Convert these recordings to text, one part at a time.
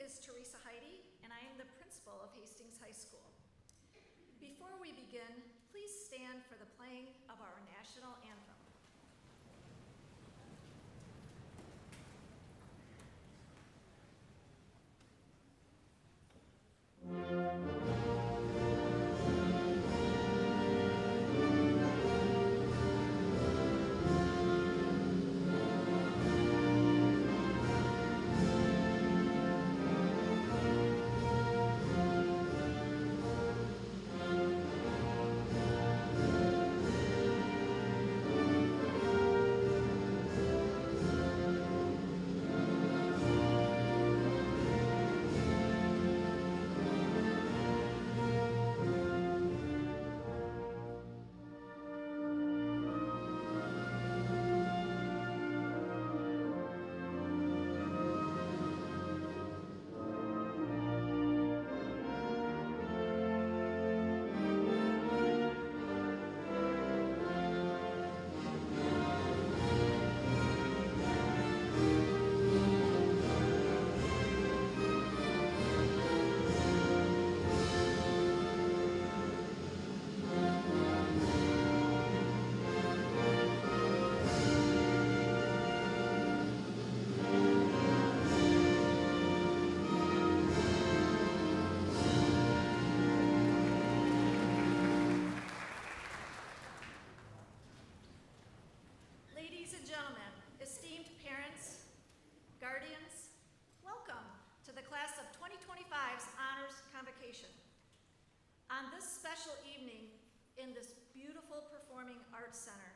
is Teresa Heidi, and I am the principal of Hastings High School. Before we begin, please stand for the playing of our national anthem. Ladies and gentlemen, esteemed parents, guardians, welcome to the class of 2025's Honors Convocation. On this special evening in this beautiful Performing Arts Center,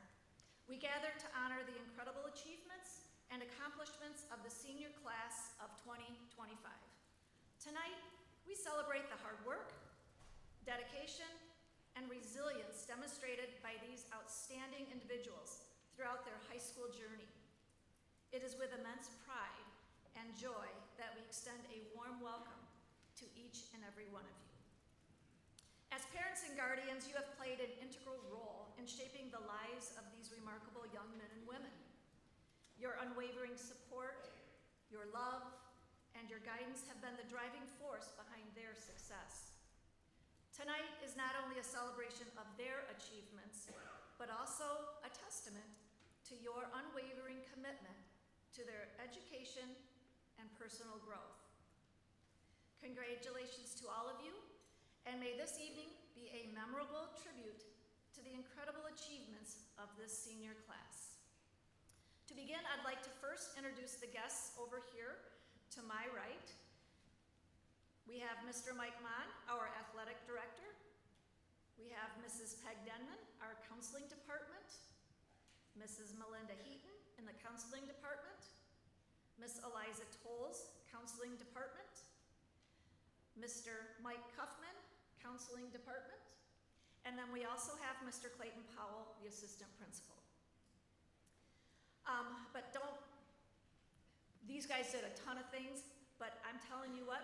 we gather to honor the incredible achievements and accomplishments of the senior class of 2025. Tonight, we celebrate the hard work, dedication, and resilience demonstrated by these outstanding individuals throughout their high school journey. It is with immense pride and joy that we extend a warm welcome to each and every one of you. As parents and guardians, you have played an integral role in shaping the lives of these remarkable young men and women. Your unwavering support, your love, and your guidance have been the driving force behind their success. Tonight is not only a celebration of their achievements, but also a testament to your unwavering commitment to their education and personal growth. Congratulations to all of you, and may this evening be a memorable tribute to the incredible achievements of this senior class. To begin, I'd like to first introduce the guests over here to my right. We have Mr. Mike Mon, our athletic director. We have Mrs. Peg Denman, our counseling department. Mrs. Melinda Heaton in the counseling department. Miss Eliza Tolles, counseling department. Mr. Mike Cuffman, counseling department. And then we also have Mr. Clayton Powell, the assistant principal. These guys did a ton of things, but I'm telling you what,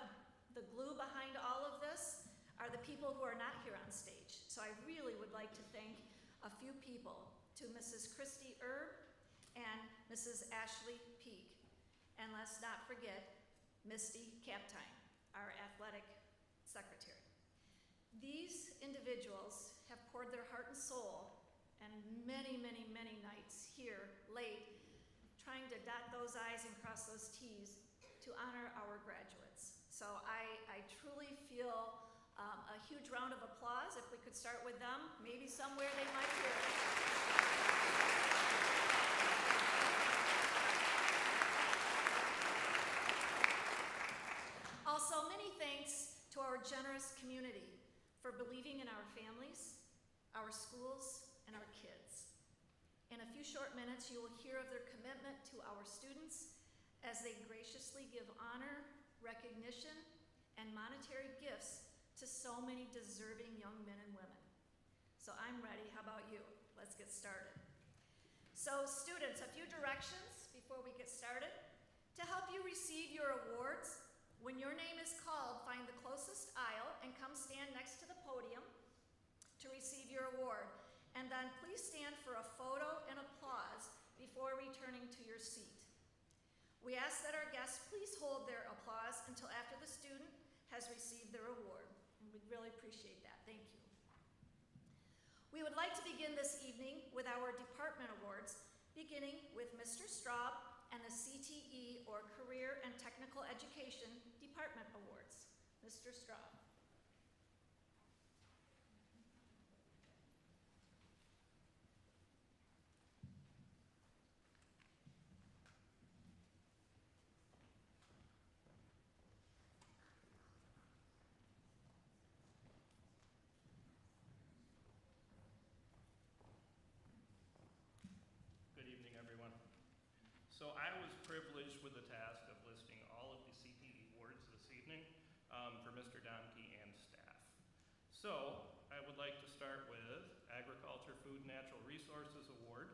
the glue behind all of this are the people who are not here on stage. So I really would like to thank a few people, to Mrs. Christy Erb and Mrs. Ashley Peak. And let's not forget Misty Kaptine, our athletic secretary. These individuals have poured their heart and soul and many, many, many nights here late trying to dot those I's and cross those T's to honor our graduates. So I truly feel a huge round of applause. If we could start with them, maybe somewhere they might hear it. Also, many thanks to our generous community for believing in our families, our schools, and our kids. In a few short minutes, you will hear of their commitment to our students as they graciously give honor, recognition, and monetary gifts to so many deserving young men and women. So I'm ready. How about you? Let's get started. So students, a few directions before we get started. To help you receive your awards, when your name is called, find the closest aisle and come stand next to the podium to receive your award. And then please stand for a photo and applause before returning to your seat. We ask that our guests class please hold their applause until after the student has received their award. And we'd really appreciate that. Thank you. We would like to begin this evening with our department awards, beginning with Mr. Straub and the CTE, or Career and Technical Education Department Awards. Mr. Straub. Good evening, everyone. So I was privileged with the task of listing all of the CTE awards this evening for Mr. Domke and staff. So I would like to start with Agriculture, Food, Natural Resources Award.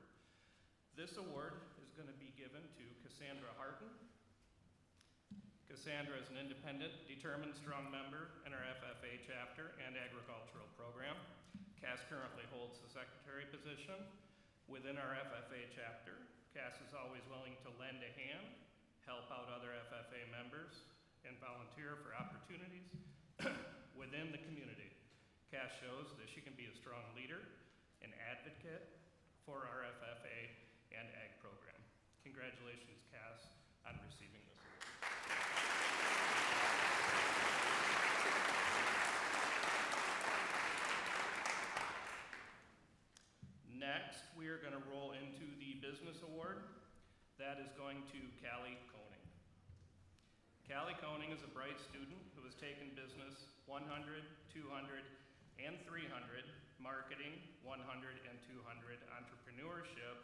This award is going to be given to Cassandra Harton. Cassandra is an independent, determined, strong member in our FFA chapter and agricultural program. Cass currently holds the secretary position within our FFA chapter. Cass is always willing to lend a hand, help out other FFA members, and volunteer for opportunities within the community. Cass shows that she can be a strong leader, an advocate for our FFA and ag program. Congratulations, Cass, on receiving this award. Next, we are going to roll into the Business Award. That is going to Callie Koning. Callie Koning is a bright student who has taken business 100, 200, and 300, marketing 100 and 200, entrepreneurship,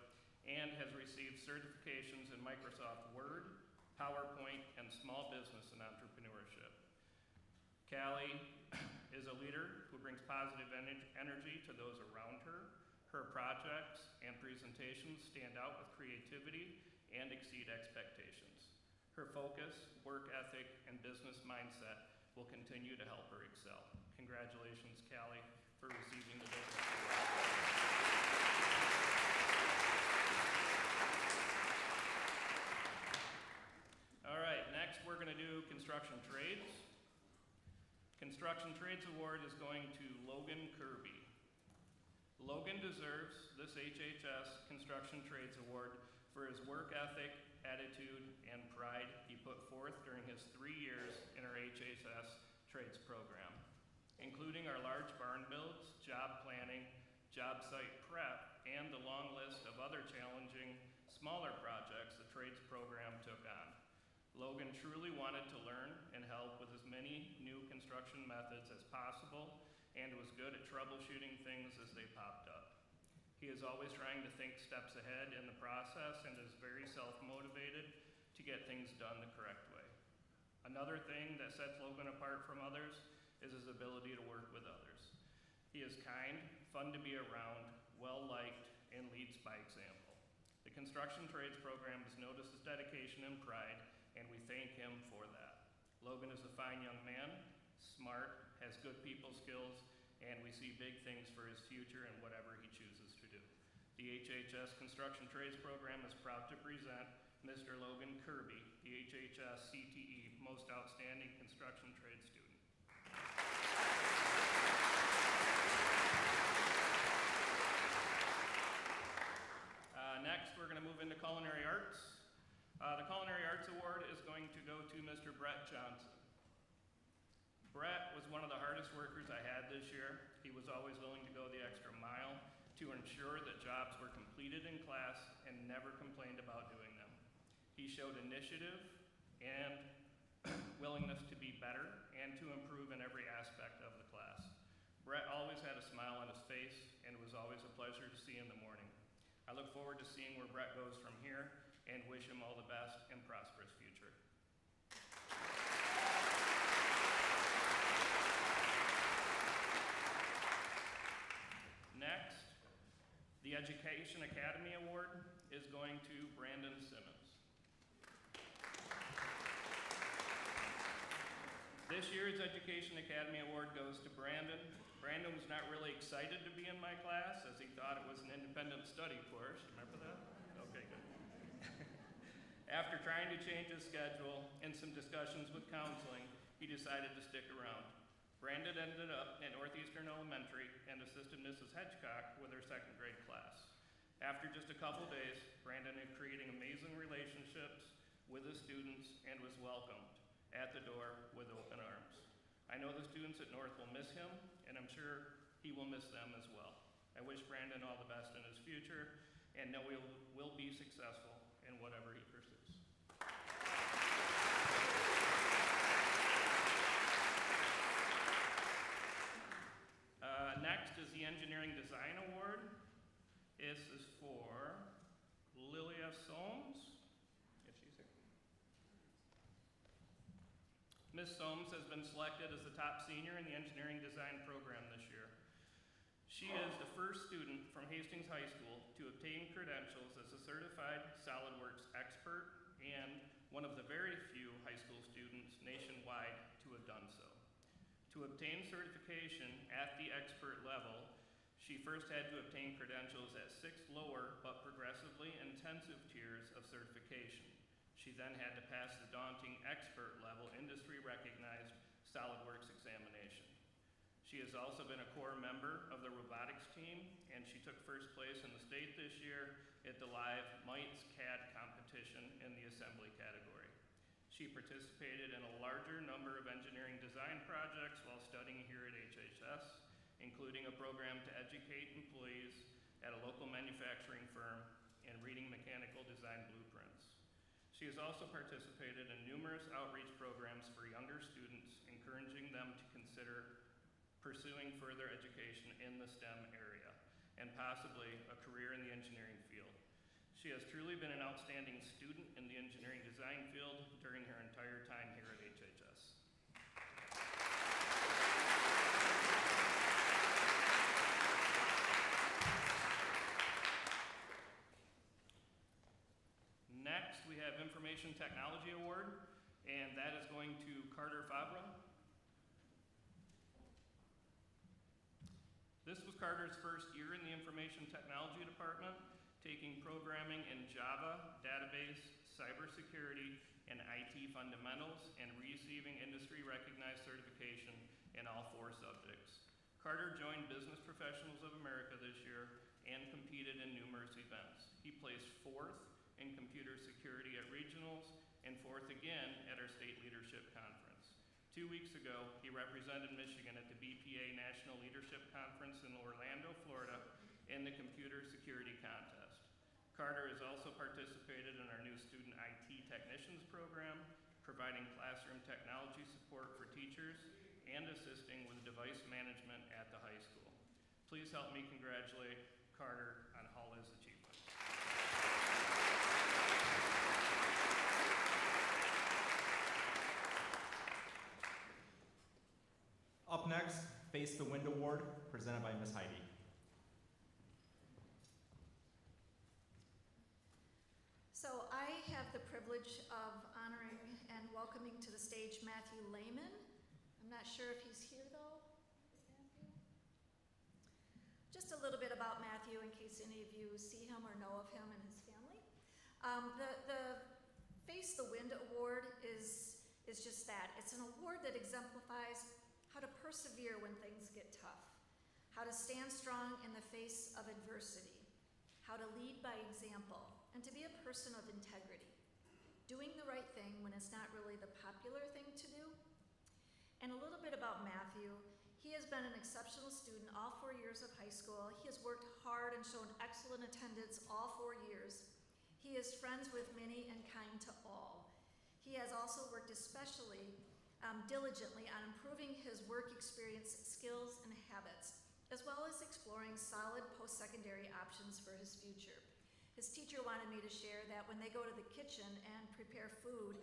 and has received certifications in Microsoft Word, PowerPoint, and small business and entrepreneurship. Callie is a leader who brings positive energy to those around her. Her projects and presentations stand out with creativity and exceed expectations. Her focus, work ethic, and business mindset will continue to help her excel. Congratulations, Callie, for receiving the Business Award. All right, next we're going to do Construction Trades. Construction Trades Award is going to Logan Kirby. Logan deserves this HHS Construction Trades Award for his work ethic, attitude, and pride he put forth during his 3 years in our HHS Trades program, including our large barn builds, job planning, job site prep, and the long list of other challenging, smaller projects the Trades program took on. Logan truly wanted to learn and help with as many new construction methods as possible, and was good at troubleshooting things as they popped up. He is always trying to think steps ahead in the process and is very self-motivated to get things done the correct way. Another thing that sets Logan apart from others is his ability to work with others. He is kind, fun to be around, well-liked, and leads by example. The Construction Trades program has noticed his dedication and pride, and we thank him for that. Logan is a fine young man, smart, has good people skills, and we see big things for his future and whatever he chooses to do. The HHS Construction Trades program is proud to present Mr. Logan Kirby, the HHS CTE Most Outstanding Construction Trades Student. Next, we're going to move into Culinary Arts. The Culinary Arts Award is going to go to Mr. Brett Johnson. Brett was one of the hardest workers I had this year. He was always willing to go the extra mile to ensure that jobs were completed in class and never complained about doing them. He showed initiative and willingness to be better and to improve in every aspect of the class. Brett always had a smile on his face, and it was always a pleasure to see him in the morning. I look forward to seeing where Brett goes from here and wish him all the best and prosperous future. Next, the Education Academy Award is going to Brandon Simmons. This year's Education Academy Award goes to Brandon. Brandon was not really excited to be in my class as he thought it was an independent study course. Remember that? Okay, good. After trying to change his schedule and some discussions with counseling, he decided to stick around. Brandon ended up at Northeastern Elementary and assisted Mrs. Hedgecock with her second grade class. After just a couple days, Brandon had creating amazing relationships with his students and was welcomed at the door with open arms. I know the students at North will miss him, and I'm sure he will miss them as well. I wish Brandon all the best in his future and know he will be successful in whatever he pursues. Next is the Engineering Design Award. This is for Lilia Soames, if she's here. Ms. Soames has been selected as the top senior in the engineering design program this year. She is the first student from Hastings High School to obtain credentials as a certified SolidWorks expert and one of the very few high school students nationwide to have done so. To obtain certification at the expert level, she first had to obtain credentials at 6 lower but progressively intensive tiers of certification. She then had to pass the daunting expert level industry recognized SolidWorks examination. She has also been a core member of the robotics team, and she took first place in the state this year at the Live Mites CAD competition in the assembly category. She participated in a larger number of engineering design projects while studying here at HHS, including a program to educate employees at a local manufacturing firm and reading mechanical design blueprints. She has also participated in numerous outreach programs for younger students, encouraging them to consider pursuing further education in the STEM area and possibly a career in the engineering field. She has truly been an outstanding student in the engineering design field during her entire time here at HHS. Next, we have Information Technology Award, and that is going to Carter Fabra. This was Carter's first year in the Information Technology Department, taking programming in Java, database, cybersecurity, and IT fundamentals, and receiving industry-recognized certification in all 4 subjects. Carter joined Business Professionals of America this year and competed in numerous events. He placed 4th in computer security at regionals and 4th again at our state leadership conference. 2 weeks ago, he represented Michigan at the BPA National Leadership Conference in Orlando, Florida, in the computer security contest. Carter has also participated in our new student IT technicians program, providing classroom technology support for teachers and assisting with device management at the high school. Please help me congratulate Carter on all his achievements. Up next, Face the Wind Award, presented by Ms. Heidi. So I have the privilege of honoring and welcoming to the stage Matthew Lehman. I'm not sure if he's here though. Matthew? Just a little bit about Matthew in case any of you see him or know of him and his family. The Face the Wind Award is just that. It's an award that exemplifies how to persevere when things get tough, how to stand strong in the face of adversity, how to lead by example, and to be a person of integrity, doing the right thing when it's not really the popular thing to do. And a little bit about Matthew. He has been an exceptional student all 4 years of high school. He has worked hard and shown excellent attendance all 4 years. He is friends with many and kind to all. He has also worked especially diligently on improving his work experience, skills, and habits, as well as exploring solid post-secondary options for his future. His teacher wanted me to share that when they go to the kitchen and prepare food,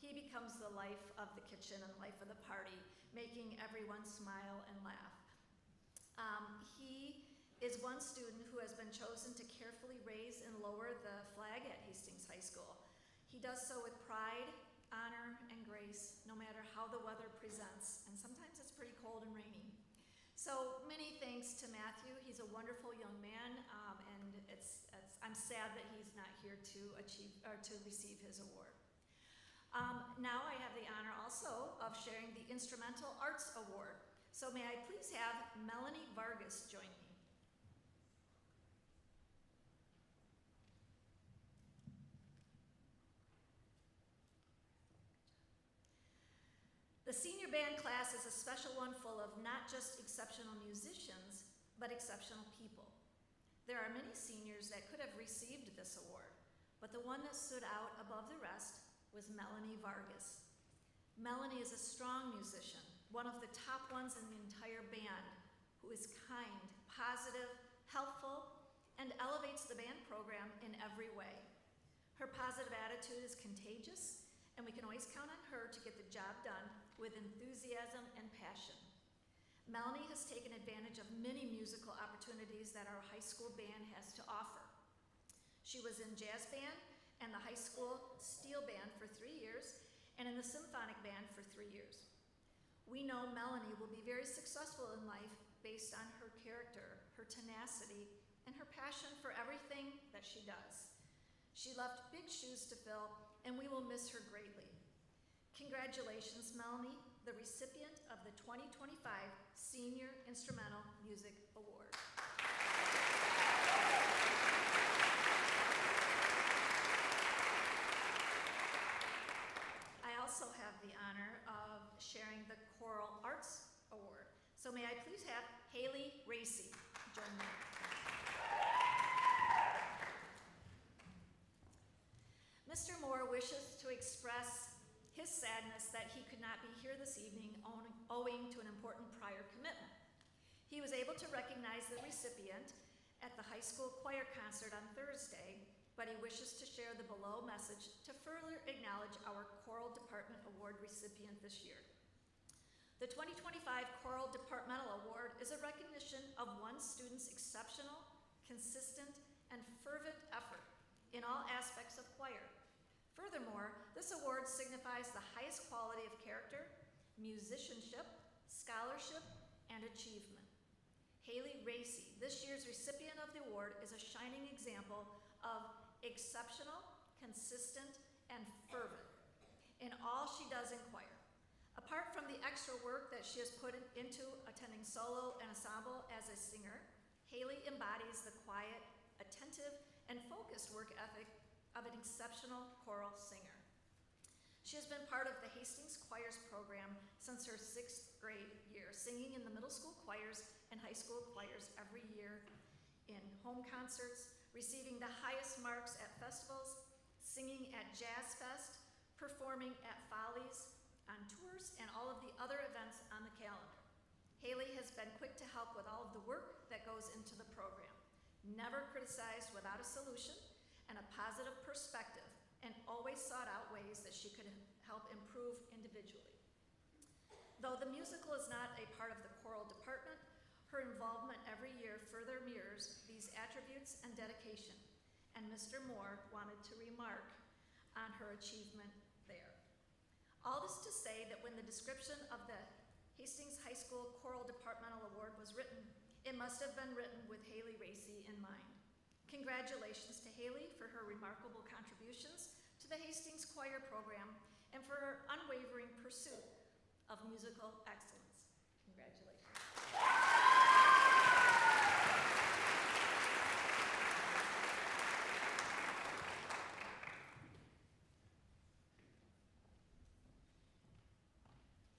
he becomes the life of the kitchen and life of the party, making everyone smile and laugh. He is one student who has been chosen to carefully raise and lower the flag at Hastings High School. He does so with pride, honor, and grace, no matter how the weather presents, and sometimes it's pretty cold and rainy. So many thanks to Matthew. He's a wonderful young man, and I'm sad that he's not here to receive his award. Now I have the honor also of sharing the Instrumental Arts Award. So may I please have Melanie Vargas join me. The senior band class is a special one full of not just exceptional musicians, but exceptional people. There are many seniors that could have received this award, but the one that stood out above the rest was Melanie Vargas. Melanie is a strong musician, one of the top ones in the entire band, who is kind, positive, helpful, and elevates the band program in every way. Her positive attitude is contagious, and we can always count on her to get the job done with enthusiasm and passion. Melanie has taken advantage of many musical opportunities that our high school band has to offer. She was in jazz band and the high school steel band for 3 years, and in the symphonic band for 3 years. We know Melanie will be very successful in life based on her character, her tenacity, and her passion for everything that she does. She left big shoes to fill, and we will miss her greatly. Congratulations, Melanie, the recipient of the 2025 Senior Instrumental Music Award. I also have the honor of sharing the Choral Arts Award. So may I please have Haley Racy join me. Mr. Moore wishes to express his sadness that he could not be here this evening owing to an important prior commitment. He was able to recognize the recipient at the high school choir concert on Thursday, but he wishes to share the below message to further acknowledge our Choral Department Award recipient this year. The 2025 Choral Departmental Award is a recognition of one student's exceptional, consistent, and fervent effort in all aspects of choir. Furthermore, this award signifies the highest quality of character, musicianship, scholarship, and achievement. Haley Racy, this year's recipient of the award, is a shining example of exceptional, consistent, and fervent in all she does in choir. Apart from the extra work that she has put into attending solo and ensemble as a singer, Haley embodies the quiet, attentive, and focused work ethic of an exceptional choral singer. She has been part of the Hastings Choirs program since her 6th grade year, singing in the middle school choirs and high school choirs every year in home concerts, receiving the highest marks at festivals, singing at Jazz Fest, performing at Follies, on tours, and all of the other events on the calendar. Haley has been quick to help with all of the work that goes into the program, never criticized without a solution, and a positive perspective, and always sought out ways that she could help improve individually. Though the musical is not a part of the choral department, her involvement every year further mirrors these attributes and dedication, and Mr. Moore wanted to remark on her achievement there. All this to say that when the description of the Hastings High School Choral Departmental Award was written, it must have been written with Haley Racy in mind. Congratulations to Haley for her remarkable contributions to the Hastings Choir program and for her unwavering pursuit of musical excellence. Congratulations.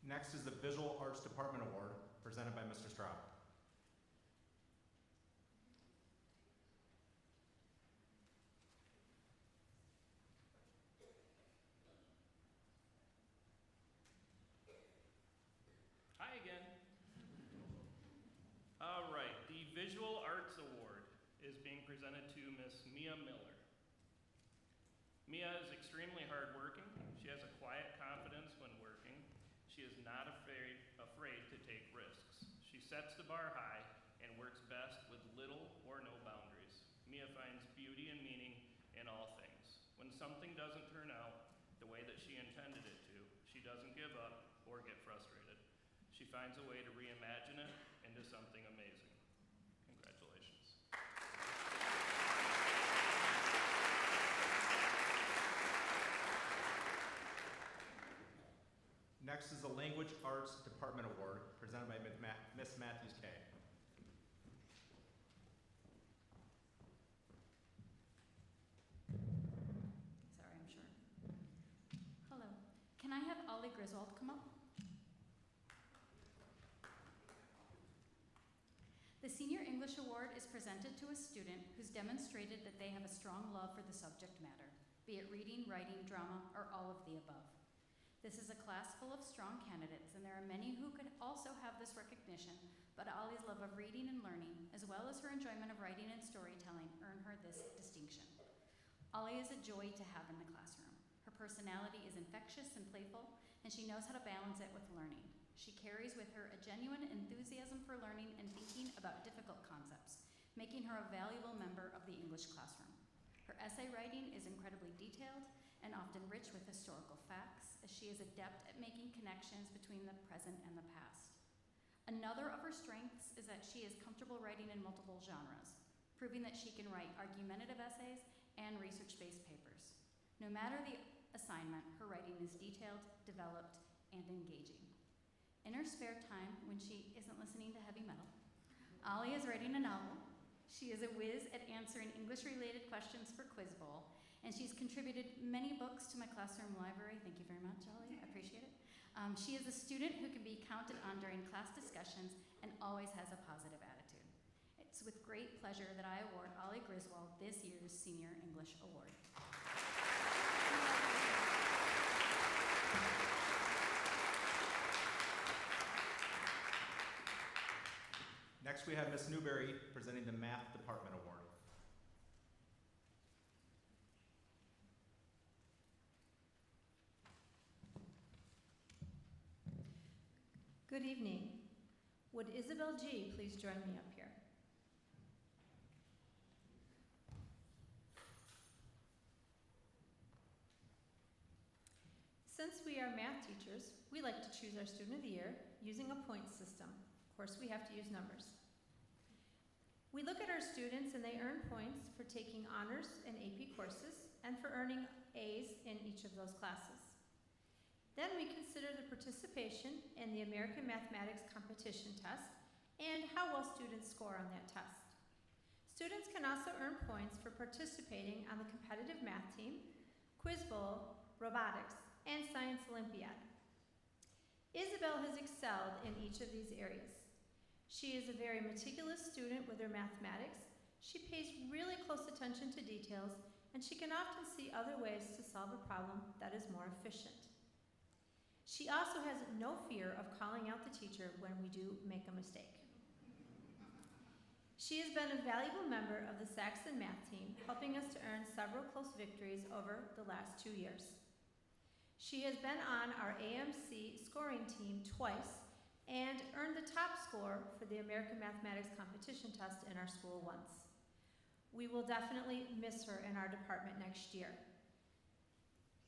Next is the Visual Arts Department Award, presented by Mr. Straub. Hi again. All right, the Visual Arts Award is being presented to Miss Mia Miller. Mia is extremely hardworking. She has a quiet confidence when working. She is not afraid to take risks. She sets the bar high and works best with little or no boundaries. Mia finds beauty and meaning in all things. When something doesn't turn out the way that she intended it to, she doesn't give up or get frustrated. She finds a way to reimagine it and into something amazing. Congratulations. Next is the Language Arts Department Award, presented by Miss Matthews Kay. Sorry, I'm short. Hello. Can I have Ollie Griswold come up? The Senior English Award is presented to a student who's demonstrated that they have a strong love for the subject matter, be it reading, writing, drama, or all of the above. This is a class full of strong candidates, and there are many who could also have this recognition, but Ollie's love of reading and learning, as well as her enjoyment of writing and storytelling, earn her this distinction. Ollie is a joy to have in the classroom. Her personality is infectious and playful, and she knows how to balance it with learning. She carries with her a genuine enthusiasm for learning and thinking about difficult concepts, making her a valuable member of the English classroom. Her essay writing is incredibly detailed and often rich with historical facts, as she is adept at making connections between the present and the past. Another of her strengths is that she is comfortable writing in multiple genres, proving that she can write argumentative essays and research-based papers. No matter the assignment, her writing is detailed, developed, and engaging. In her spare time, when she isn't listening to heavy metal, Ollie is writing a novel. She is a whiz at answering English-related questions for Quiz Bowl, and she's contributed many books to my classroom library. Thank you very much, Ollie. I appreciate it. She is a student who can be counted on during class discussions and always has a positive attitude. It's with great pleasure that I award Ollie Griswold this year's Senior English Award. Next, we have Miss Newberry presenting the Math Department Award. Good evening. Would Isabel G. please join me up here? Since we are math teachers, we like to choose our student of the year using a point system. Of course, we have to use numbers. We look at our students and they earn points for taking honors and AP courses and for earning A's in each of those classes. Then we consider the participation in the American Mathematics Competition Test and how well students score on that test. Students can also earn points for participating on the competitive math team, Quiz Bowl, robotics, and Science Olympiad. Isabel has excelled in each of these areas. She is a very meticulous student with her mathematics. She pays really close attention to details, and she can often see other ways to solve a problem that is more efficient. She also has no fear of calling out the teacher when we do make a mistake. She has been a valuable member of the Saxon math team, helping us to earn several close victories over the last 2 years. She has been on our AMC scoring team twice and earned the top score for the American Mathematics Competition Test in our school once. We will definitely miss her in our department next year.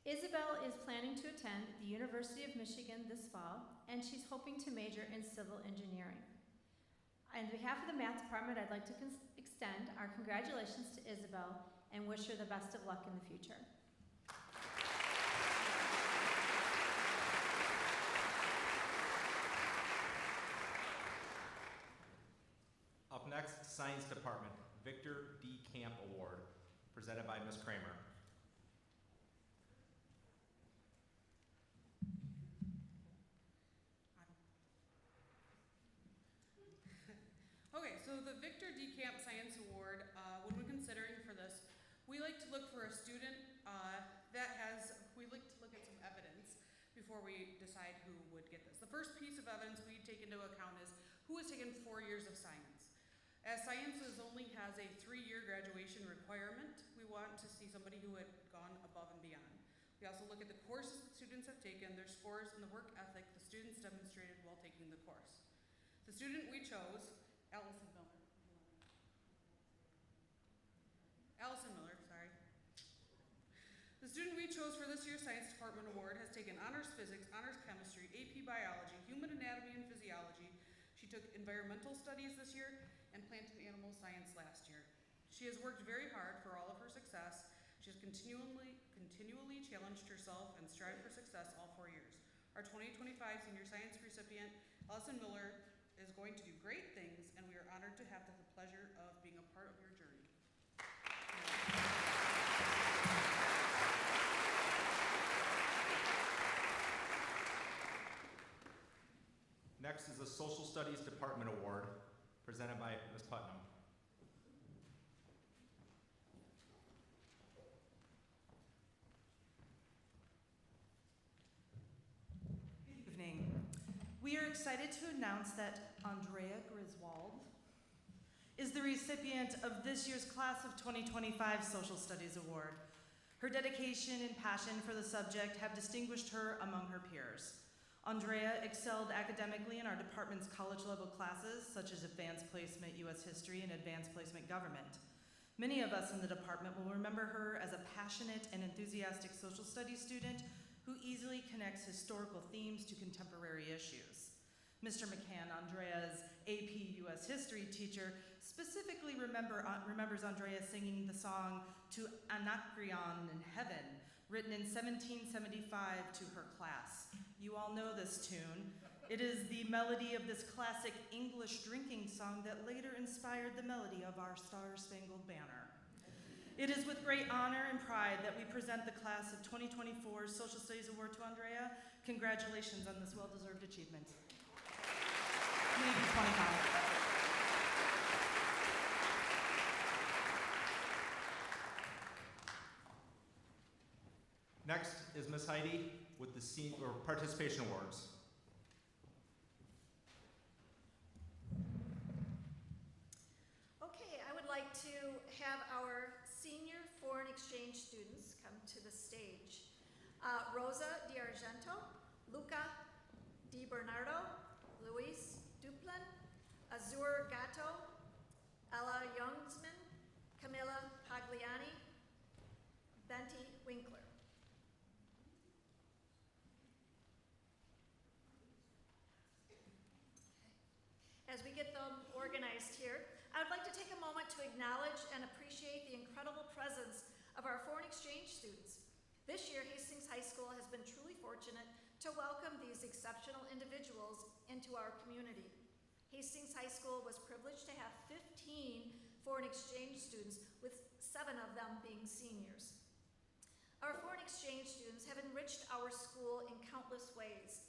Isabel is planning to attend the University of Michigan this fall, and she's hoping to major in civil engineering. On behalf of the math department, I'd like to extend our congratulations to Isabel and wish her the best of luck in the future. Up next, Science Department, Victor D. Camp Award, presented by Ms. Kramer. Okay, so the Victor D. Camp Science Award, when we're considering for this, we like to look for a student we like to look at some evidence before we decide who would get this. The first piece of evidence we take into account is who has taken 4 years of science. As sciences only has a 3-year graduation requirement, we want to see somebody who had gone above and beyond. We also look at the courses that students have taken, their scores, and the work ethic the students demonstrated while taking the course. The student we chose, Allison Miller, sorry. The student we chose for this year's Science Department Award has taken Honors Physics, Honors Chemistry, AP Biology, Human Anatomy and Physiology. She took environmental studies this year and plant and animal science last year. She has worked very hard for all of her success. She has continually challenged herself and strived for success all 4 years. Our 2025 senior science recipient, Allison Miller, is going to do great things, and we are honored to have the pleasure of being a part of your journey. Next is the Social Studies Department Award, presented by Ms. Putnam. Good evening. We are excited to announce that Andrea Griswold is the recipient of this year's Class of 2025 Social Studies Award. Her dedication and passion for the subject have distinguished her among her peers. Andrea excelled academically in our department's college-level classes, such as Advanced Placement U.S. History and Advanced Placement Government. Many of us in the department will remember her as a passionate and enthusiastic social studies student who easily connects historical themes to contemporary issues. Mr. McCann, Andrea's AP U.S. History teacher, specifically remembers Andrea singing the song To Anacreon in Heaven, written in 1775 to her class. You all know this tune. It is the melody of this classic English drinking song that later inspired the melody of our Star-Spangled Banner. It is with great honor and pride that we present the Class of 2024 Social Studies Award to Andrea. Congratulations on this well-deserved achievement. Maybe 25. Next is Ms. Heidi with the Participation Awards. Okay, I would like to have our senior foreign exchange students come to the stage. Rosa D'Argento, Luca Di Bernardo, Luis Duplin, Azur Gatto, Ella Youngsman, Camilla Pagliani, Benti Winkler. As we get them organized here, I would like to take a moment to acknowledge and appreciate the incredible presence of our foreign exchange students. This year, Hastings High School has been truly fortunate to welcome these exceptional individuals into our community. Hastings High School was privileged to have 15 foreign exchange students, with 7 of them being seniors. Our foreign exchange students have enriched our school in countless ways.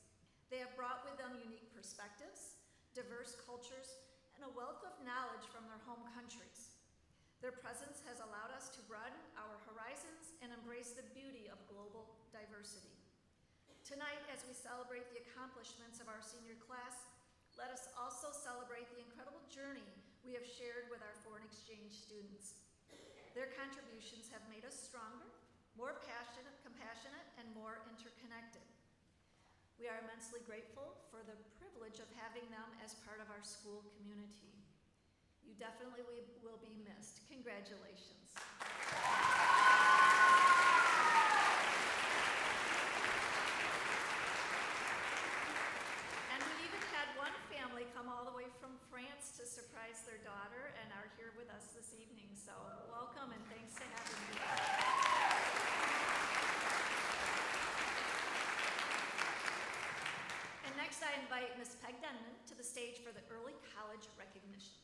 They have brought with them unique perspectives, diverse cultures, and a wealth of knowledge from their home countries. Their presence has allowed us to broaden our horizons and embrace the beauty of global diversity. Tonight, as we celebrate the accomplishments of our senior class, let us also celebrate the incredible journey we have shared with our foreign exchange students. Their contributions have made us stronger, more passionate, compassionate, and more interconnected. We are immensely grateful for the privilege of having them as part of our school community. You definitely will be missed. Congratulations. And we even had one family come all the way from France to surprise their daughter and are here with us this evening. So welcome and thanks for having me. Next, I invite Ms. Peg Denman to the stage for the early college recognition.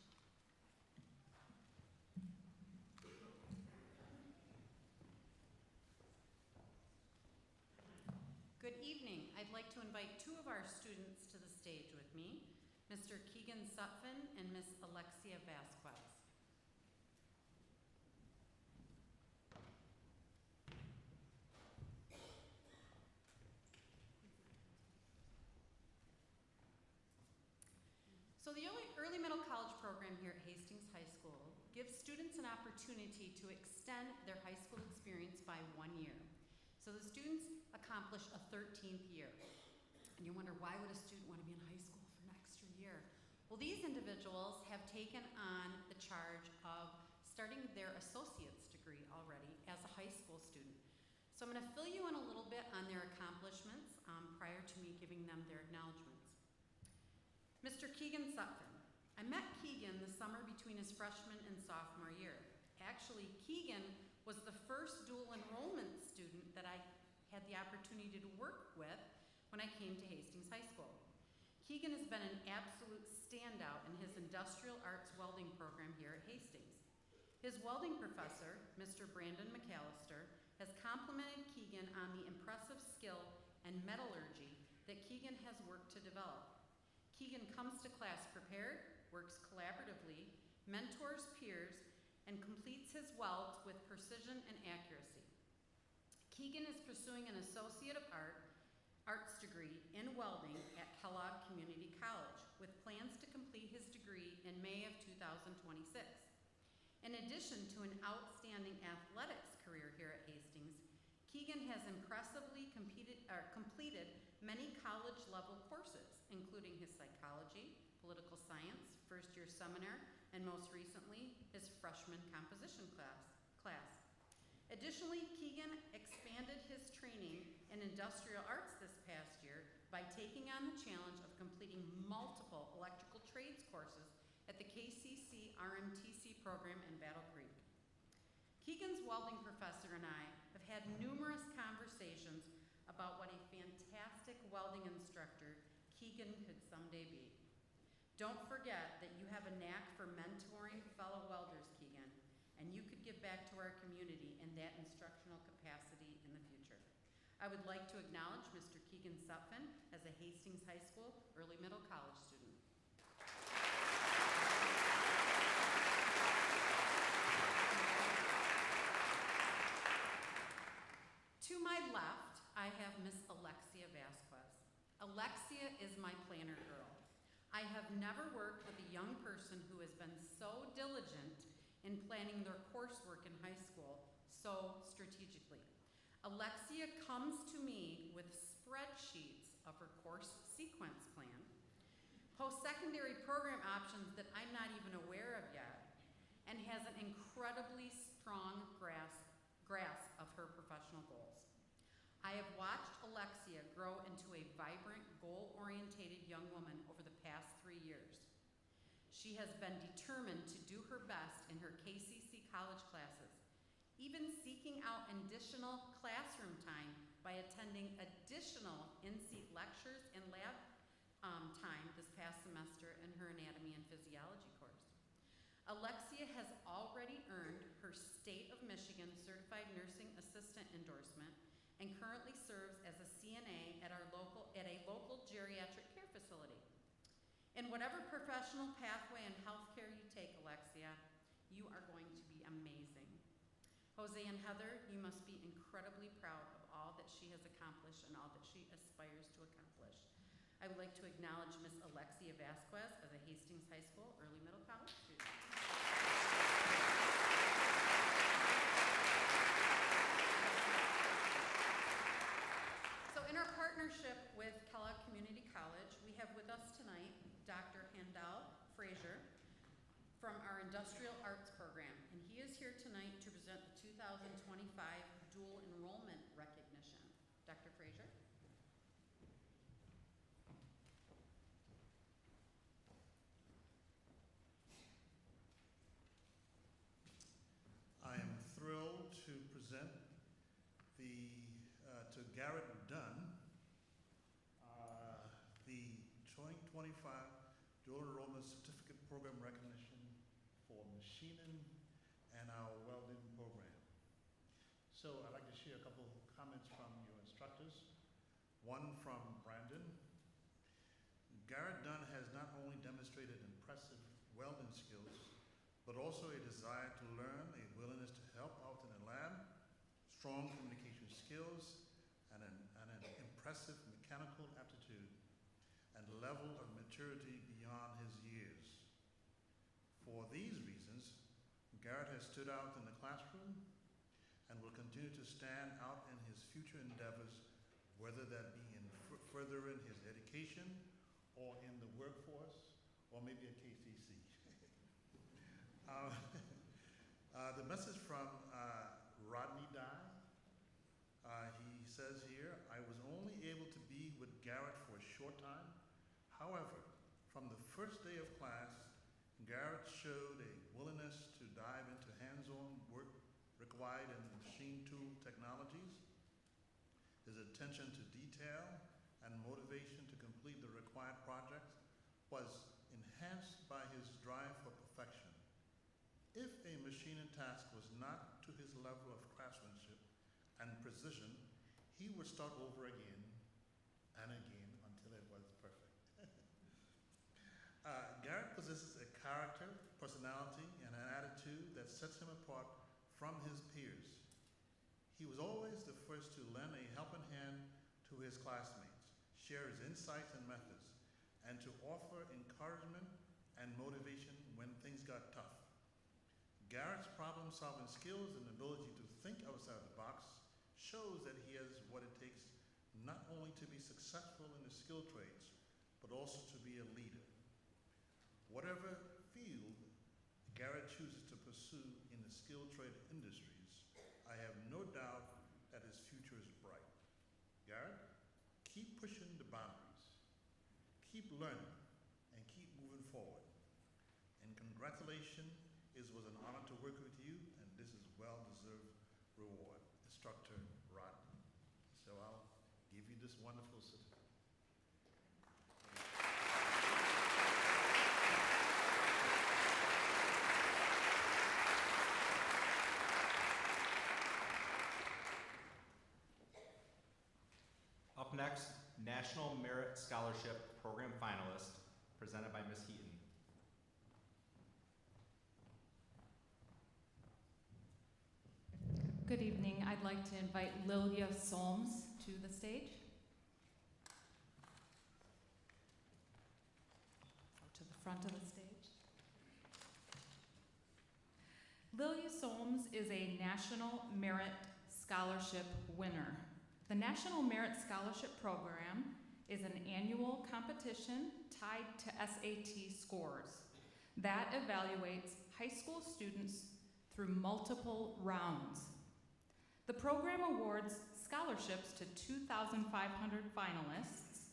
Good evening. I'd like to invite 2 of our students to the stage with me, Mr. Keegan Sutphin and Miss Alexia Vasquez. So the early middle college program here at Hastings High School gives students an opportunity to extend their high school experience by 1 year. So the students accomplish a 13th year. And you wonder, why would a student want to be in high school for an extra year? Well, these individuals have taken on the charge of starting their associate's degree already as a high school student. So I'm going to fill you in a little bit on their accomplishments prior to me giving them their acknowledgments. Mr. Keegan Sutphin. I met Keegan the summer between his freshman and sophomore year. Actually, Keegan was the first dual enrollment student that I had the opportunity to work with when I came to Hastings High School. Keegan has been an absolute standout in his industrial arts welding program here at Hastings. His welding professor, Mr. Brandon McAllister, has complimented Keegan on the impressive skill and metallurgy that Keegan has worked to develop. Keegan comes to class prepared, works collaboratively, mentors peers, and completes his welds with precision and accuracy. Keegan is pursuing an Associate of Arts degree in welding at Kellogg Community College, with plans to complete his degree in May of 2026. In addition to an outstanding athletics career here at Hastings, Keegan has impressively completed many college-level courses, including his psychology, political science, first-year seminar, and most recently, his freshman composition class. Additionally, Keegan expanded his training in industrial arts this past year by taking on the challenge of completing multiple electrical trades courses at the KCC RMTC program in Battle Creek. Keegan's welding professor and I have had numerous conversations about what a fantastic welding instructor Keegan could someday be. Don't forget that you have a knack for mentoring fellow welders, Keegan, and you could give back to our community in that instructional capacity in the future. I would like to acknowledge Mr. Keegan Sutphin as a Hastings High School early middle college student. To my left, I have Miss Alexia Vasquez. Alexia is my planner girl. I have never worked with a young person who has been so diligent in planning their coursework in high school so strategically. Alexia comes to me with spreadsheets of her course sequence plan, post-secondary program options that I'm not even aware of yet, and has an incredibly strong grasp of her professional goals. I have watched Alexia grow into a vibrant, goal-oriented young woman over the past 3 years. She has been determined to do her best in her KCC college classes, even seeking out additional classroom time by attending additional in-seat lectures and lab time this past semester in her anatomy and physiology course. Alexia has already earned her State of Michigan Certified Nursing Assistant endorsement and currently serves as a CNA at a local geriatric care facility. In whatever professional pathway in healthcare you take, Alexia, you are going to be amazing. Jose and Heather, you must be incredibly proud of all that she has accomplished and all that she aspires to accomplish. I would like to acknowledge Miss Alexia Vasquez as a Hastings High School early middle college student. So in our partnership with Kellogg Community College, we have with us tonight Dr. Handel Frazier from our Industrial Arts program, and he is here tonight to present the 2025 dual enrollment recognition. Dr. Frazier? I am thrilled to present to Garrett Dunn the 2025 Dual Enrollment Certificate Program Recognition for machining and our welding program. So I'd like to share a couple of comments from your instructors. One from Brandon. Garrett Dunn has not only demonstrated impressive welding skills, but also a desire to learn, a willingness to help out in the lab, strong communication skills, and an impressive mechanical aptitude and level of maturity beyond his years. For these reasons, Garrett has stood out in the classroom and will continue to stand out in his future endeavors, whether that be in furthering his education or in the workforce or maybe at KCC. The message from Rodney Dye, he says here, I was only able to be with Garrett for a short time. However, From the first day of class, Garrett showed a willingness to dive into hands-on work required in machine tool technologies. His attention to detail and motivation to complete the required projects was enhanced by his drive for perfection. If a machining task was not to his level of craftsmanship and precision, he would start over again and again until it was perfect. Garrett possesses a character, personality, and an attitude that sets him apart from his peers. He was always the first to lend a helping hand to his classmates, share his insights and methods, and to offer encouragement and motivation when things got tough. Garrett's problem-solving skills and ability to think outside the box shows that he has what it takes not only to be successful in the skilled trades, but also to be a leader. Whatever field Garrett chooses to pursue in the skilled trade industries, I have no doubt that his future is bright. Garrett, keep pushing the boundaries, keep learning, and keep moving forward. And congratulations, it was an honor to work with you, and this is well-deserved reward. Instructor Rodney. So I'll give you this wonderful certificate. Up next, National Merit Scholarship Program finalist, presented by Ms. Heaton. Good evening. I'd like to invite Lilia Solms to the stage. To the front of the stage. Lilia Solms is a National Merit Scholarship winner. The National Merit Scholarship Program is an annual competition tied to SAT scores that evaluates high school students through multiple rounds. The program awards scholarships to 2,500 finalists,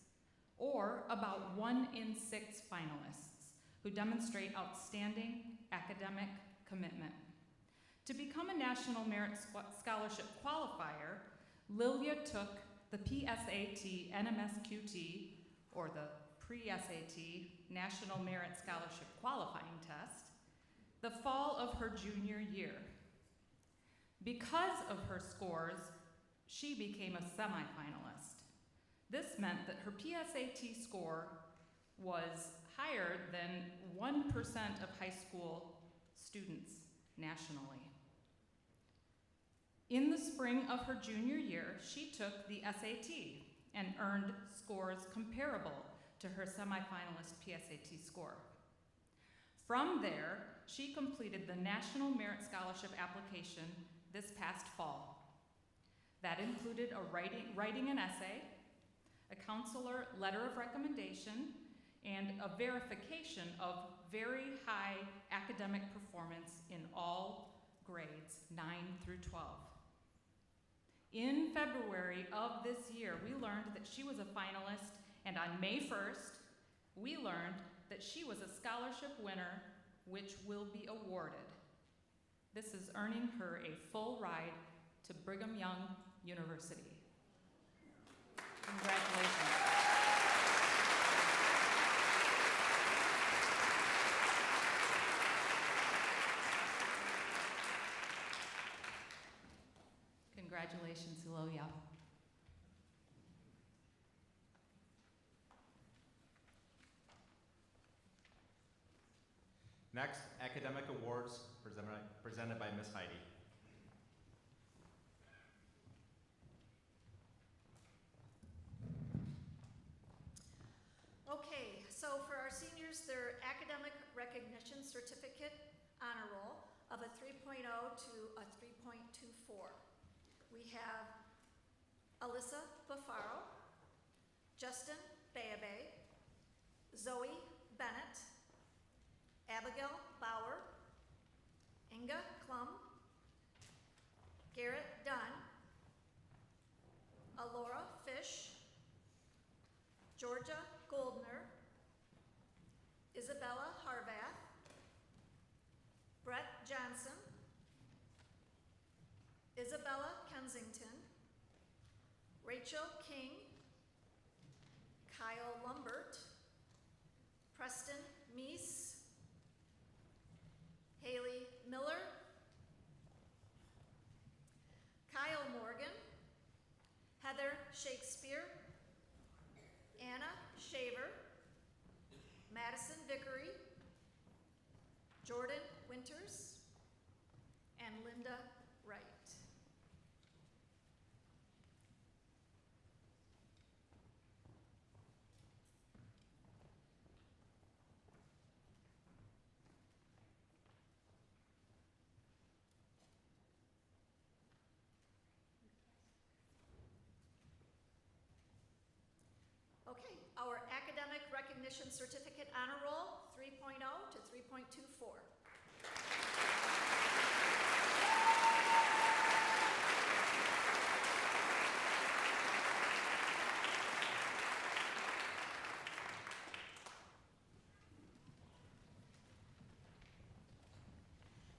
or about 1 in 6 finalists, who demonstrate outstanding academic commitment. To become a National Merit Scholarship qualifier, Lilia took the PSAT NMSQT, or the pre-SAT National Merit Scholarship Qualifying Test, the fall of her junior year. Because of her scores, she became a semifinalist. This meant that her PSAT score was higher than 1% of high school students nationally. In the spring of her junior year, she took the SAT and earned scores comparable to her semifinalist PSAT score. From there, she completed the National Merit Scholarship application this past fall. That included writing an essay, a counselor letter of recommendation, and a verification of very high academic performance in all grades 9 through 12. In February of this year, we learned that she was a finalist, and on May 1st, we learned that she was a scholarship winner, which will be awarded. This is earning her a full ride to Brigham Young University. Congratulations. Congratulations, Lilia. Next, academic awards presented by Ms. Heidi. Okay, so for our seniors, their academic recognition certificate honor roll of a 3.0 to a 3.24. We have Alyssa Bafaro, Justin Beabe, Zoe Bennett, Abigail Bauer, Inga Klum, Garrett Dunn, Alora Fish, Georgia Goldner, Kensington, Rachel King, Kyle Lumbert, Preston Meese, Haley Miller, Kyle Morgan, Heather Shakespeare, Anna Shaver, Madison Vickery, Jordan Winters, and Linda Wright. Okay, our academic recognition certificate honor roll, 3.0 to 3.24.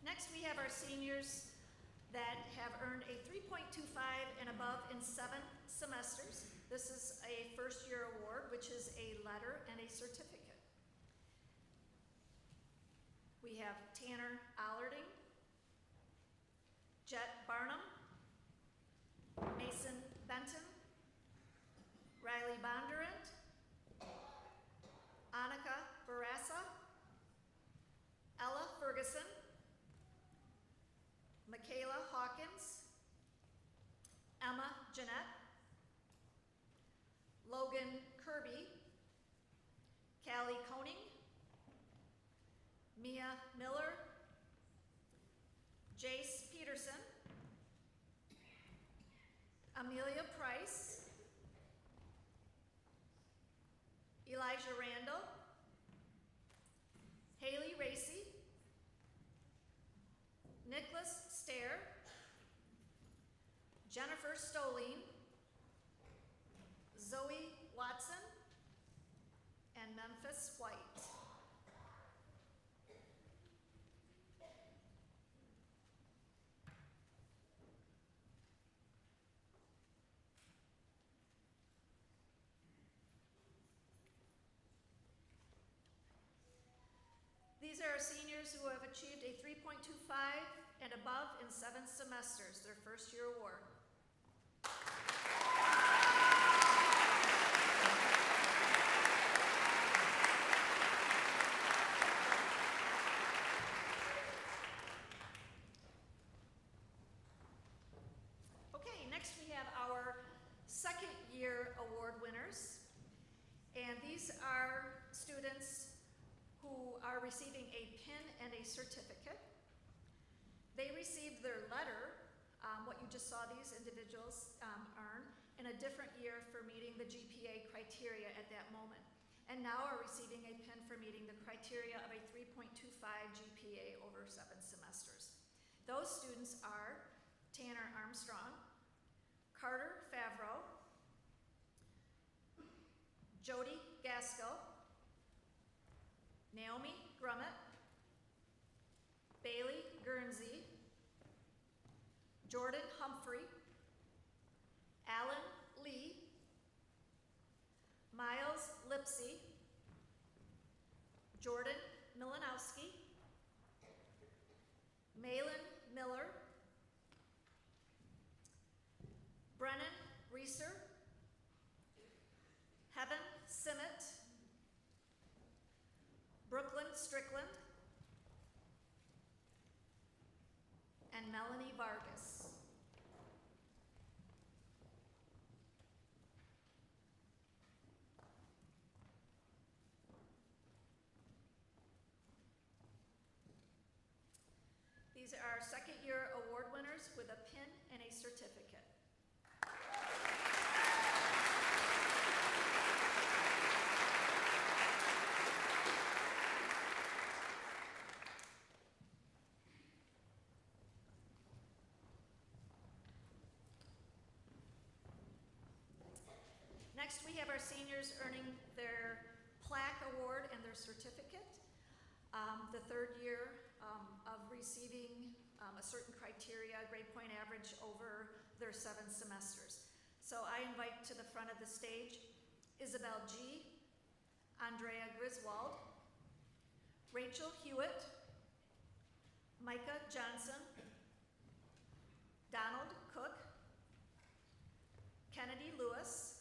Next, we have our seniors that have earned a 3.25 and above in 7 semesters. This is a first-year award, which is a letter and a certificate. We have Tanner Allarding, Jet Barnum, Mason Benton, Riley Bondurant, Annika Barassa, Ella Ferguson, Michaela Hawkins, Emma Jeanette, Logan Kirby, Callie Koning, Mia Miller, Jace Peterson, Amelia Price, Elijah Randall, Haley Racy, Nicholas Stair, Jennifer Stoleen, Zoe Watson, and Memphis White. These are our seniors who have achieved a 3.25 and above in 7 semesters, their first year award. Okay, next we have our second year award winners, and these are students who are receiving a pin and a certificate. They received their letter, what you just saw these individuals earn, in a different year for meeting the GPA criteria at that moment, and now are receiving a pin for meeting the criteria of a 3.25 GPA over 7 semesters. Those students are Tanner Armstrong, Carter Favreau, Jody Gaskell, Naomi Grummett, Bailey Guernsey, Jordan Humphrey, Alan Lee, Miles Lipsy, Jordan Milanowski, Malin Miller, Brennan Reeser, Heaven Simmet, Brooklyn Strickland, and Melanie Vargas. These are our second year award winners with a pin and a certificate. Next, we have our seniors earning their plaque award and their certificate. The third year of receiving a certain criteria, grade point average over their 7 semesters. So I invite to the front of the stage Isabel G., Andrea Griswold, Rachel Hewitt, Micah Johnson, Donald Cook, Kennedy Lewis,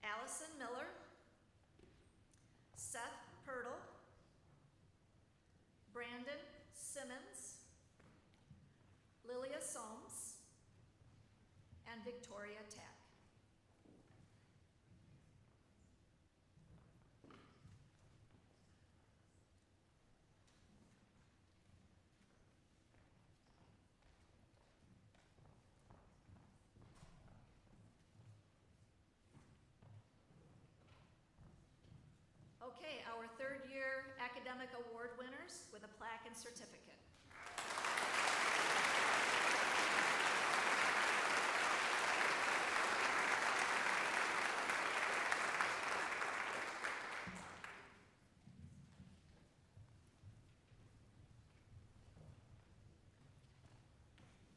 Allison Miller, Seth Pirtle, Brandon Simmons, Lilia Soames, and Victoria Tack. Okay, our third year academic award winners with a plaque and certificate.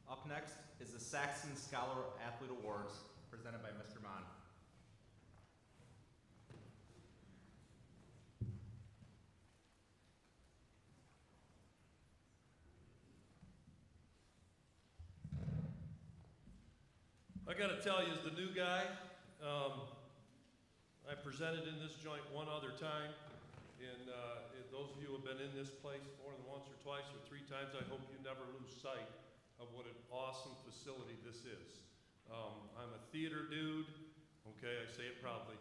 Up next is the Saxon Scholar Athlete Awards presented by Mr. Mon. I gotta tell you, as the new guy, I presented in this joint one other time, and those of you who have been in this place more than once or twice or 3 times, I hope you never lose sight of what an awesome facility this is. I'm a theater dude, okay, I say it proudly,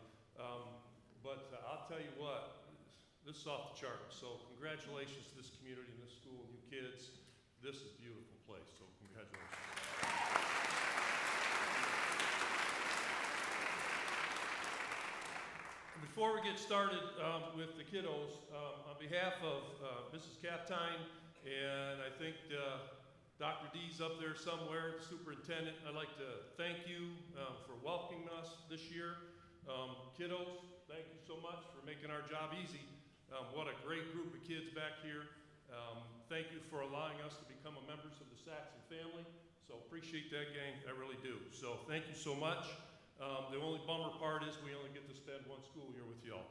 but I'll tell you what, this is off the charts, so congratulations to this community and this school and you kids. This is a beautiful place, so congratulations. Before we get started with the kiddos, on behalf of Mrs. Kaptein, and I think Dr. D's up there somewhere, the superintendent, I'd like to thank you for welcoming us this year. Kiddos, thank you so much for making our job easy. What a great group of kids back here. Thank you for allowing us to become members of the Saxon family. So appreciate that, gang, I really do. So thank you so much. The only bummer part is we only get to spend 1 school year with y'all.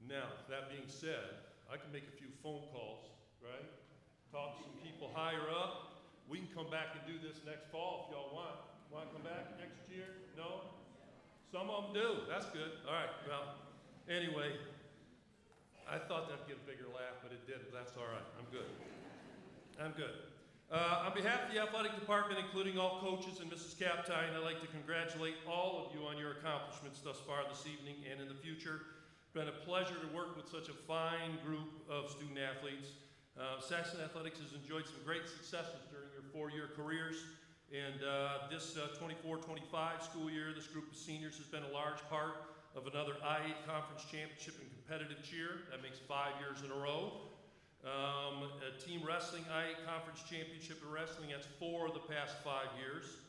Now, that being said, I can make a few phone calls, right? Talk to some people higher up. We can come back and do this next fall if y'all want. Want to come back next year? No? Some of them do. That's good. All right. Well, anyway, I thought that'd get a bigger laugh, but it didn't. That's all right. I'm good. I'm good. On behalf of the athletic department, including all coaches and Mrs. Kaptein, I'd like to congratulate all of you on your accomplishments thus far this evening and in the future. It's been a pleasure to work with such a fine group of student athletes. Saxon Athletics has enjoyed some great successes during their 4-year careers. And this 24-25 school year, this group of seniors has been a large part of another I-8 Conference Championship in competitive cheer. That makes 5 years in a row. A team wrestling I-8 Conference Championship in wrestling, that's 4 of the past 5 years.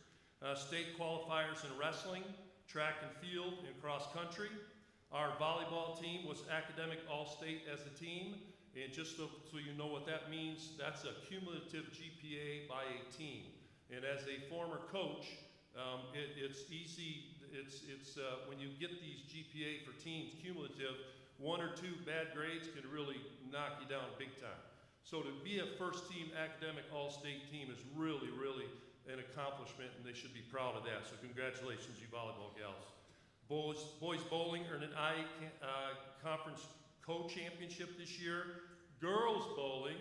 State qualifiers in wrestling, track and field, and cross country. Our volleyball team was academic all-state as a team. And just so you know what that means, that's a cumulative GPA by a team. And as a former coach, it's easy, when you get these GPA for teams cumulative, 1 or 2 bad grades can really knock you down big time. So to be a first team academic all-state team is really, really an accomplishment, and they should be proud of that. So congratulations, you volleyball gals. Boys bowling earned an I-8 Conference co-championship this year. Girls bowling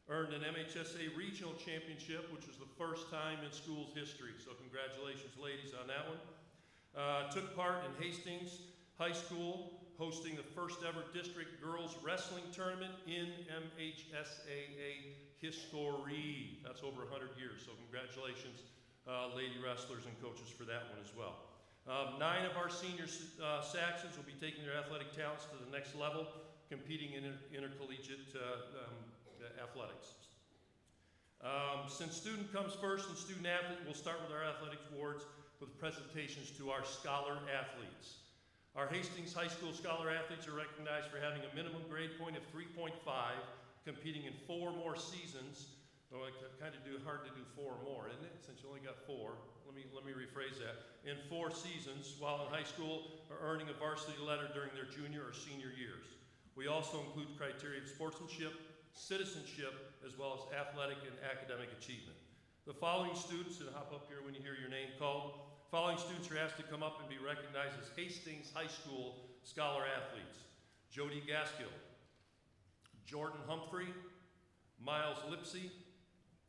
earned an MHSA regional championship, which was the first time in school's history. So congratulations, ladies, on that one. Took part in Hastings High School, hosting the first ever district girls wrestling tournament in MHSAA history. That's over 100 years, so congratulations, lady wrestlers and coaches, for that one as well. 9 of our senior Saxons will be taking their athletic talents to the next level, competing in intercollegiate athletics. Since student comes first and student athlete, we'll start with our athletics awards with presentations to our scholar athletes. Our Hastings High School scholar athletes are recognized for having a minimum grade point of 3.5, competing in 4 more seasons, Oh, it's kind of hard to do 4 or more, isn't it? Since you only got 4. Let me rephrase that. In 4 seasons while in high school or earning a varsity letter during their junior or senior years. We also include criteria of sportsmanship, citizenship, as well as athletic and academic achievement. The following students, and hop up here when you hear your name called, following students are asked to come up and be recognized as Hastings High School Scholar Athletes. Jody Gaskill, Jordan Humphrey, Miles Lipsy,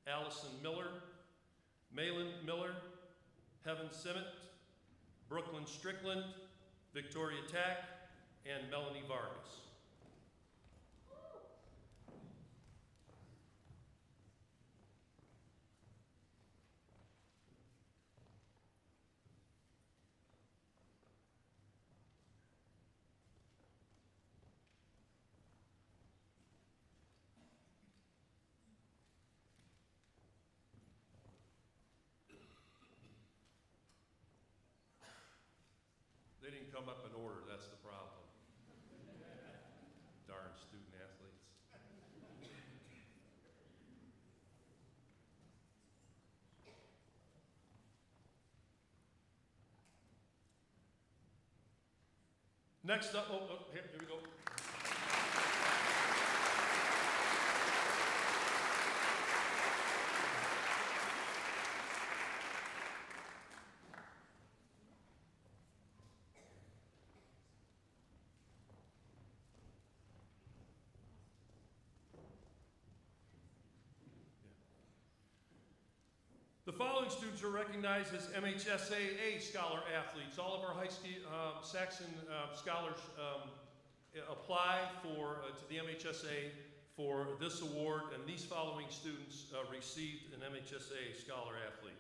Allison Miller, Malin Miller, Heaven Simmet, Brooklyn Strickland, Victoria Tack, and Melanie Vargas. They didn't come up in order, that's the problem. Darn student athletes. Next up, here we go. The following students are recognized as MHSAA Scholar Athletes. All of our Saxon scholars apply to the MHSA for this award, and these following students received an MHSA Scholar Athlete.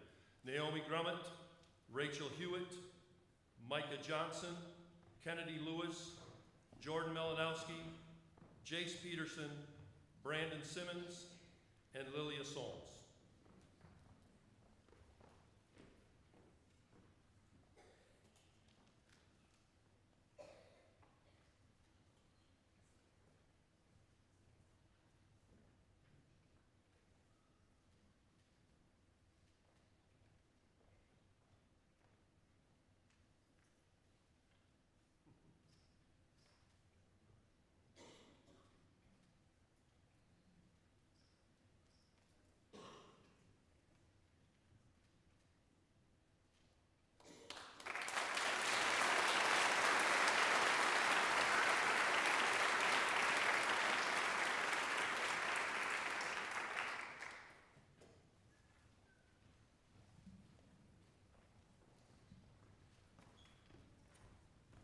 Naomi Grummett, Rachel Hewitt, Micah Johnson, Kennedy Lewis, Jordan Melanowski, Jace Peterson, Brandon Simmons, and Lilia Solms.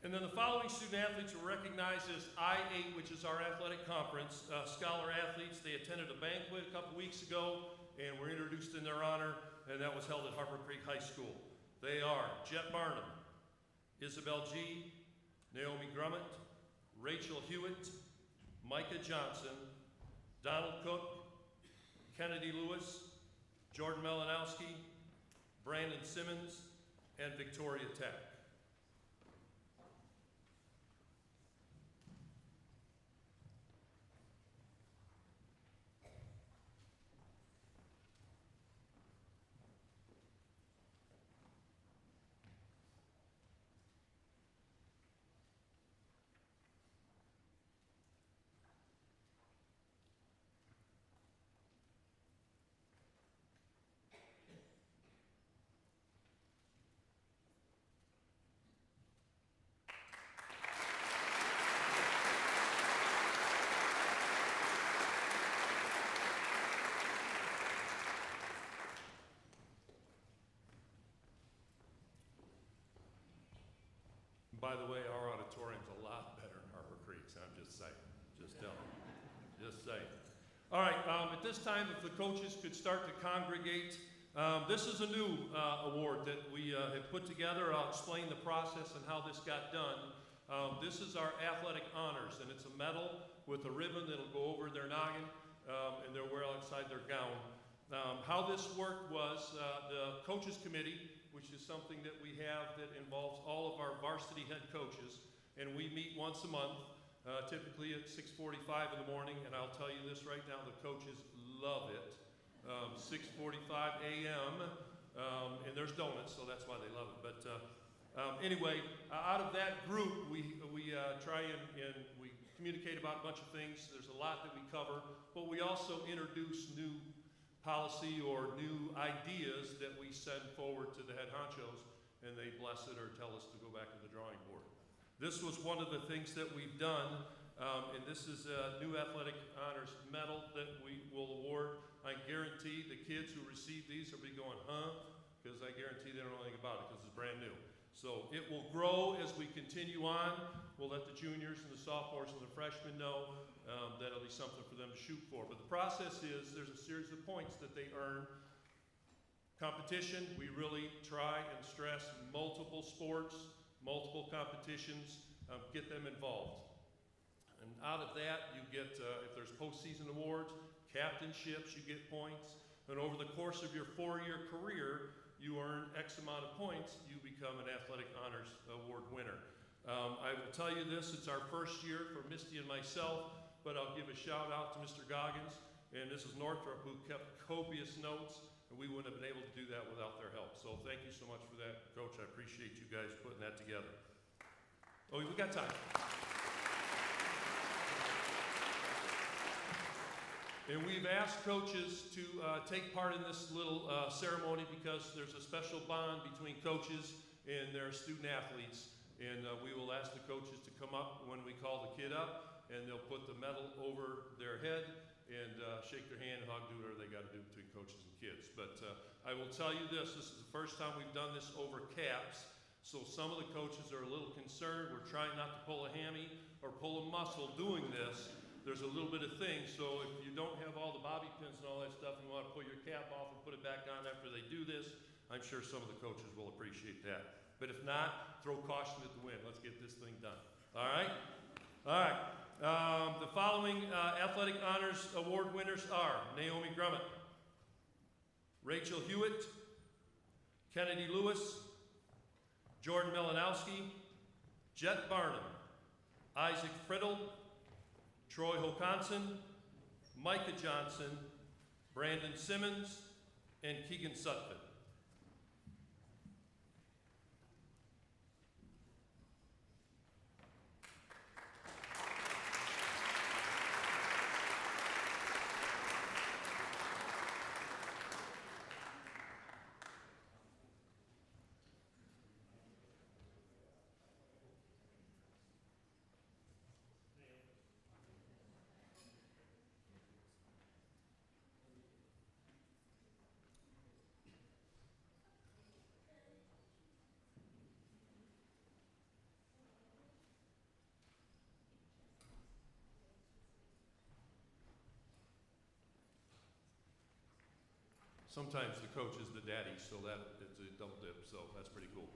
And then the following student athletes were recognized as I-8, which is our athletic conference, scholar athletes. They attended a banquet a couple weeks ago and were introduced in their honor, and that was held at Harper Creek High School. They are Jet Barnum, Isabel G., Naomi Grummett, Rachel Hewitt, Micah Johnson, Donald Cook, Kennedy Lewis, Jordan Melanowski, Brandon Simmons, and Victoria Tack. By the way, our auditorium's a lot better than Harper Creek's. I'm just saying. Just telling you. Just saying. All right, at this time, if the coaches could start to congregate. This is a new award that we have put together. I'll explain the process and how this got done. This is our athletic honors, and it's a medal with a ribbon that'll go over their noggin, and they'll wear outside their gown. How this worked was the coaches committee, which is something that we have that involves all of our varsity head coaches, and we meet once a month, typically at 6:45 in the morning, and I'll tell you this right now, the coaches love it. 6:45 a.m., and there's donuts, so that's why they love it. But anyway, out of that group, we try and we communicate about a bunch of things. There's a lot that we cover, but we also introduce new policy or new ideas that we send forward to the head honchos, and they bless it or tell us to go back to the drawing board. This was one of the things that we've done, and this is a new athletic honors medal that we will award. I guarantee the kids who receive these will be going, huh? Because I guarantee they don't know anything about it because it's brand new. So it will grow as we continue on. We'll let the juniors and the sophomores and the freshmen know that'll be something for them to shoot for. But the process is there's a series of points that they earn. Competition, we really try and stress multiple sports, multiple competitions, get them involved. And out of that, you get, if there's postseason awards, captainships, you get points. And over the course of your 4-year career, you earn X amount of points, you become an Athletic Honors Award winner. I will tell you this, it's our first year for Misty and myself, but I'll give a shout out to Mr. Goggins and Mrs. Northrup, who kept copious notes, and we wouldn't have been able to do that without their help. So thank you so much for that, Coach. I appreciate you guys putting that together. Oh, we got time. And we've asked coaches to take part in this little ceremony because there's a special bond between coaches and their student athletes. And we will ask the coaches to come up when we call the kid up, and they'll put the medal over their head and shake their hand and hug, do whatever they got to do between coaches and kids. But I will tell you this is the first time we've done this over caps. So some of the coaches are a little concerned. We're trying not to pull a hammy or pull a muscle doing this. There's a little bit of things, so if you don't have all the bobby pins and all that stuff, and you want to pull your cap off and put it back on after they do this, I'm sure some of the coaches will appreciate that. But if not, throw caution at the wind. Let's get this thing done. All right? All right. The following Athletic Honors Award winners are Naomi Grummett, Rachel Hewitt, Kennedy Lewis, Jordan Melanowski, Jet Barnum, Isaac Friddle, Troy Hokanson, Micah Johnson, Brandon Simmons, and Keegan Sutphin. Sometimes the coach is the daddy, so that it's a double dip, so that's pretty cool.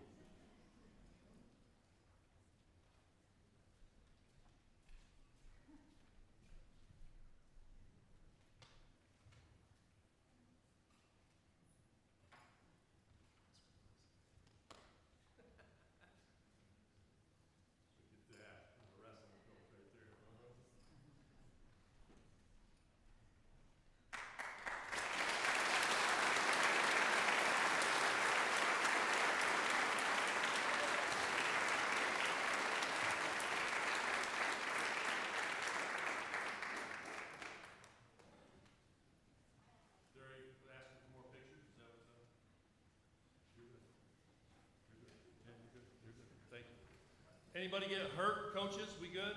Anybody get hurt, coaches? We good?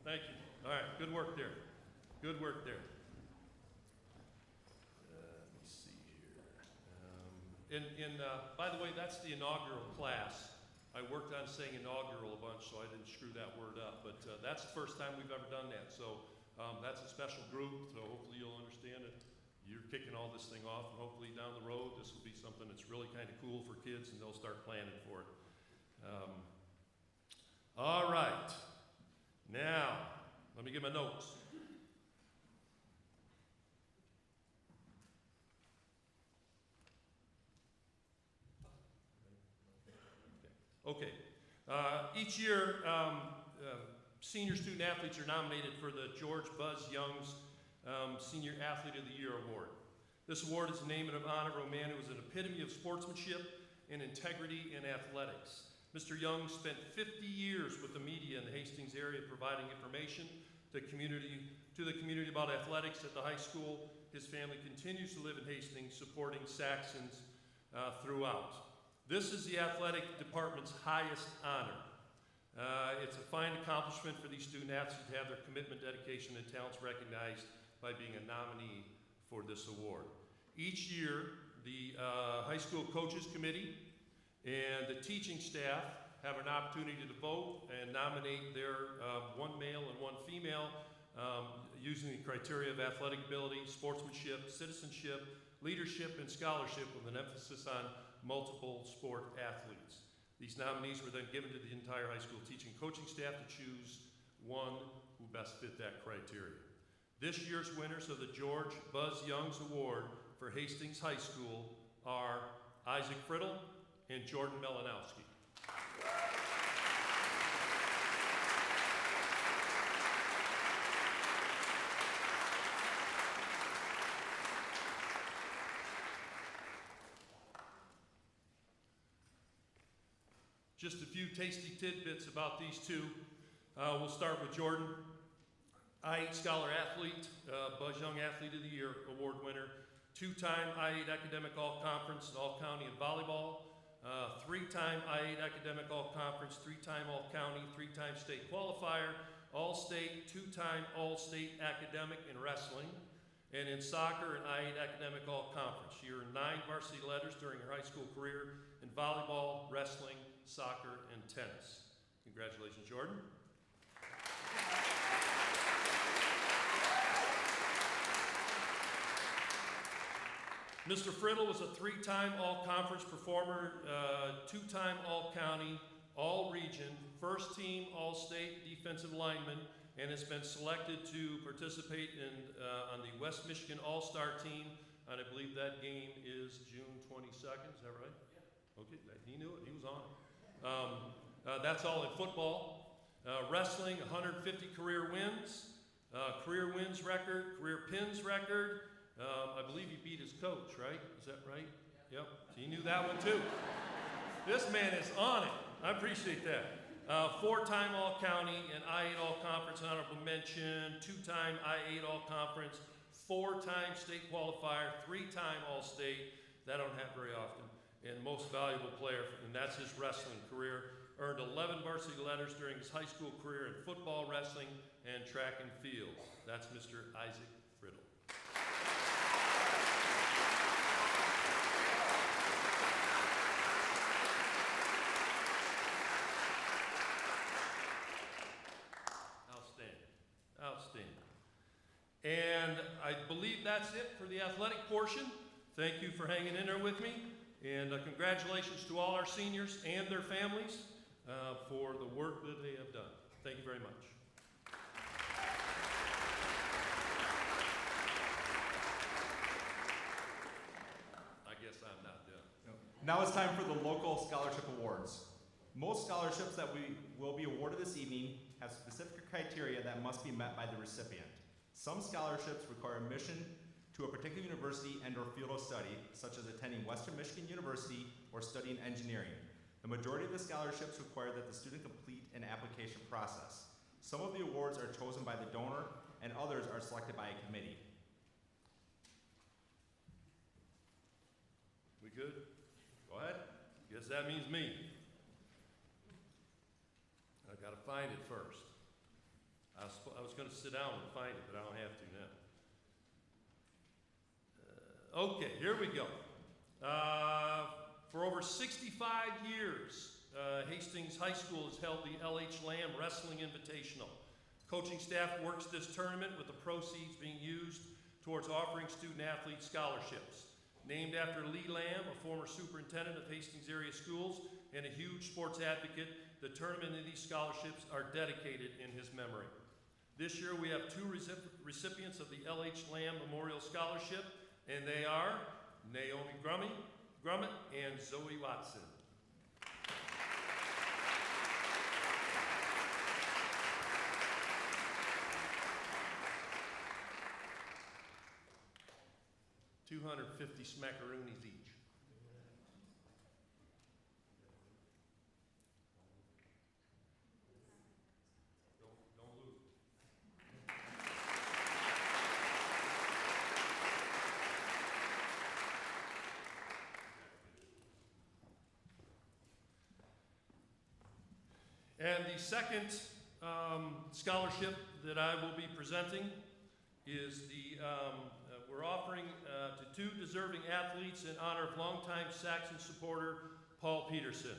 Thank you. All right, good work there. Good work there. Let me see here. By the way, that's the inaugural class. I worked on saying inaugural a bunch, so I didn't screw that word up. But that's the first time we've ever done that. So that's a special group, so hopefully you'll understand it. You're kicking all this thing off, and hopefully down the road, this will be something that's really kind of cool for kids, and they'll start planning for it. All right. Now, let me get my notes. Okay. Each year, senior student athletes are nominated for the George Buzz Young's Senior Athlete of the Year Award. This award is named in honor of a man who was an epitome of sportsmanship and integrity in athletics. Mr. Young spent 50 years with the media in the Hastings area providing information to the community about athletics at the high school. His family continues to live in Hastings, supporting Saxons throughout. This is the athletic department's highest honor. It's a fine accomplishment for these student athletes to have their commitment, dedication, and talents recognized by being a nominee for this award. Each year, the high school coaches committee and the teaching staff have an opportunity to vote and nominate their one male and one female using the criteria of athletic ability, sportsmanship, citizenship, leadership, and scholarship with an emphasis on multiple sport athletes. These nominees were then given to the entire high school teaching and coaching staff to choose one who best fit that criteria. This year's winners of the George Buzz Youngs Award for Hastings High School are Isaac Friddle and Jordan Melanowski. Just a few tasty tidbits about these two. We'll start with Jordan. I-8 Scholar Athlete, Buzz Young Athlete of the Year Award winner, two-time I-8 Academic All-Conference and All-County in volleyball, three-time I-8 Academic All-Conference, three-time All-County, three-time state qualifier, All-State, two-time All-State Academic in wrestling, and in soccer, an I-8 Academic All-Conference. She earned 9 varsity letters during her high school career in volleyball, wrestling, soccer, and tennis. Congratulations, Jordan. Mr. Friddle was a three-time all-conference performer, two-time all-county, all-region, first-team all-state defensive lineman, and has been selected to participate on the West Michigan All-Star team, and I believe that game is June 22nd, is that right? Yeah. Okay, he knew it, he was on it. That's all in football. Wrestling, 150 career wins, career wins record, career pins record. I believe he beat his coach, right? Is that right? Yep. So he knew that one too. This man is on it. I appreciate that. Four-time All-County and I-8 All-Conference honorable mention, two-time I-8 All-Conference, four-time state qualifier, three-time All-State. That I don't have very often. And most valuable player, and that's his wrestling career. Earned 11 varsity letters during his high school career in football, wrestling, and track and field. That's Mr. Isaac Friddle. Outstanding. Outstanding. And I believe that's it for the athletic portion. Thank you for hanging in there with me. And congratulations to all our seniors and their families for the work that they have done. Thank you very much. I guess I'm not done. Now it's time for the local scholarship awards. Most scholarships that we will be awarded this evening have specific criteria that must be met by the recipient. Some scholarships require admission to a particular university and or field of study, such as attending Western Michigan University or studying engineering. The majority of the scholarships require that the student complete an application process. Some of the awards are chosen by the donor and others are selected by a committee. We good? Go ahead. Guess that means me. I've got to find it first. I was going to sit down and find it, but I don't have to now. Okay, here we go. For over 65 years, Hastings High School has held the L.H. Lamb Wrestling Invitational. Coaching staff works this tournament with the proceeds being used towards offering student-athlete scholarships. Named after Lee Lamb, a former superintendent of Hastings area schools and a huge sports advocate, the tournament and these scholarships are dedicated in his memory. This year we have two recipients of the L.H. Lamb Memorial Scholarship, and they are Naomi Grummett and Zoe Watson. $250. 250 smackaroonies each. Don't lose. And the second scholarship that I will be presenting is we're offering to two deserving athletes in honor of longtime Saxon supporter Paul Peterson.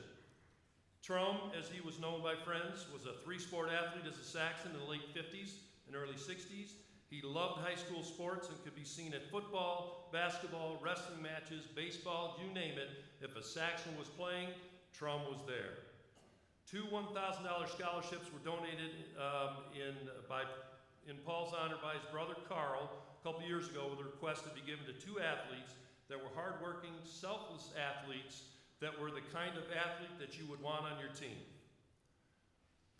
Trum, as he was known by friends, was a three-sport athlete as a Saxon in the late 50s and early 60s. He loved high school sports and could be seen at football, basketball, wrestling matches, baseball, you name it. If a Saxon was playing, Trum was there. Two $1,000 scholarships were donated in Paul's honor by his brother Carl a couple years ago with a request to be given to two athletes that were hardworking, selfless athletes that were the kind of athlete that you would want on your team.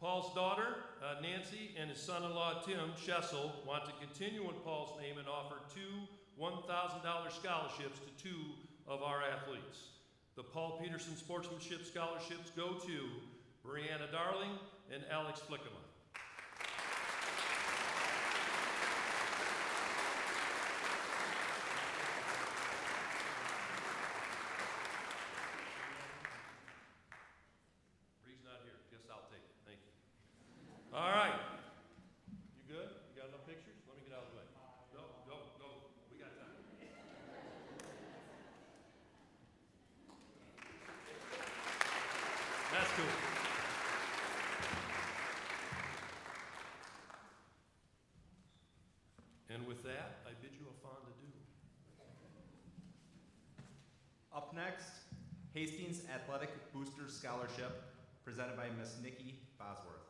Paul's daughter, Nancy, and his son-in-law, Tim Schessel, want to continue in Paul's name and offer two $1,000 scholarships to two of our athletes. The Paul Peterson Sportsmanship Scholarships go to Brianna Darling and Alex Flickema. Bree's not here. Guess I'll take it. Thank you. All right. You good? You got enough pictures? Let me get out of the way. Go. We got time. That's cool. And with that, I bid you a fond adieu. Up next, Hastings Athletic Boosters Scholarship, presented by Miss Nikki Bosworth.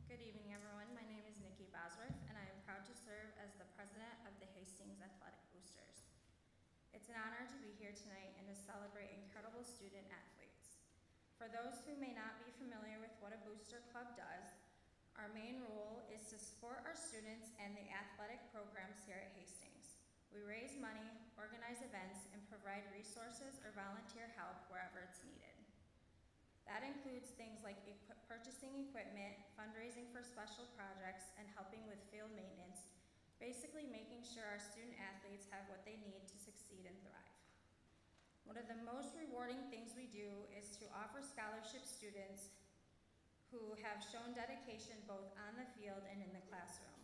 Good evening, everyone. My name is Nikki Bosworth, and I am proud to serve as the president of the Hastings Athletic Boosters. It's an honor to be here tonight and to celebrate incredible student athletes. For those who may not be familiar with what a booster club does, our main role is to support our students and the athletic programs here at Hastings. We raise money, organize events, and provide resources or volunteer help wherever it's needed. That includes things like purchasing equipment, fundraising for special projects, and helping with field maintenance, basically making sure our student athletes have what they need to succeed and thrive. One of the most rewarding things we do is to offer scholarship students who have shown dedication both on the field and in the classroom.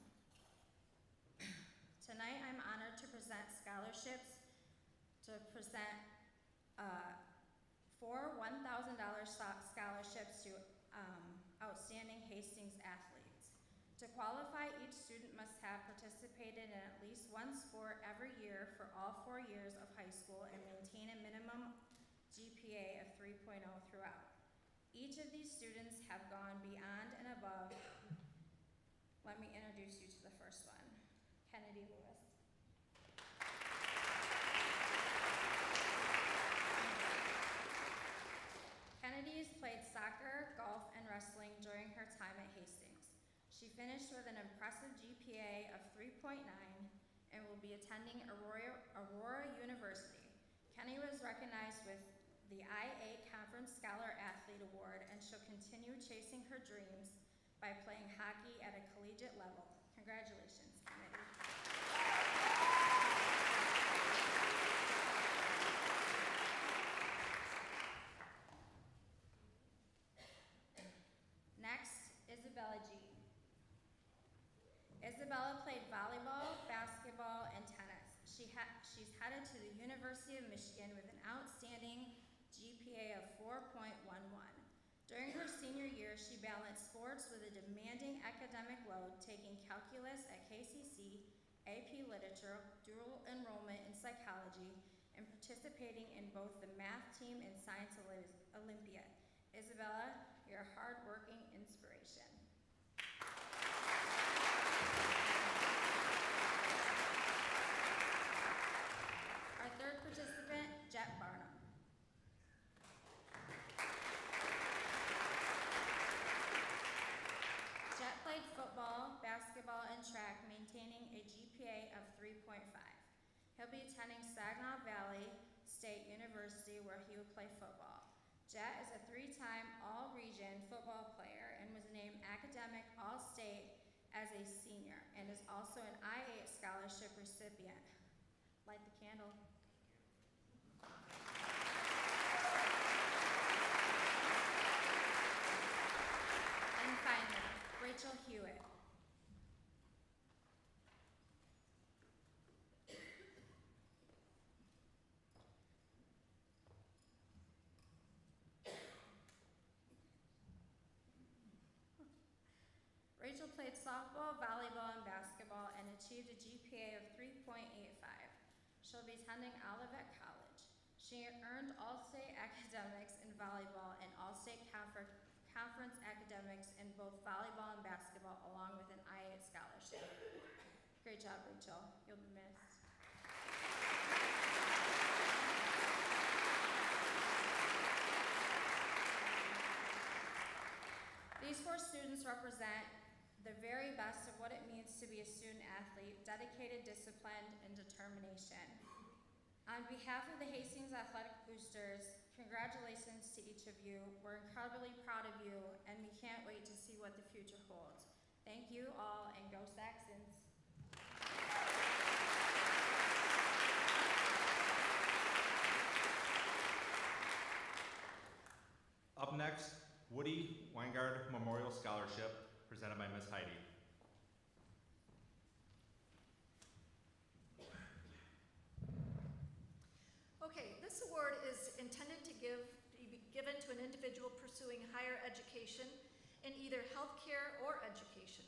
Tonight, I'm honored to present scholarships, four $1,000 scholarships to outstanding Hastings athletes. To qualify, each student must have participated in at least one sport every year for all 4 years of high school and maintain a minimum GPA of 3.0 throughout. Each of these students have gone beyond and above. Let me introduce you to the first one, Kennedy Lewis. Kennedy has played soccer, golf, and wrestling during her time at Hastings. She finished with an impressive GPA of 3.9 and will be attending Aurora University. Kenny was recognized with the I-8 Conference Scholar Athlete Award, and she'll continue chasing her dreams by playing hockey at a collegiate level. Congratulations, Kennedy. Next, Isabella G. Isabella played volleyball, basketball, and tennis. She's headed to the University of Michigan with an outstanding GPA of 4.11. During her senior year, she balanced sports with a demanding academic load, taking calculus at KCC, AP Literature, dual enrollment in psychology, and participating in both the math team and science Olympiad. Isabella, you're a hard-working inspiration. basketball, and track, maintaining a GPA of 3.5. He'll be attending Saginaw Valley State University, where he will play football. Jet is a 3-time All-Region football player and was named Academic All-State as a senior, and is also an I-8 scholarship recipient. Light the candle. And finally, Rachel Hewitt. Rachel played softball, volleyball, and basketball and achieved a GPA of 3.85. She'll be attending Olivet College. She earned All-State academics in volleyball and All-State conference academics in both volleyball and basketball, along with an I-8 scholarship. Great job, Rachel. You'll be missed. These 4 students represent the very best of what it means to be a student athlete, dedicated, disciplined, and determination. On behalf of the Hastings Athletic Boosters, congratulations to each of you. We're incredibly proud of you, and we can't wait to see what the future holds. Thank you all, and go Saxons. Up next, Woody Weingard Memorial Scholarship, presented by Ms. Heidi. Okay, this award is intended to be given to an individual pursuing higher education in either healthcare or education.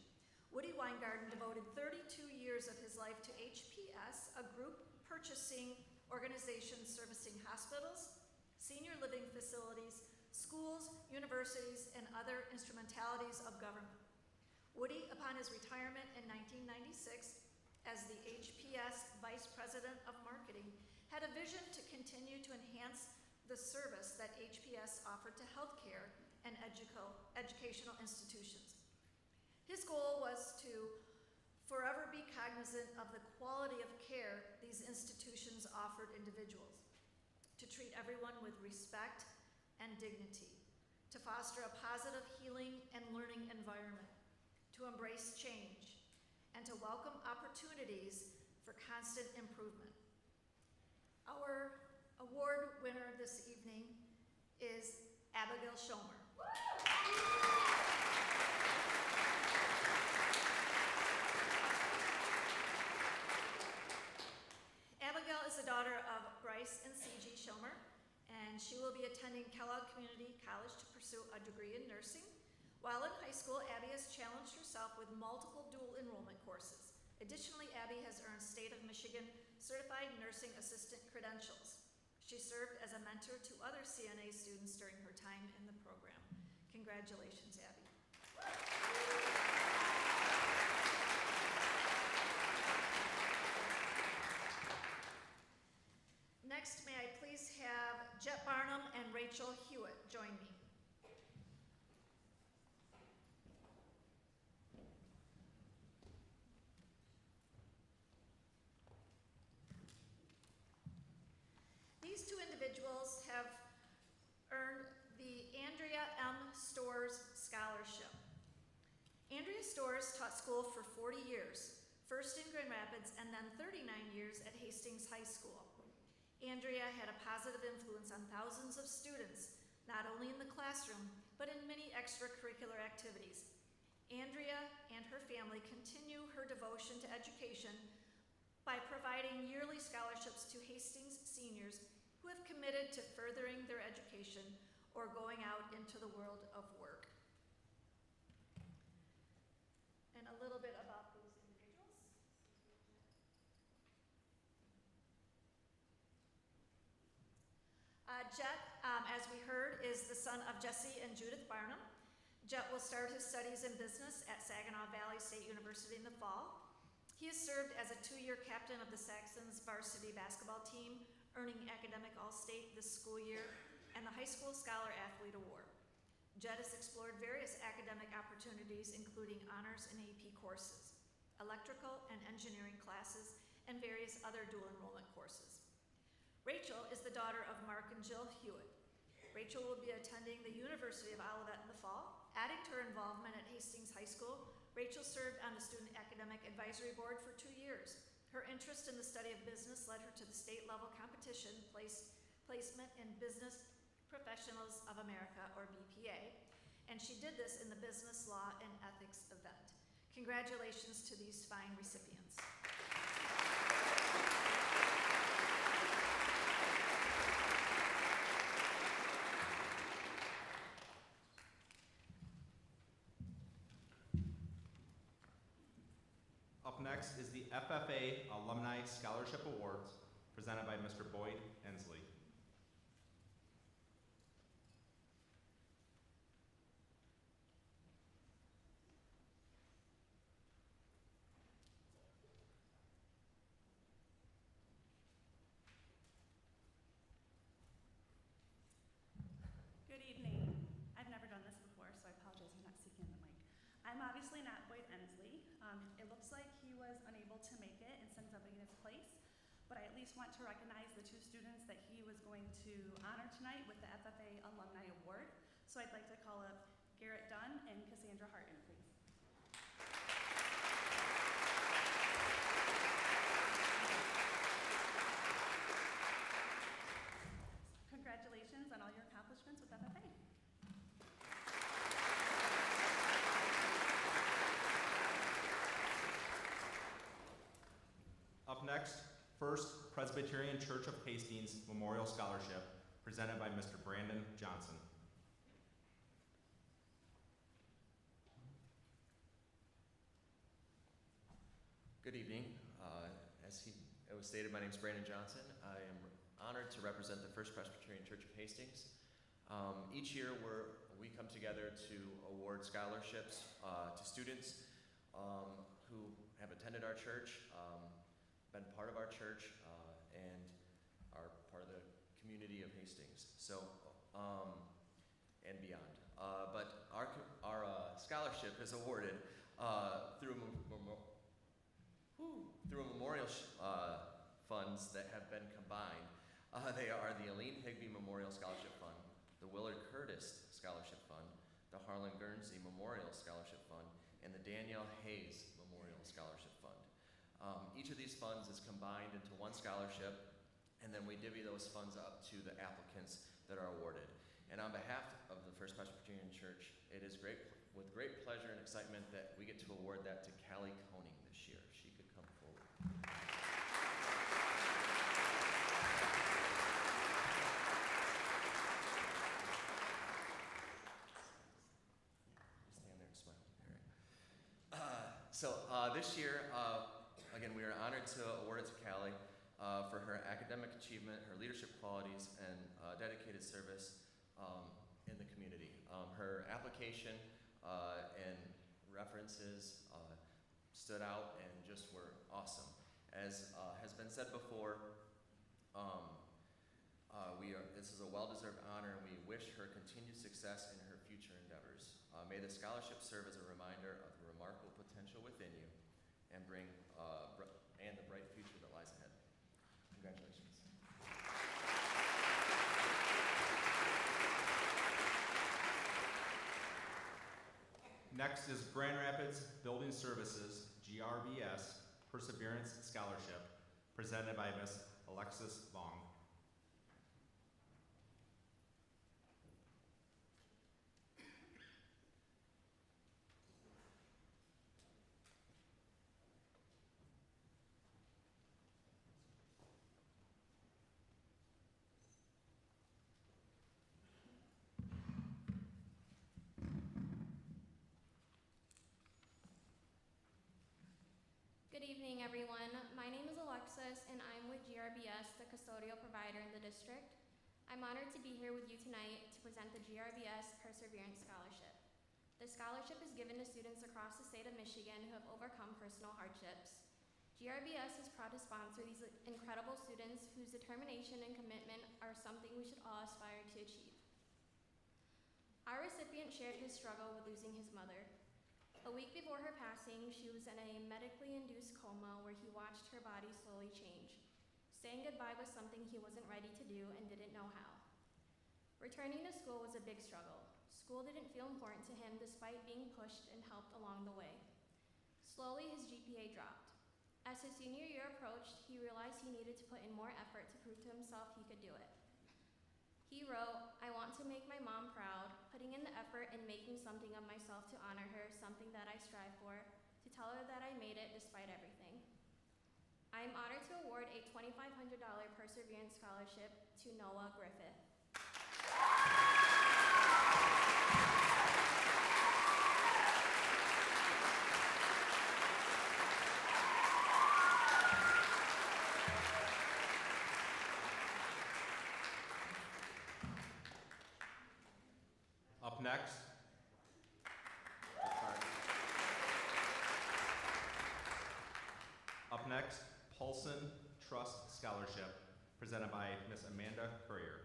Woody Weingarten devoted 32 years of his life to HPS, a group purchasing organization servicing hospitals, senior living facilities, schools, universities, and other instrumentalities of government. Woody, upon his retirement in 1996 as the HPS Vice President of Marketing, had a vision to continue to enhance the service that HPS offered to healthcare and educational institutions. His goal was to forever be cognizant of the quality of care these institutions offered individuals, to treat everyone with respect and dignity, to foster a positive healing and learning environment, to embrace change, and to welcome opportunities for constant improvement. Our award winner this evening is Abigail Schomer. Abigail is the daughter of Bryce and C.G. Schomer, and she will be attending Kellogg Community College to pursue a degree in nursing. While in high school, Abby has challenged herself with multiple dual enrollment courses. Additionally, Abby has earned State of Michigan Certified Nursing Assistant credentials. She served as a mentor to other CNA students during her time in the program. Congratulations, Abby. Next, may I please have Jet Barnum and Rachel Hewitt join me. These 2 individuals have earned the Andrea M. Storrs Scholarship. Andrea Storrs taught school for 40 years, first in Grand Rapids and then 39 years at Hastings High School. Andrea had a positive influence on thousands of students, not only in the classroom, but in many extracurricular activities. Andrea and her family continue her devotion to education by providing yearly scholarships to Hastings seniors who have committed to furthering their education or going out into the world of work. And a little bit about those individuals. Jet, as we heard, is the son of Jesse and Judith Barnum. Jet will start his studies in business at Saginaw Valley State University in the fall. He has served as a 2-year captain of the Saxons varsity basketball team, earning Academic All-State this school year and the High School Scholar Athlete Award. Jed has explored various academic opportunities, including honors and AP courses, electrical and engineering classes, and various other dual enrollment courses. Rachel is the daughter of Mark and Jill Hewitt. Rachel will be attending the University of Olivet in the fall. Adding to her involvement at Hastings High School, Rachel served on the Student Academic Advisory Board for 2 years. Her interest in the study of business led her to the state-level competition placement in Business Professionals of America, or BPA, and she did this in the Business Law and Ethics event. Congratulations to these fine recipients. Up next is the FFA Alumni Scholarship Awards, presented by Mr. Boyd Ensley. Good evening. I've never done this before, so I apologize for not speaking in the mic. I'm obviously not Boyd Ensley. It looks like he was unable to make it and send somebody in his place, but I at least want to recognize the 2 students that he was going to honor tonight with the FFA Alumni Award. So I'd like to call up Garrett Dunn and Cassandra Harton, please. Congratulations on all your accomplishments with FFA. Up next, First Presbyterian Church of Hastings Memorial Scholarship, presented by Mr. Brandon Johnson. Good evening. It was stated, my name is Brandon Johnson. I am honored to represent the First Presbyterian Church of Hastings. Each year we come together to award scholarships to students who have attended our church, been part of our church, and are part of the community of Hastings, and beyond. But our scholarship is awarded through memorial funds that have been combined. They are the Aline Higby Memorial Scholarship Fund, the Willard Curtis Scholarship Fund, the Harlan Guernsey Memorial Scholarship Fund, and the Danielle Hayes Memorial Scholarship Fund. Each of these funds is combined into one scholarship, and then we divvy those funds up to the applicants that are awarded. And on behalf of the First Presbyterian Church, it is with great pleasure and excitement that we get to award that to Callie Koning this year. If she could come forward. Stand there and smile. This year, again, we are honored to award it to Callie for her academic achievement, her leadership qualities, and dedicated service in the community. Her application and references stood out and just were awesome. As has been said before, this is a well-deserved honor, and we wish her continued success in her future endeavors. May the scholarship serve as a reminder of the remarkable potential within you and the bright future that lies ahead. Congratulations. Next is Grand Rapids Building Services, GRBS, Perseverance Scholarship, presented by Ms. Alexis Vong. Good evening, everyone. My name is Alexis, and I'm with GRBS, the custodial provider in the district. I'm honored to be here with you tonight to present the GRBS Perseverance Scholarship. The scholarship is given to students across the state of Michigan who have overcome personal hardships. GRBS is proud to sponsor these incredible students whose determination and commitment are something we should all aspire to achieve. Our recipient shared his struggle with losing his mother. A week before her passing, she was in a medically induced coma where he watched her body slowly change. Saying goodbye was something he wasn't ready to do and didn't know how. Returning to school was a big struggle. School didn't feel important to him despite being pushed and helped along the way. Slowly, his GPA dropped. As his senior year approached, he realized he needed to put in more effort to prove to himself he could do it. He wrote, "I want to make my mom proud, putting in the effort and making something of myself to honor her, something that I strive for, to tell her that I made it despite everything." I am honored to award a $2,500 Perseverance Scholarship to Noah Griffith. Up next, Paulson Trust Scholarship, presented by Ms. Amanda Courier.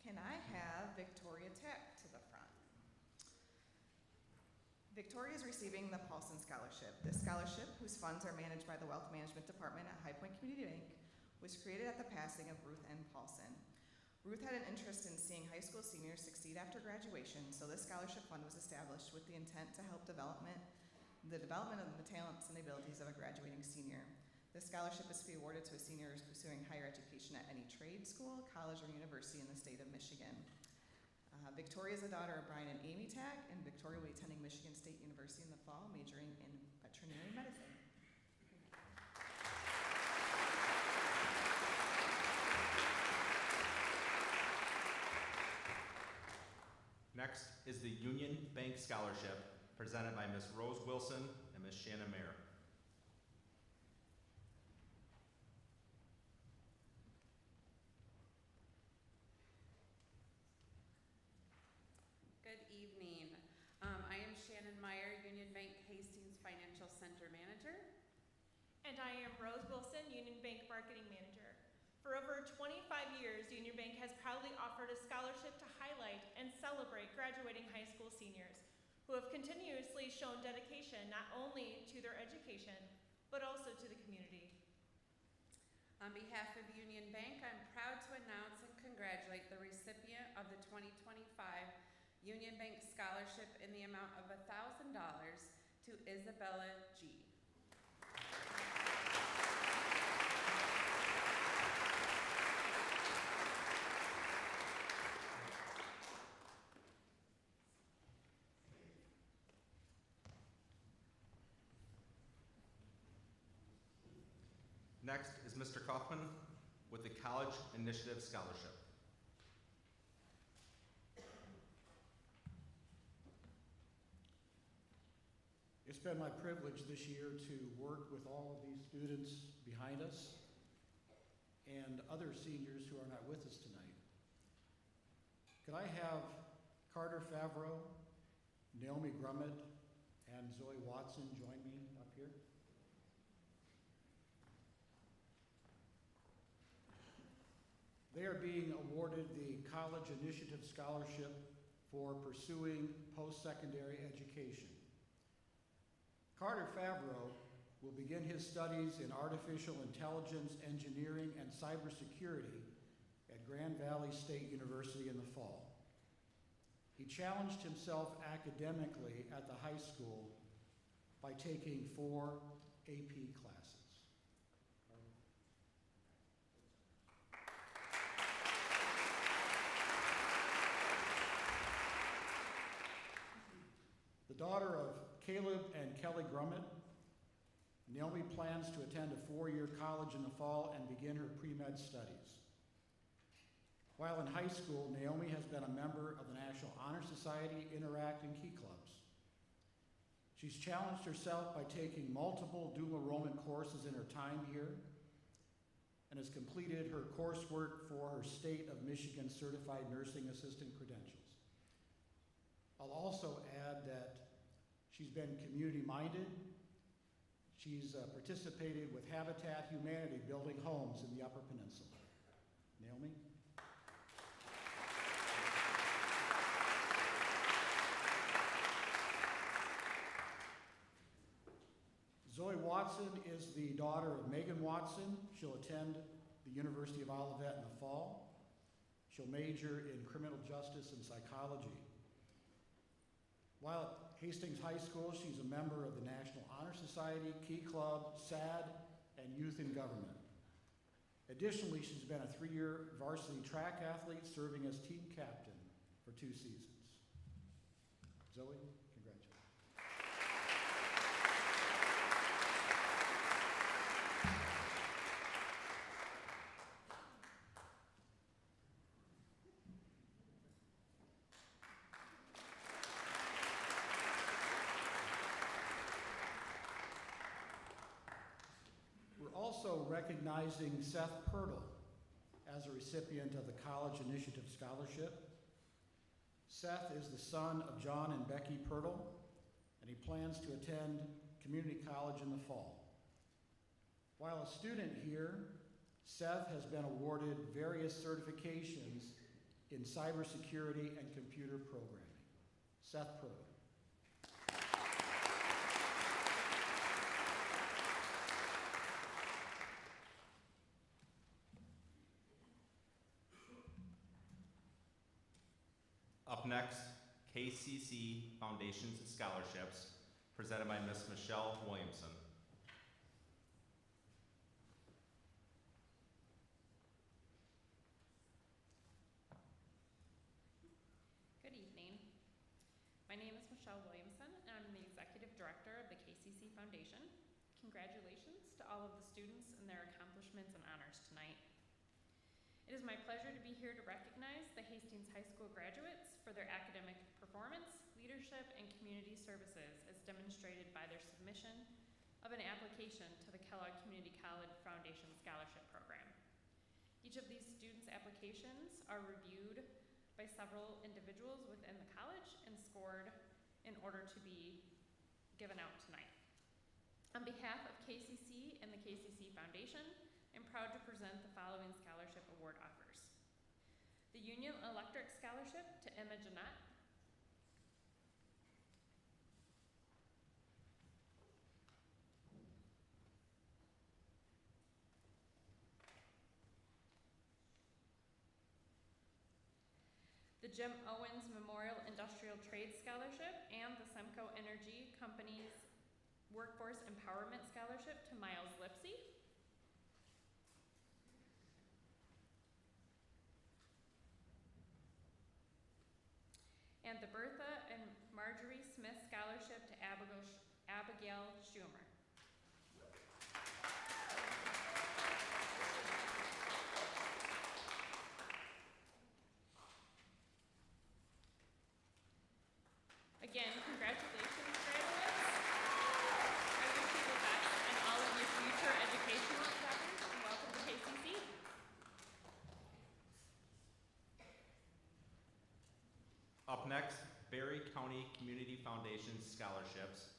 Can I have Victoria Tech to the front? Victoria is receiving the Paulson Scholarship. This scholarship, whose funds are managed by the Wealth Management Department at High Point Community Bank, was created at the passing of Ruth N. Paulson. Ruth had an interest in seeing high school seniors succeed after graduation, so this scholarship fund was established with the intent to help the development of the talents and abilities of a graduating senior. This scholarship is to be awarded to a senior who is pursuing higher education at any trade school, college, or university in the state of Michigan. Victoria is the daughter of Brian and Amy Tack, and Victoria will be attending Michigan State University in the fall, majoring in veterinary medicine. Next is the Union Bank Scholarship, presented by Ms. Rose Wilson and Ms. Shannon Mayer. Good evening. I am Shannon Meyer, Union Bank Hastings Financial Center Manager. And I am Rose Wilson, Union Bank Marketing Manager. For over 25 years, Union Bank has proudly offered a scholarship to highlight and celebrate graduating high school seniors who have continuously shown dedication not only to their education, but also to the community. On behalf of Union Bank, I'm proud to announce and congratulate the recipient of the 2025 Union Bank Scholarship in the amount of $1,000 to Isabella G. Next is Mr. Kaufman with the College Initiative Scholarship. It's been my privilege this year to work with all of these students behind us and other seniors who are not with us tonight. Could I have Carter Favreau, Naomi Grummett, and Zoe Watson join me up here? They are being awarded the College Initiative Scholarship for pursuing post-secondary education. Carter Favreau will begin his studies in artificial intelligence, engineering, and cybersecurity at Grand Valley State University in the fall. He challenged himself academically at the high school by taking 4 AP classes. The daughter of Caleb and Kelly Grummett, Naomi plans to attend a 4-year college in the fall and begin her pre-med studies. While in high school, Naomi has been a member of the National Honor Society, Interact, and Key Clubs. She's challenged herself by taking multiple dual enrollment courses in her time here and has completed her coursework for her State of Michigan Certified Nursing Assistant credentials. I'll also add that she's been community-minded. She's participated with Habitat Humanity building homes in the Upper Peninsula. Naomi? Watson is the daughter of Megan Watson. She'll attend the University of Olivet in the fall. She'll major in criminal justice and psychology. While at Hastings High School, she's a member of the National Honor Society, Key Club, SAD, and Youth in Government. Additionally, she's been a 3-year varsity track athlete, serving as team captain for 2 seasons. Zoe, congratulations. We're also recognizing Seth Pirtle as a recipient of the College Initiative Scholarship. Seth is the son of John and Becky Pirtle, and he plans to attend community college in the fall. While a student here, Seth has been awarded various certifications in cybersecurity and computer programming. Seth Pirtle. Up next, KCC Foundations and Scholarships, presented by Ms. Michelle Williamson. Good evening. My name is Michelle Williamson, and I'm the Executive Director of the KCC Foundation. Congratulations to all of the students and their accomplishments and honors tonight. It is my pleasure to be here to recognize the Hastings High School graduates for their academic performance, leadership, and community services as demonstrated by their submission of an application to the Kellogg Community College Foundation Scholarship Program. Each of these students' applications are reviewed by several individuals within the college and scored in order to be given out tonight. On behalf of KCC and the KCC Foundation, I'm proud to present the following scholarship award offers. The Union Electric Scholarship to Emma Jeanette. The Jim Owens Memorial Industrial Trade Scholarship and the Semco Energy Company's Workforce Empowerment Scholarship to Miles Lipsy. And the Bertha and Marjorie Smith Scholarship to Abigail Schumer. Again, congratulations, graduates. I wish you the best in all of your future educational endeavors, and welcome to KCC. Up next, Berry County Community Foundation Scholarships,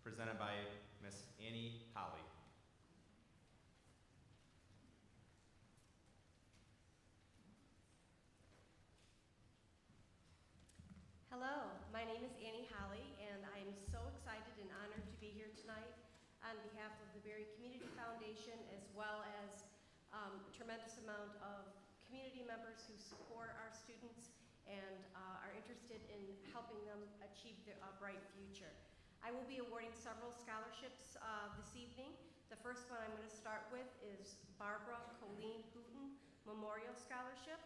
presented by Ms. Annie Holly. Hello, my name is Annie Holly, and I am so excited and honored to be here tonight on behalf of the Berry Community Foundation, as well as a tremendous amount of community members who support our students and are interested in helping them achieve a bright future. I will be awarding several scholarships this evening. The first one I'm going to start with is Barbara Colleen Hooten Memorial Scholarship.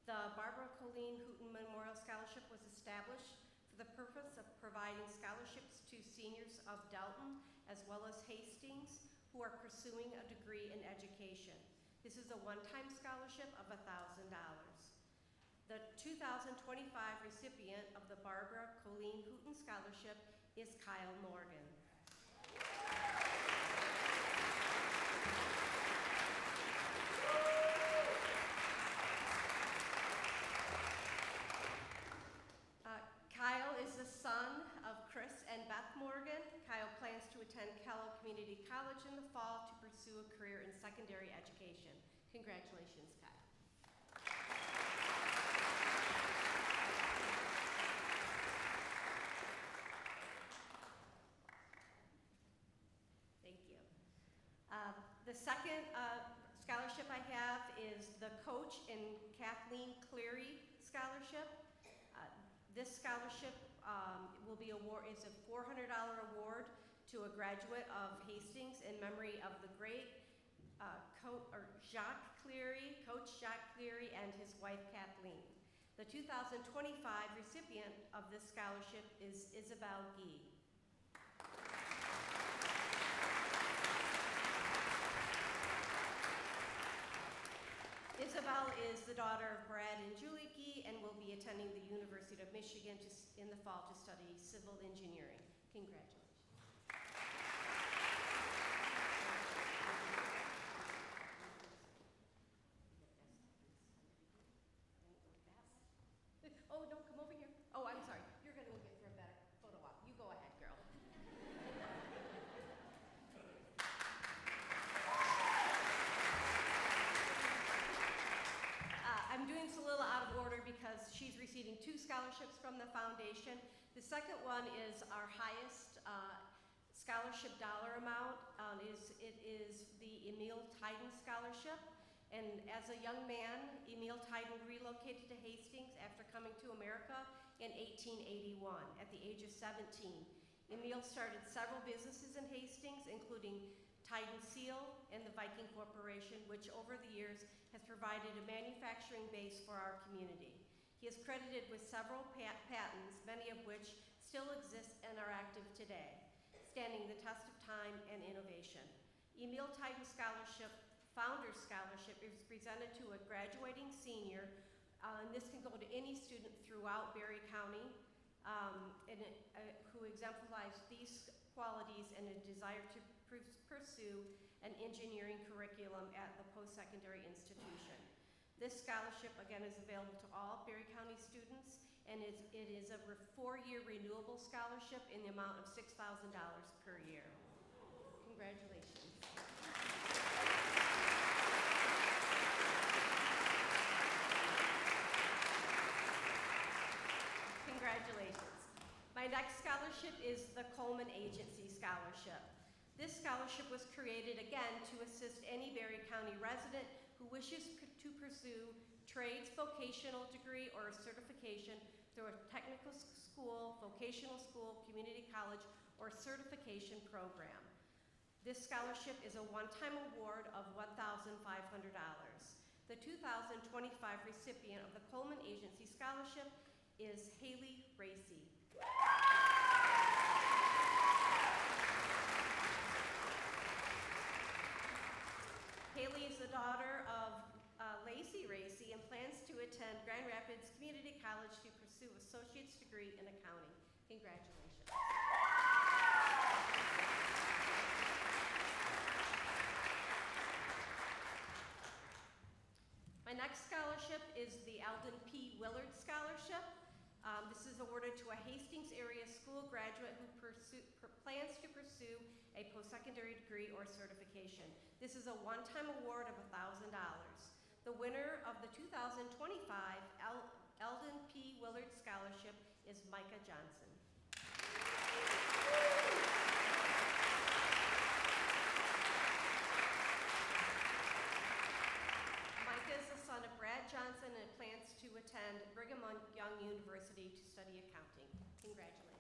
The Barbara Colleen Hooten Memorial Scholarship was established for the purpose of providing scholarships to seniors of Delton as well as Hastings who are pursuing a degree in education. This is a one-time scholarship of $1,000. The 2025 recipient of the Barbara Colleen Hooten Scholarship is Kyle Morgan. Kyle is the son of Chris and Beth Morgan. Kyle plans to attend Kellogg Community College in the fall to pursue a career in secondary education. Congratulations, Kyle. Thank you. second scholarship I have is the Coach and Kathleen Cleary Scholarship. This scholarship is a $400 award to a graduate of Hastings in memory of the great Coach Jacques Cleary and his wife Kathleen. The 2025 recipient of this scholarship is Isabel Gee. Isabel is the daughter of Brad and Julie Gee and will be attending the University of Michigan in the fall to study civil engineering. Congratulations. Oh, no, come over here. Oh, I'm sorry. You're going to get for a better photo op. You go ahead, girl. I'm doing this a little out of order because she's receiving 2 scholarships from the foundation. The second one is our highest scholarship dollar amount. It is the Emil Tiden Scholarship. And as a young man, Emil Tiden relocated to Hastings after coming to America in 1881 at the age of 17. Emil started several businesses in Hastings, including Tiden Seal and the Viking Corporation, which over the years has provided a manufacturing base for our community. He is credited with several patents, many of which still exist and are active today, standing the test of time and innovation. Emil Tiden Scholarship, Founder's Scholarship, is presented to a graduating senior, and this can go to any student throughout Berry County who exemplifies these qualities and a desire to pursue an engineering curriculum at the post-secondary institution. This scholarship, again, is available to all Berry County students, and it is a 4-year renewable scholarship in the amount of $6,000 per year. Congratulations. Congratulations. My next scholarship is the Coleman Agency Scholarship. This scholarship was created again to assist any Berry County resident who wishes to pursue trades, vocational degree, or a certification through a technical school, vocational school, community college, or certification program. This scholarship is a one-time award of $1,500. The 2025 recipient of the Coleman Agency Scholarship is Haley Racy. Haley is the daughter of Lacey Racy and plans to attend Grand Rapids Community College to pursue an associate's degree in accounting. Congratulations. My next scholarship is the Alden P. Willard Scholarship. This is awarded to a Hastings area school graduate who plans to pursue a post-secondary degree or certification. This is a one-time award of $1,000. The winner of the 2025 Alden P. Willard Scholarship is Micah Johnson. Micah is the son of Brad Johnson and plans to attend Brigham Young University to study accounting. Congratulations.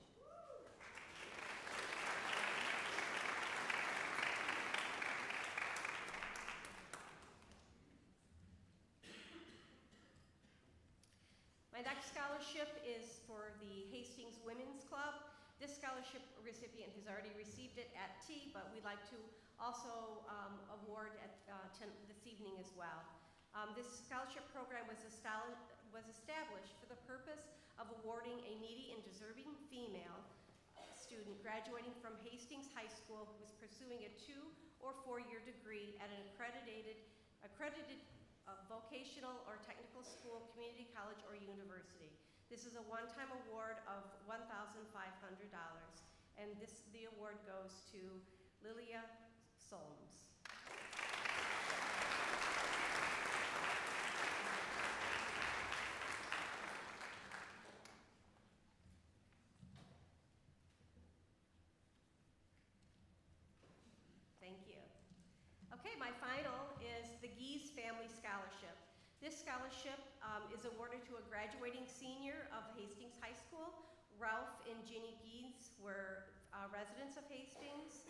My next scholarship is for the Hastings Women's Club. This scholarship recipient has already received it at T, but we'd like to also award at this evening as well. This scholarship program was established for the purpose of awarding a needy and deserving female student graduating from Hastings High School who is pursuing a 2- or 4-year degree at an accredited vocational or technical school, community college, or university. This is a one-time award of $1,500, and the award goes to Lilia Solms. Thank you. Okay, my Family Scholarship. This scholarship is awarded to a graduating senior of Hastings High School. Ralph and Ginny Gies were residents of Hastings,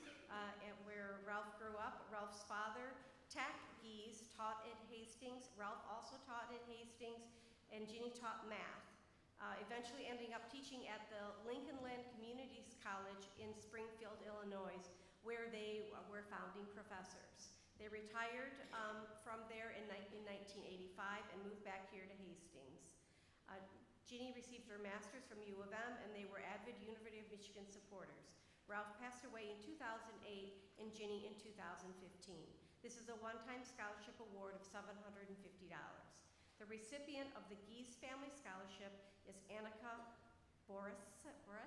and where Ralph grew up. Ralph's father, Tack Gies, taught at Hastings. Ralph also taught at Hastings, and Ginny taught math, eventually ending up teaching at the Lincoln Land Communities College in Springfield, Illinois, where they were founding professors. They retired from there in 1985 and moved back here to Hastings. Ginny received her master's from U of M, and they were avid University of Michigan supporters. Ralph passed away in 2008 and Ginny in 2015. This is a one-time scholarship award of $750. The recipient of the Gies Family Scholarship is Annika Borisa? What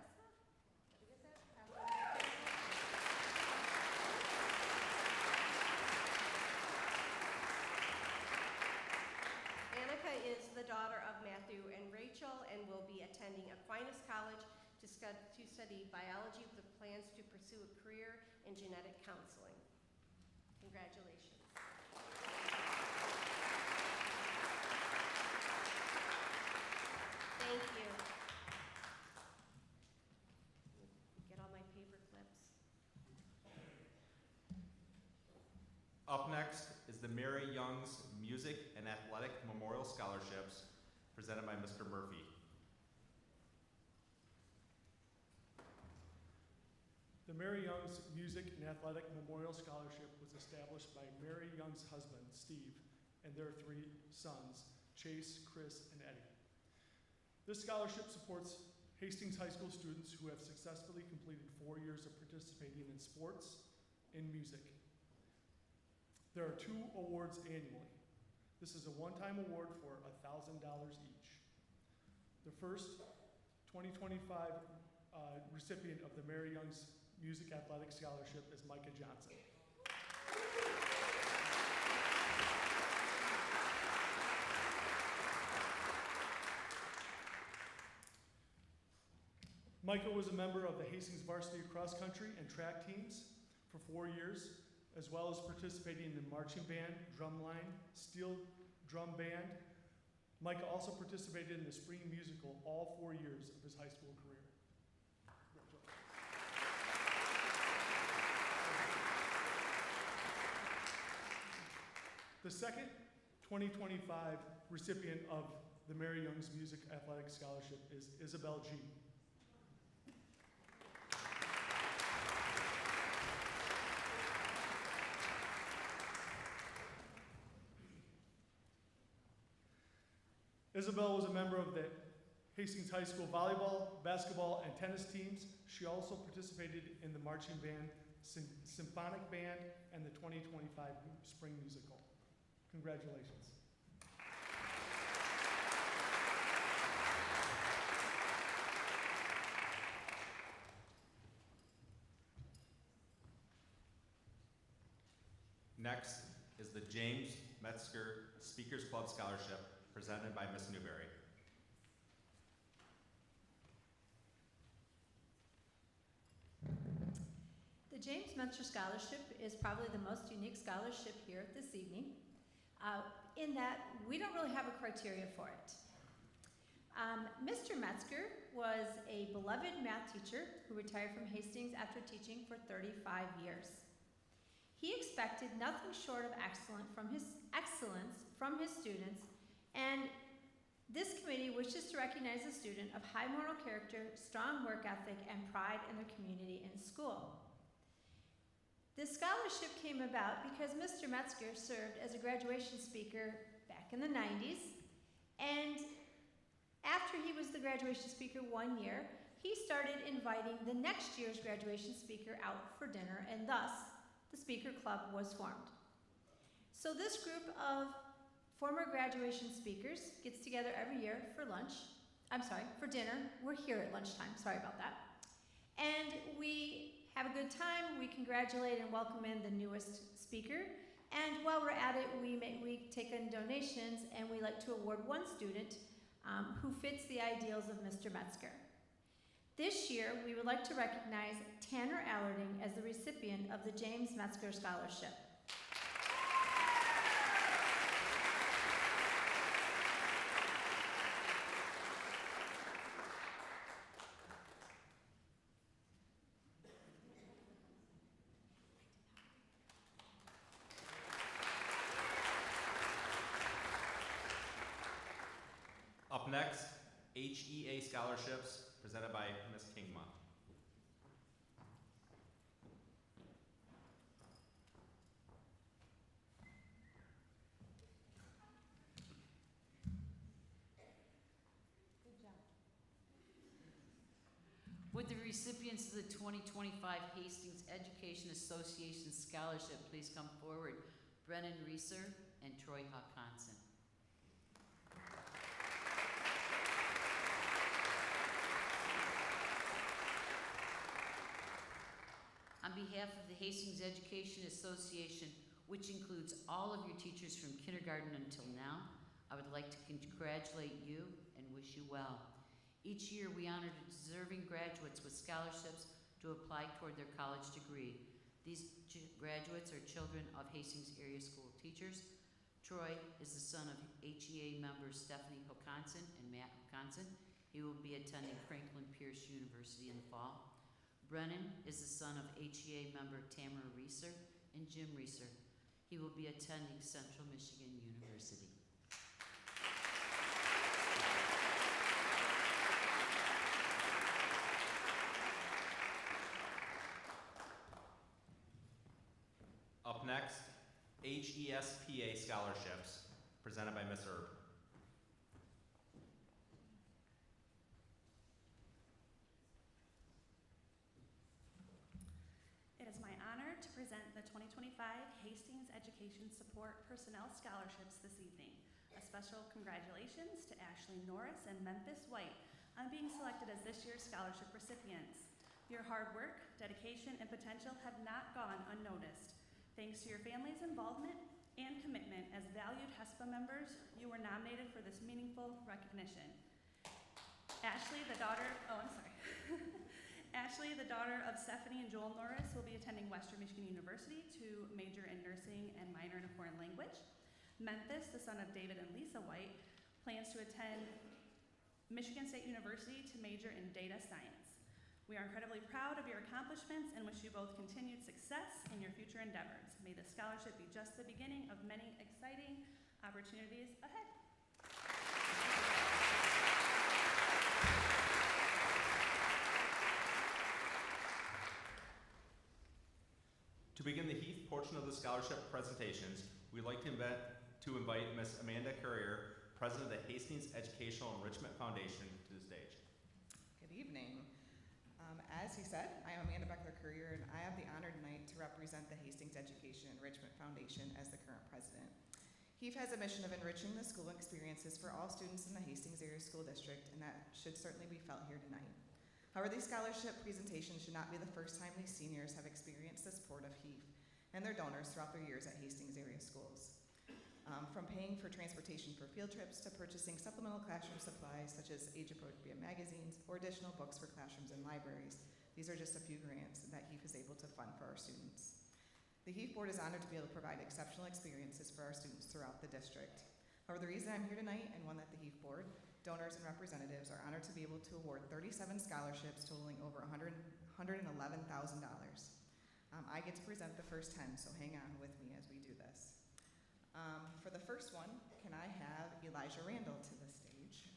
is it? Annika is the daughter of Matthew and Rachel and will be attending Aquinas College to study biology with plans to pursue a career in genetic counseling. Congratulations. Thank you. Get all my paper clips. Up next is the Mary Young's Music and Athletic Memorial Scholarships, presented by Mr. Murphy. The Mary Young's Music and Athletic Memorial Scholarship was established by Mary Young's husband, Steve, and their 3 sons, Chase, Chris, and Eddie. This scholarship supports Hastings High School students who have successfully completed 4 years of participating in sports and music. There are 2 awards annually. This is a one-time award for $1,000 each. The first 2025 recipient of the Mary Young's Music Athletic Scholarship is Micah Johnson. Micah was a member of the Hastings varsity cross country and track teams for 4 years, as well as participating in the marching band, drumline, steel drum band. Micah also participated in the spring musical all 4 years of his high school career. The second 2025 recipient of the Mary Young's Music Athletic Scholarship is Isabel G. Isabel was a member of the Hastings High School volleyball, basketball, and tennis teams. She also participated in the marching band, symphonic band, and the 2025 spring musical. Congratulations. Next is the James Metzger Speakers Club Scholarship, presented by Ms. Newberry. The James Metzger Scholarship is probably the most unique scholarship here this evening, in that we don't really have a criteria for it. Mr. Metzger was a beloved math teacher who retired from Hastings after teaching for 35 years. He expected nothing short of excellence from his students, and this committee wishes to recognize a student of high moral character, strong work ethic, and pride in their community and school. This scholarship came about because Mr. Metzger served as a graduation speaker back in the 90s, and after he was the graduation speaker 1 year, he started inviting the next year's graduation speaker out for dinner, and thus the Speaker Club was formed. So this group of former graduation speakers gets together every year for dinner. We're here at lunchtime, sorry about that. And we have a good time, we congratulate and welcome in the newest speaker, and while we're at it, we take in donations, and we like to award one student who fits the ideals of Mr. Metzger. This year, we would like to recognize Tanner Allerding as the recipient of the James Metzger Scholarship. Up next, HEA scholarships presented by Ms. Kingma. Would the recipients of the 2025 Hastings Education Association Scholarship please come forward? Brennan Reeser and Troy Hawkinson. On behalf of the Hastings Education Association, which includes all of your teachers from kindergarten until now, I would like to congratulate you and wish you well. Each year, we honor deserving graduates with scholarships to apply toward their college degree. These graduates are children of Hastings area school teachers. Troy is the son of HEA members Stephanie Hokanson and Matt Hokanson. He will be attending Franklin Pierce University in the fall. Brennan is the son of HEA member Tamara Reeser and Jim Reeser. He will be attending Central Michigan University. Up next, HESPA scholarships presented by Ms. Erb. It is my honor to present the 2025 Hastings Education Support Personnel Scholarships this evening. A special congratulations to Ashley Norris and Memphis White on being selected as this year's scholarship recipients. Your hard work, dedication, and potential have not gone unnoticed. Thanks to your family's involvement and commitment as valued HESPA members, you were nominated for this meaningful recognition. Ashley, the daughter of Stephanie and Joel Norris, will be attending Western Michigan University to major in nursing and minor in a foreign language. Memphis, the son of David and Lisa White, plans to attend Michigan State University to major in data science. We are incredibly proud of your accomplishments and wish you both continued success in your future endeavors. May the scholarship be just the beginning of many exciting opportunities ahead. To begin the Heath portion of the scholarship presentations, we'd like to invite Ms. Amanda Currier, President of the Hastings Educational Enrichment Foundation, to the stage. Good evening. As he said, I am Amanda Beckler Currier, and I have the honor tonight to represent the Hastings Education Enrichment Foundation as the current president. HEEF has a mission of enriching the school experiences for all students in the Hastings Area School District, and that should certainly be felt here tonight. However, these scholarship presentations should not be the first time these seniors have experienced the support of HEEF and their donors throughout their years at Hastings area schools. From paying for transportation for field trips to purchasing supplemental classroom supplies such as age-appropriate magazines or additional books for classrooms and libraries, these are just a few grants that HEEF is able to fund for our students. The HEEF board is honored to be able to provide exceptional experiences for our students throughout the district. However, the reason I'm here tonight, and one that the HEEF board, donors and representatives are honored to be able to award 37 scholarships totaling over $111,000. I get to present the first 10, so hang on with me as we do this. For the first one, can I have Elijah Randall to the stage?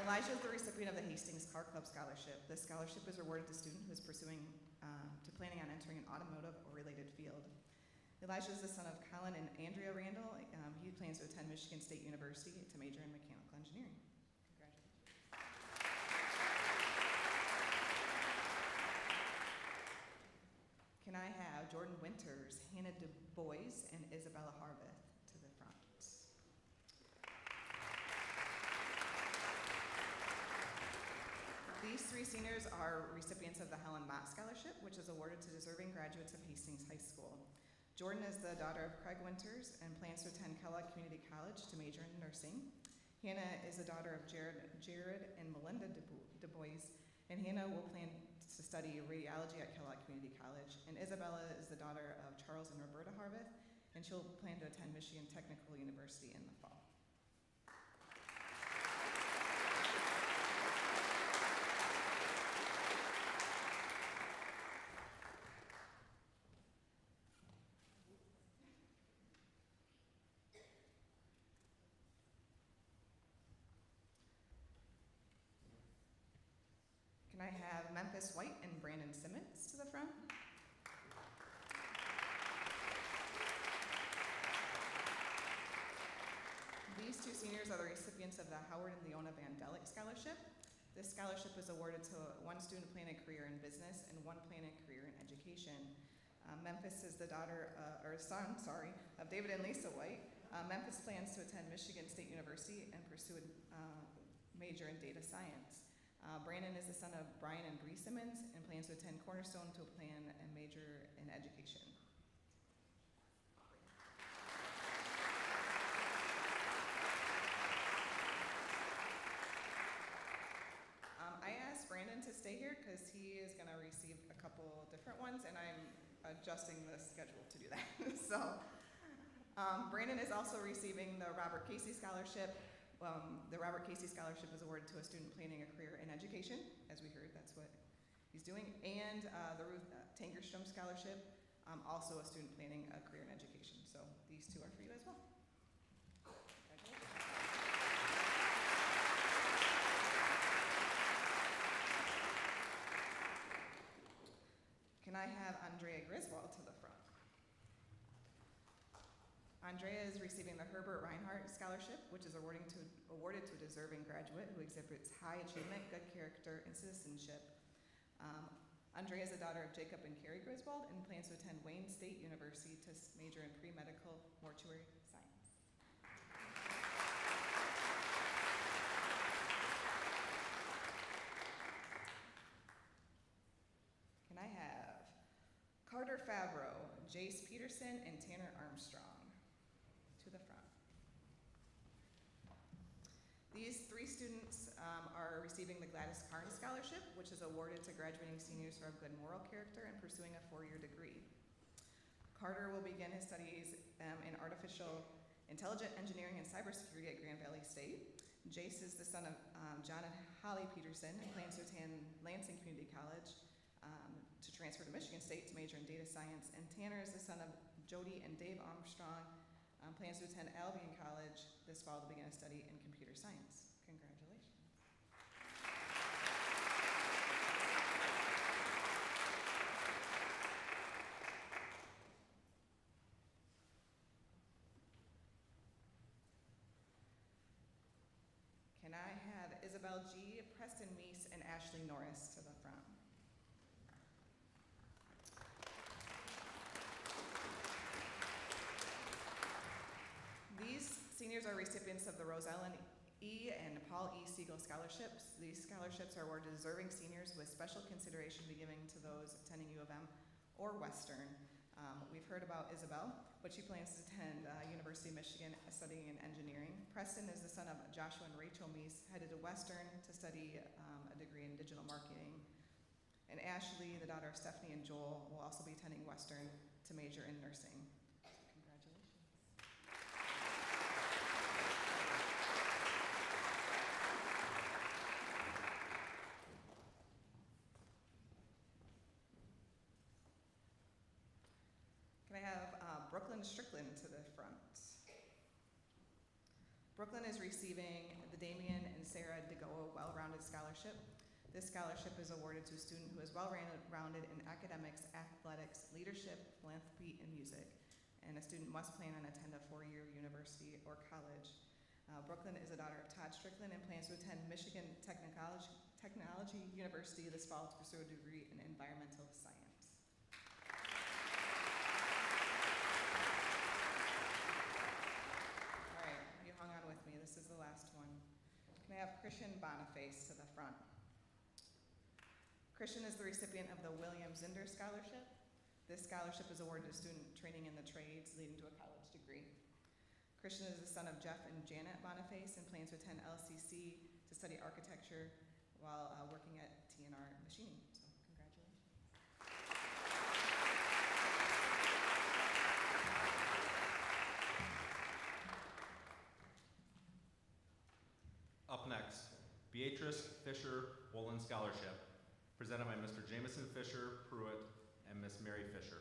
Elijah is the recipient of the Hastings Car Club Scholarship. This scholarship is awarded to a student who is planning on entering an automotive or related field. Elijah is the son of Colin and Andrea Randall. He plans to attend Michigan State University to major in mechanical engineering. Can I have Jordan Winters, Hannah Du Bois, and Isabella Harveth to the front? These three seniors are recipients of the Helen Mott Scholarship, which is awarded to deserving graduates of Hastings High School. Jordan is the daughter of Craig Winters and plans to attend Kellogg Community College to major in nursing. Hannah is the daughter of Jared and Melinda Du Bois, and Hannah will plan to study radiology at Kellogg Community College. And Isabella is the daughter of Charles and Roberta Harveth, and she'll plan to attend Michigan Technical University in the fall. Memphis White and Brandon Simmons to the front. These two seniors are the recipients of the Howard and Leona Vandelic Scholarship. This scholarship was awarded to one student planning a career in business and one planning a career in education. Memphis is the son of David and Lisa White. Memphis plans to attend Michigan State University and pursue a major in data science. Brandon is the son of Brian and Bree Simmons and plans to attend Cornerstone to plan a major in education. I asked Brandon to stay here because he is going to receive a couple different ones, and I'm adjusting the schedule to do that. So, Brandon is also receiving the Robert Casey Scholarship. The Robert Casey Scholarship is awarded to a student planning a career in education. As we heard, that's what he's doing. And the Ruth Tangerstrom Scholarship, also a student planning a career in education. So these two are for you as well. Can I have Andrea Griswold to the front? Andrea is receiving the Herbert Reinhardt Scholarship, which is awarded to a deserving graduate who exhibits high achievement, good character, and citizenship. Andrea is the daughter of Jacob and Carrie Griswold and plans to attend Wayne State University to major in pre-medical mortuary science. Can I have Carter Favreau, Jace Peterson, and Tanner Armstrong to the front? These three students are receiving the Gladys Carnes Scholarship, which is awarded to graduating seniors who have good moral character and pursuing a 4-year degree. Carter will begin his studies in artificial intelligent engineering and cybersecurity at Grand Valley State. Jace is the son of John and Holly Peterson and plans to attend Lansing Community College to transfer to Michigan State to major in data science. And Tanner is the son of Jody and Dave Armstrong, plans to attend Albion College this fall to begin a study in computer science. Congratulations. Can I have Isabel G., Preston Meese, and Ashley Norris to the front? These seniors are recipients of the Rosellen E. and Paul E. Siegel Scholarships. These scholarships are awarded to deserving seniors with special consideration to be given to those attending U of M or Western. We've heard about Isabel, but she plans to attend University of Michigan studying in engineering. Preston is the son of Joshua and Rachel Meese, headed to Western to study a degree in digital marketing. And Ashley, the daughter of Stephanie and Joel, will also be attending Western to major in nursing. Can I have Brooklyn Strickland to the front? Brooklyn is receiving the Damien and Sarah DeGoa Well-Rounded Scholarship. This scholarship is awarded to a student who is well-rounded in academics, athletics, leadership, philanthropy, and music. And a student must plan on attend a 4-year university or college. Brooklyn is a daughter of Todd Strickland and plans to attend Michigan Technology University this fall to pursue a degree in environmental science. This is the last one. Can I have Christian Boniface to the front? Christian is the recipient of the William Zinder Scholarship. This scholarship is awarded to student training in the trades leading to a college degree. Christian is the son of Jeff and Janet Boniface and plans to attend LCC to study architecture while working at TNR Machining. So congratulations. Up next, Beatrice Fisher Wolin Scholarship, presented by Mr. Jameson Fisher Pruitt and Miss Mary Fisher.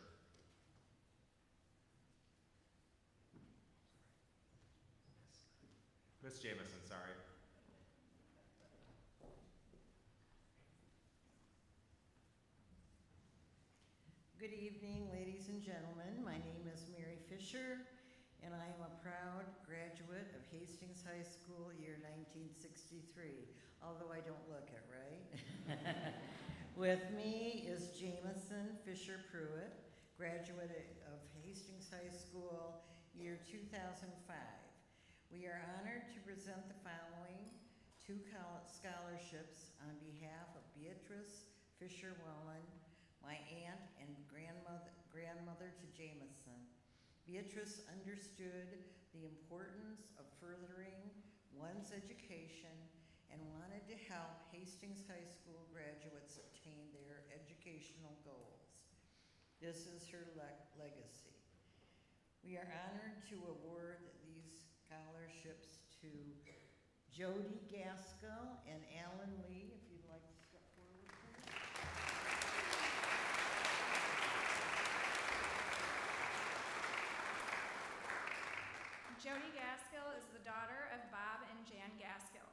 Miss Jameson, sorry. Good evening, ladies and gentlemen. My name is Mary Fisher, and I am a proud graduate of Hastings High School, year 1963, although I don't look it, right? With me is Jameson Fisher Pruitt, graduate of Hastings High School, year 2005. We are honored to present the following two scholarships on behalf of Beatrice Fisher Welland, my aunt and grandmother to Jameson. Beatrice understood the importance of furthering one's education and wanted to help Hastings High School graduates attain their educational goals. This is her legacy. We are honored to award these scholarships to Jody Gaskell and Alan Lee, if you'd like to step forward, please. Jody Gaskell is the daughter of Bob and Jan Gaskell.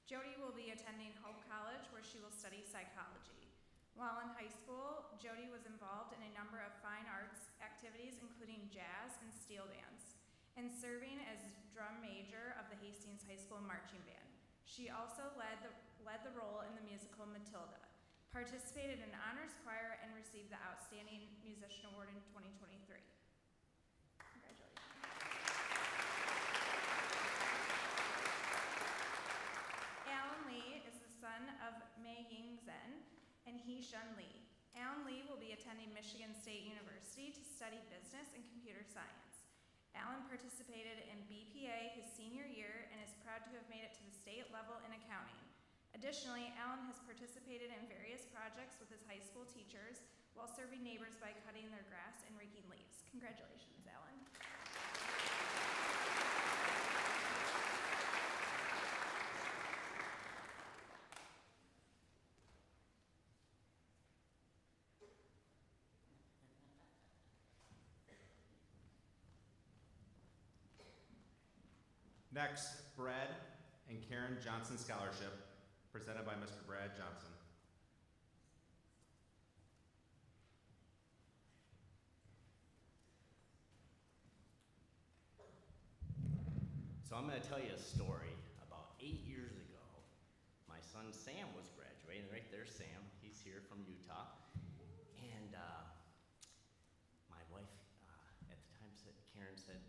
Jody will be attending Hope College, where she will study psychology. While in high school, Jody was involved in a number of fine arts activities, including jazz and steel bands, and serving as drum major of the Hastings High School Marching Band. She also led the role in the musical Matilda, participated in honors choir, and received the Outstanding Musician Award in 2023. Alan Lee is the son of Mei Ying Zhen and He Shun Lee. Alan Lee will be attending Michigan State University to study business and computer science. Alan participated in BPA his senior year and is proud to have made it to the state level in accounting. Additionally, Alan has participated in various projects with his high school teachers while serving neighbors by cutting their grass and raking leaves. Congratulations, Alan. Next, Brad and Karen Johnson Scholarship, presented by Mr. Brad Johnson. So I'm going to tell you a story. About 8 years ago, my son Sam was graduating. Right there's Sam. He's here from Utah. And my wife at the time said, Karen said,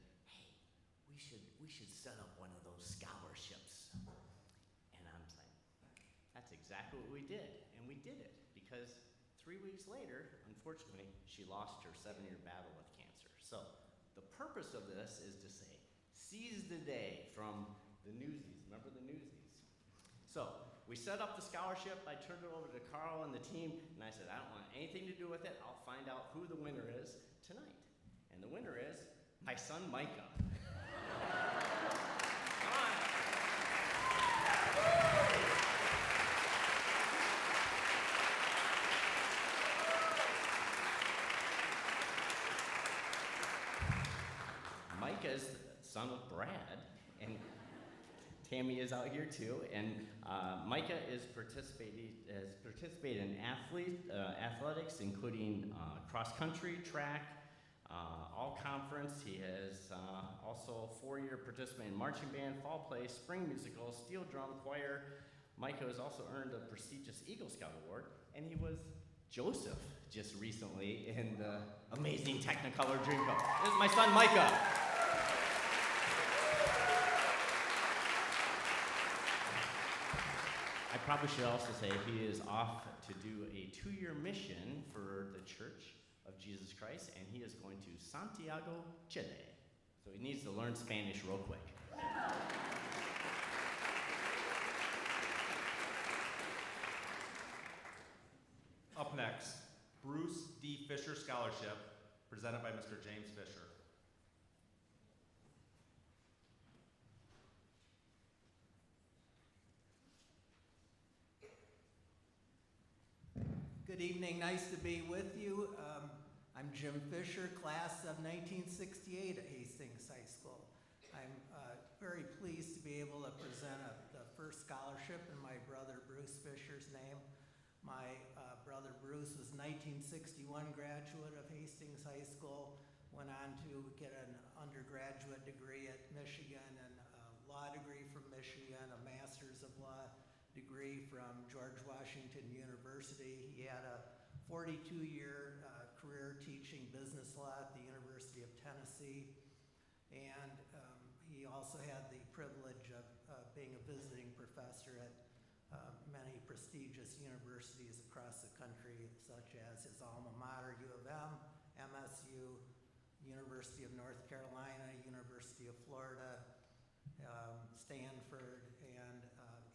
"Hey, we should set up one of those scholarships." And I'm saying, that's exactly what we did. And we did it because 3 weeks later, unfortunately, she lost her 7-year battle with cancer. So the purpose of this is to say, seize the day from the Newsies. Remember the Newsies? So we set up the scholarship. I turned it over to Carl and the team, and I said, I don't want anything to do with it. I'll find out who the winner is tonight. And the winner is my son, Micah. Come on. Micah is the son of Brad, and Tammy is out here too. And Micah has participated in athletics, including cross country, track, all conference. He has also 4-year participated in marching band, fall play, spring musical, steel drum, choir. Micah has also earned a prestigious Eagle Scout Award, and he was Joseph just recently in the amazing Technicolor Dreamcoat. This is my son, Micah. I probably should also say he is off to do a 2-year mission for the Church of Jesus Christ, and he is going to Santiago, Chile. So he needs to learn Spanish real quick. Up next, Bruce D. Fisher Scholarship, presented by Mr. James Fisher. Good evening, nice to be with you. I'm Jim Fisher, class of 1968 at Hastings High School. I'm very pleased to be able to present the first scholarship in my brother Bruce Fisher's name. My brother brother Bruce was 1961 graduate of Hastings High School, went on to get an undergraduate degree at Michigan and a law degree from Michigan, a master's of law degree from George Washington University. He had a 42-year career teaching business law at the University of Tennessee, and he also had the privilege of being a visiting professor at many prestigious universities across the country, such as his alma mater, U of M, MSU, University of North Carolina, University of Florida, Stanford, and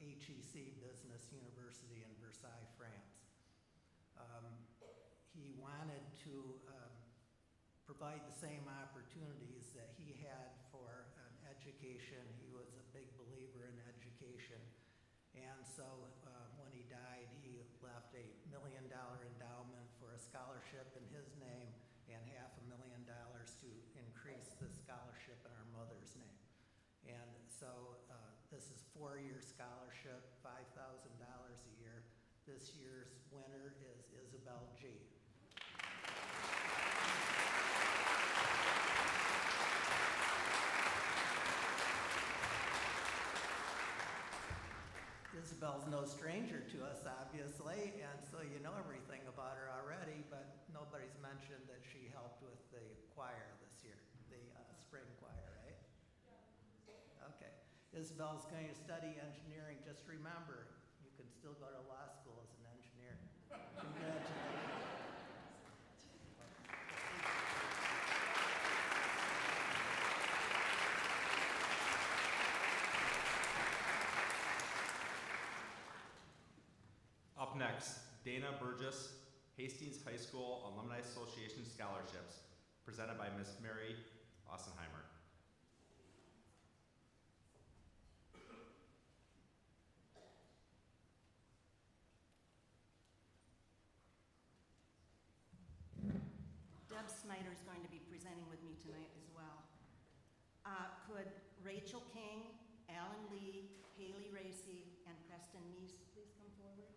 HEC Business University in Versailles, France. He wanted to provide the same opportunities that he had for education. He was a big believer in education. And so when he died, he left $1 million endowment for a scholarship in his name and $500,000 to increase the scholarship in our mother's name. And so this is a 4-year scholarship, $5,000 a year. This year's winner is Isabel G. Isabel's no stranger to us, obviously, and so you know everything about her already, but nobody's mentioned that she helped with the choir this year, the spring choir, right? Yeah. Okay. Isabel's going to study engineering. Just remember, you can still go to law school as an engineer. Congratulations. Up next, Dana Burgess, Hastings High School Alumni Association Scholarships, presented by Ms. Mary Ossenheimer. Deb Snyder is going to be presenting with me tonight as well. Could Rachel King, Alan Lee, Haley Racy, and Preston Meese please come forward?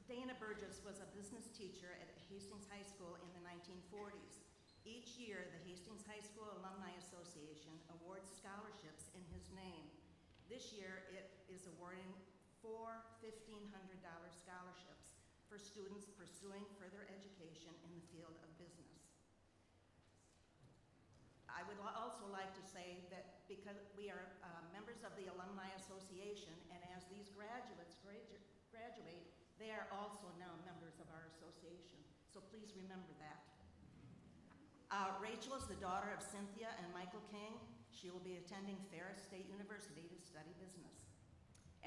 Dana Burgess was a business teacher at Hastings High School in the 1940s. Each year, the Hastings High School Alumni Association awards scholarships in his name. This year, it is awarding 4 $1,500 scholarships for students pursuing further education in the field of business. I would also like to say that because we are members of the Alumni Association, and as these graduates graduate, they are also now members of our association. So please remember that. Rachel is the daughter of Cynthia and Michael King. She will be attending Ferris State University to study business.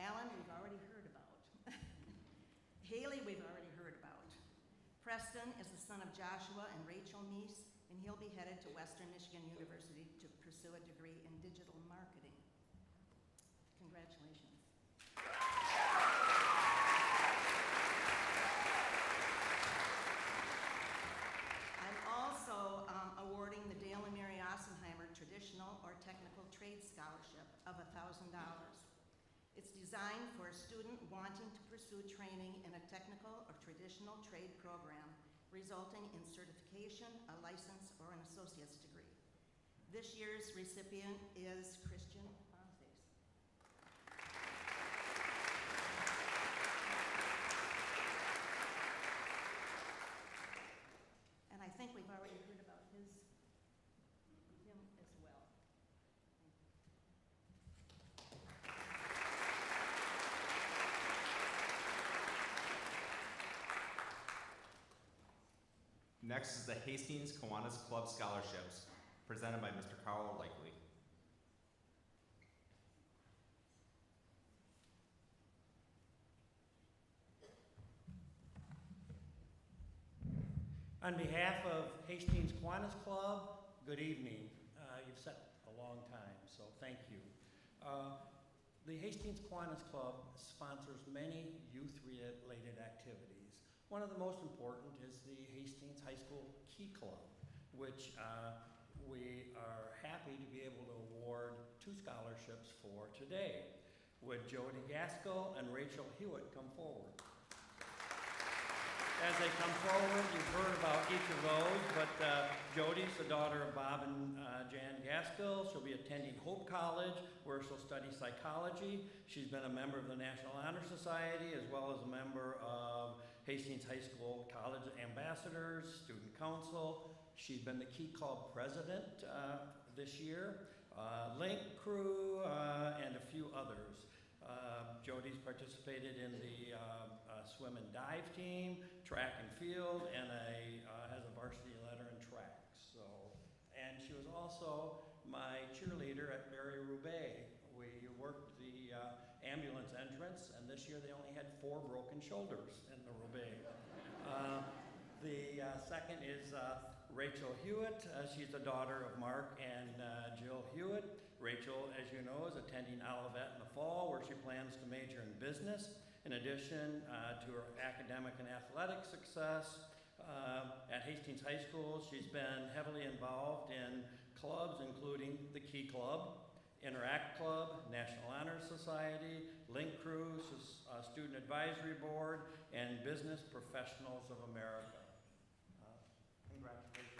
Alan, we've already heard about. Haley, we've already heard about. Preston is the son of Joshua and Rachel Meese, and he'll be headed to Western Michigan University to pursue a degree in digital marketing. Congratulations. I'm also awarding the Dale and Mary Ossenheimer Traditional or Technical Trade Scholarship of $1,000. It's designed for a student wanting to pursue training in a technical or traditional trade program, resulting in certification, a license, or an associate's degree. This year's recipient is Christian Fontes. And I think we've already heard about him as well. Next is the Hastings Kiwanis Club Scholarships, presented by Mr. Carl Likely. On behalf of Hastings Kiwanis Club, good evening. You've sat a long time, so thank you. The Hastings Kiwanis Club sponsors many youth-related activities. One of the most important is the Hastings High School Key Club, which we are happy to be able to award 2 scholarships for today. Would Jody Gaskell and Rachel Hewitt come forward? As they come forward, you've heard about each of those, but Jody's the daughter of Bob and Jan Gaskell. She'll be attending Hope College, where she'll study psychology. She's been a member of the National Honor Society, as well as a member of Hastings High School College Ambassadors, Student Council. She's been the Key Club president this year, Link Crew, and a few others. Jody's participated in the swim and dive team, track and field, and has a varsity letter in track. So, and she was also my cheerleader at Barry Roubaix. We worked the ambulance entrance, and this year they only had 4 broken shoulders in the Roubaix. The second is Rachel Hewitt. She's the daughter of Mark and Jill Hewitt. Rachel, as you know, is attending Olivet in the fall, where she plans to major in business. In addition to her academic and athletic success at Hastings High School, she's been heavily involved in clubs including the Key Club, Interact Club, National Honor Society, Link Crew, Student Advisory Board, and Business Professionals of America. Congratulations.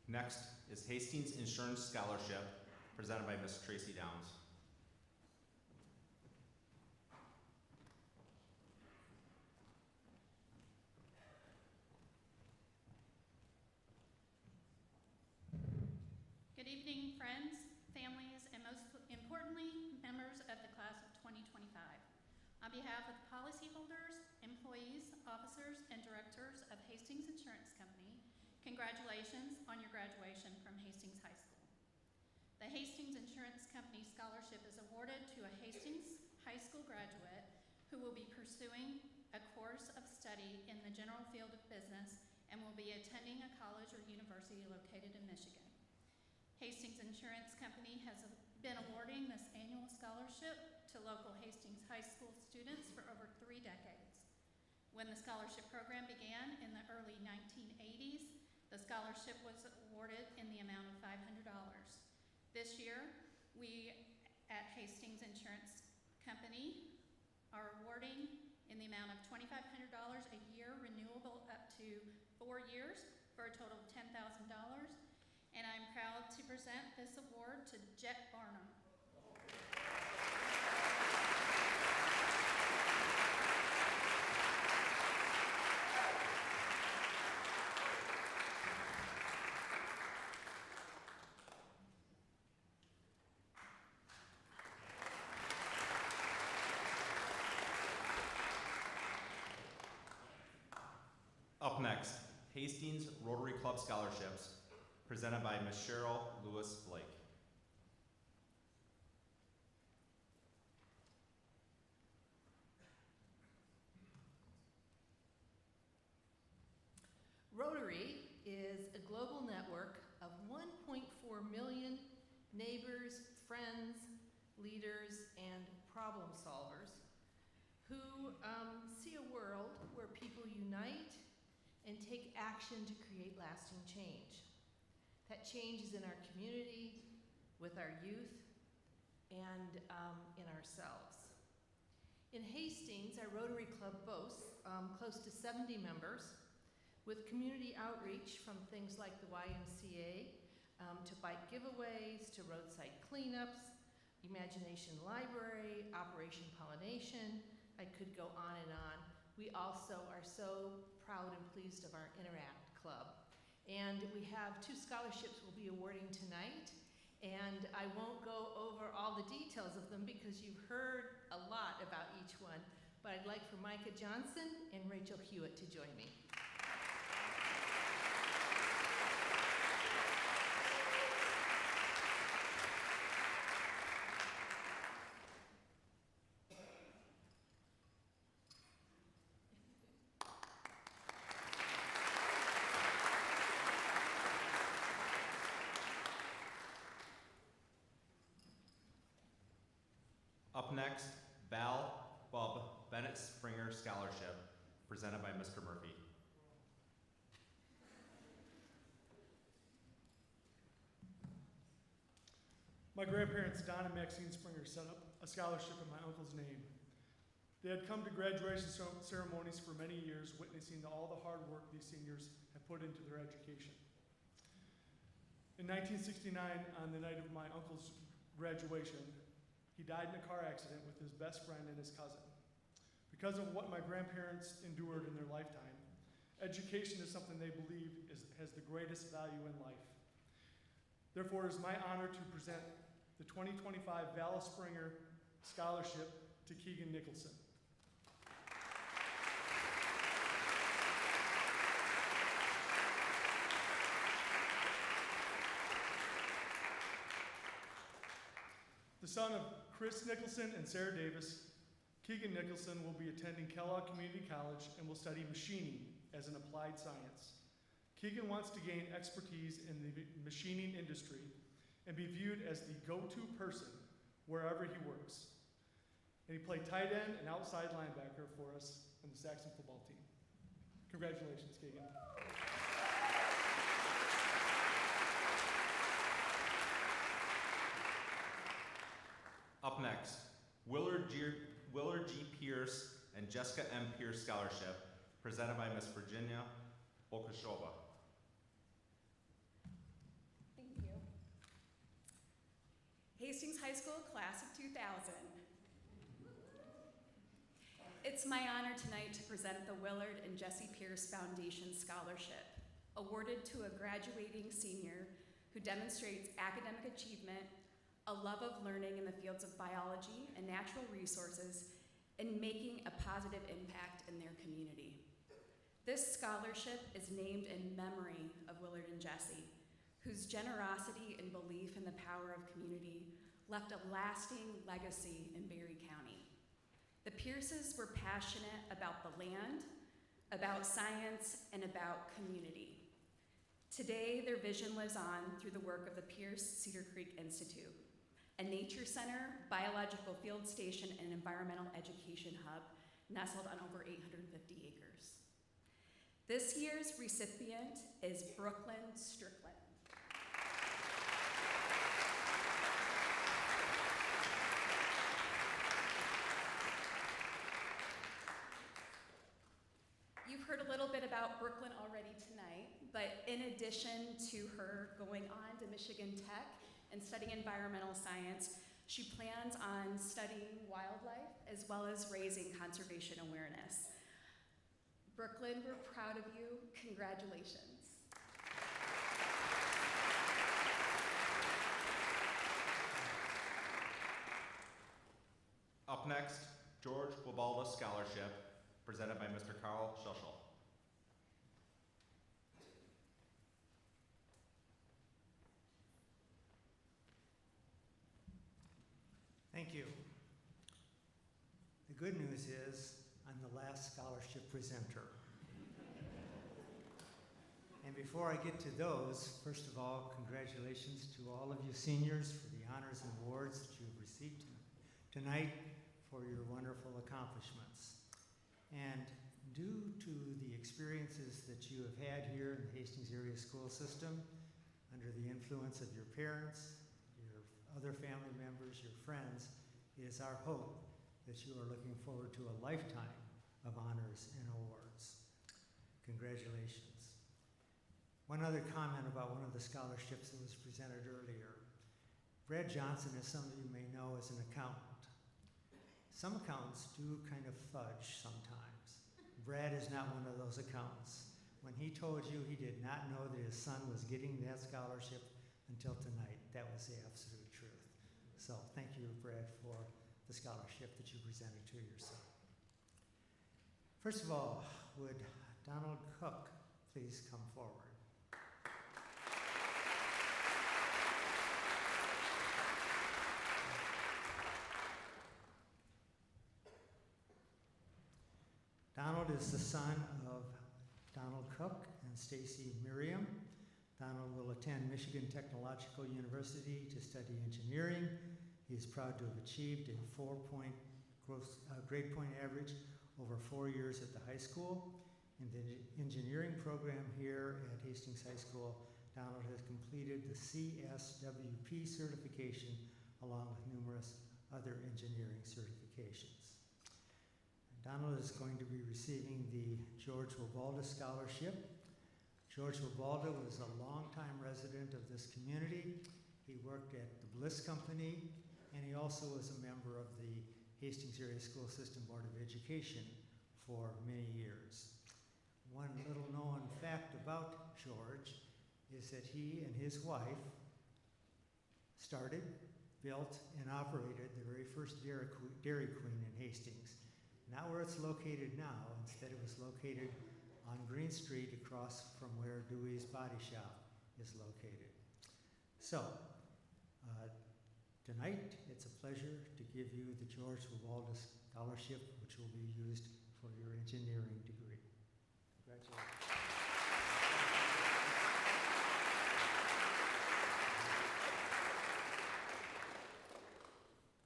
Next is Hastings Insurance Scholarship, presented by Ms. Tracy Downs. Good evening, friends, families, and most importantly, members of the class of 2025. On behalf of the policyholders, employees, officers, and directors of Hastings Insurance Company, congratulations on your graduation from Hastings High School. The Hastings Insurance Company Scholarship is awarded to a Hastings High School graduate who will be pursuing a course of study in the general field of business and will be attending a college or university located in Michigan. Hastings Insurance Company has been awarding this annual scholarship to local Hastings High School students for over 3 decades. When the scholarship program began in the early 1980s, the scholarship was awarded in the amount of $500. This year, we at Hastings Insurance Company are awarding in the amount of $2,500 a year, renewable up to 4 years, for a total of $10,000. And I'm proud to present this award to Jet Barnum. Up next, Hastings Rotary Club Scholarships, presented by Ms. Cheryl Lewis Blake. Rotary is a global network of 1.4 million neighbors, friends, leaders, and problem solvers who see a world where people unite and take action to create lasting change. That change is in our community, with our youth, and in ourselves. In Hastings, our Rotary Club boasts close to 70 members, with community outreach from things like the YMCA to bike giveaways, to roadside cleanups, Imagination Library, Operation Pollination. I could go on and on. We also are so proud and pleased of our Interact Club. And we have 2 scholarships we'll be awarding tonight. And I won't go over all the details of them because you've heard a lot about each one. But I'd like for Micah Johnson and Rachel Hewitt to join me. next, Val Bub Bennett Springer Scholarship, presented by Mr. Murphy. My grandparents, Don and Maxine Springer, set up a scholarship in my uncle's name. They had come to graduation ceremonies for many years, witnessing all the hard work these seniors have put into their education. In 1969, on the night of my uncle's graduation, he died in a car accident with his best friend and his cousin. Because of what my grandparents endured in their lifetime, education is something they believe has the greatest value in life. Therefore, it is my honor to present the 2025 Val Springer Scholarship to Keegan Nicholson. The son of Chris Nicholson and Sarah Davis, Keegan Nicholson will be attending Kellogg Community College and will study machining as an applied science. Keegan wants to gain expertise in the machining industry and be viewed as the go-to person wherever he works. And he played tight end and outside linebacker for us on the Saxon football team. Congratulations, Keegan. Up next, Willard G. Pierce and Jessica M. Pierce Scholarship, presented by Ms. Virginia Okashova. Thank you. Hastings High School Class of 2000. It's my honor tonight to present the Willard and Jessie Pierce Foundation Scholarship, awarded to a graduating senior who demonstrates academic achievement, a love of learning in the fields of biology and natural resources, and making a positive impact in their community. This scholarship is named in memory of Willard and Jessie, whose generosity and belief in the power of community left a lasting legacy in Berry County. The Pierces were passionate about the land, about science, and about community. Today, their vision lives on through the work of the Pierce Cedar Creek Institute, a nature center, biological field station, and environmental education hub nestled on over 850 acres. This year's recipient is Brooklyn Strickland. You've heard a little bit about Brooklyn already tonight, but in addition to her going on to Michigan Tech and studying environmental science, she plans on studying wildlife as well as raising conservation awareness. Brooklyn, we're proud of you. Congratulations. Up next, George Guabalda Scholarship, presented by Mr. Carl Schuschel. Thank you. The good news is I'm the last scholarship presenter. And before I get to those, first of all, congratulations to all of you seniors for the honors and awards that you've received tonight for your wonderful accomplishments. And due to the experiences that you have had here in the Hastings area school system, under the influence of your parents, your other family members, your friends, it is our hope that you are looking forward to a lifetime of honors and awards. Congratulations. One other comment about one of the scholarships that was presented earlier. Brad Johnson, as some of you may know, is an accountant. Some accountants do kind of fudge sometimes. Brad is not one of those accountants. When he told you he did not know that his son was getting that scholarship until tonight, that was the absolute truth. So thank you, Brad, for the scholarship that you presented to your son. First of all, would Donald Cook please come forward? Donald is the son of Donald Cook and Stacy Miriam. Donald will attend Michigan Technological University to study engineering He is proud to have achieved a 4-point grade point average over 4 years at the high school. In the engineering program here at Hastings High School, Donald has completed the CSWP certification along with numerous other engineering certifications. Donald is going to be receiving the George Wabalda Scholarship. George Wabalda was a longtime resident of this community. He worked at the Bliss Company, and he also was a member of the Hastings Area School System Board of Education for many years. One little known fact about George is that he and his wife started, built, and operated the very first Dairy Queen in Hastings. Not where it's located now. Instead, it was located on Green Street across from where Dewey's Body Shop is located. So, tonight, it's a pleasure to give you the George Wabalda Scholarship, which will be used for your engineering degree. Congratulations.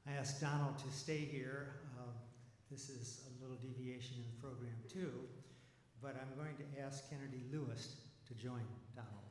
I asked Donald to stay here. This is a little deviation in the program too, but I'm going to ask Kennedy Lewis to join Donald.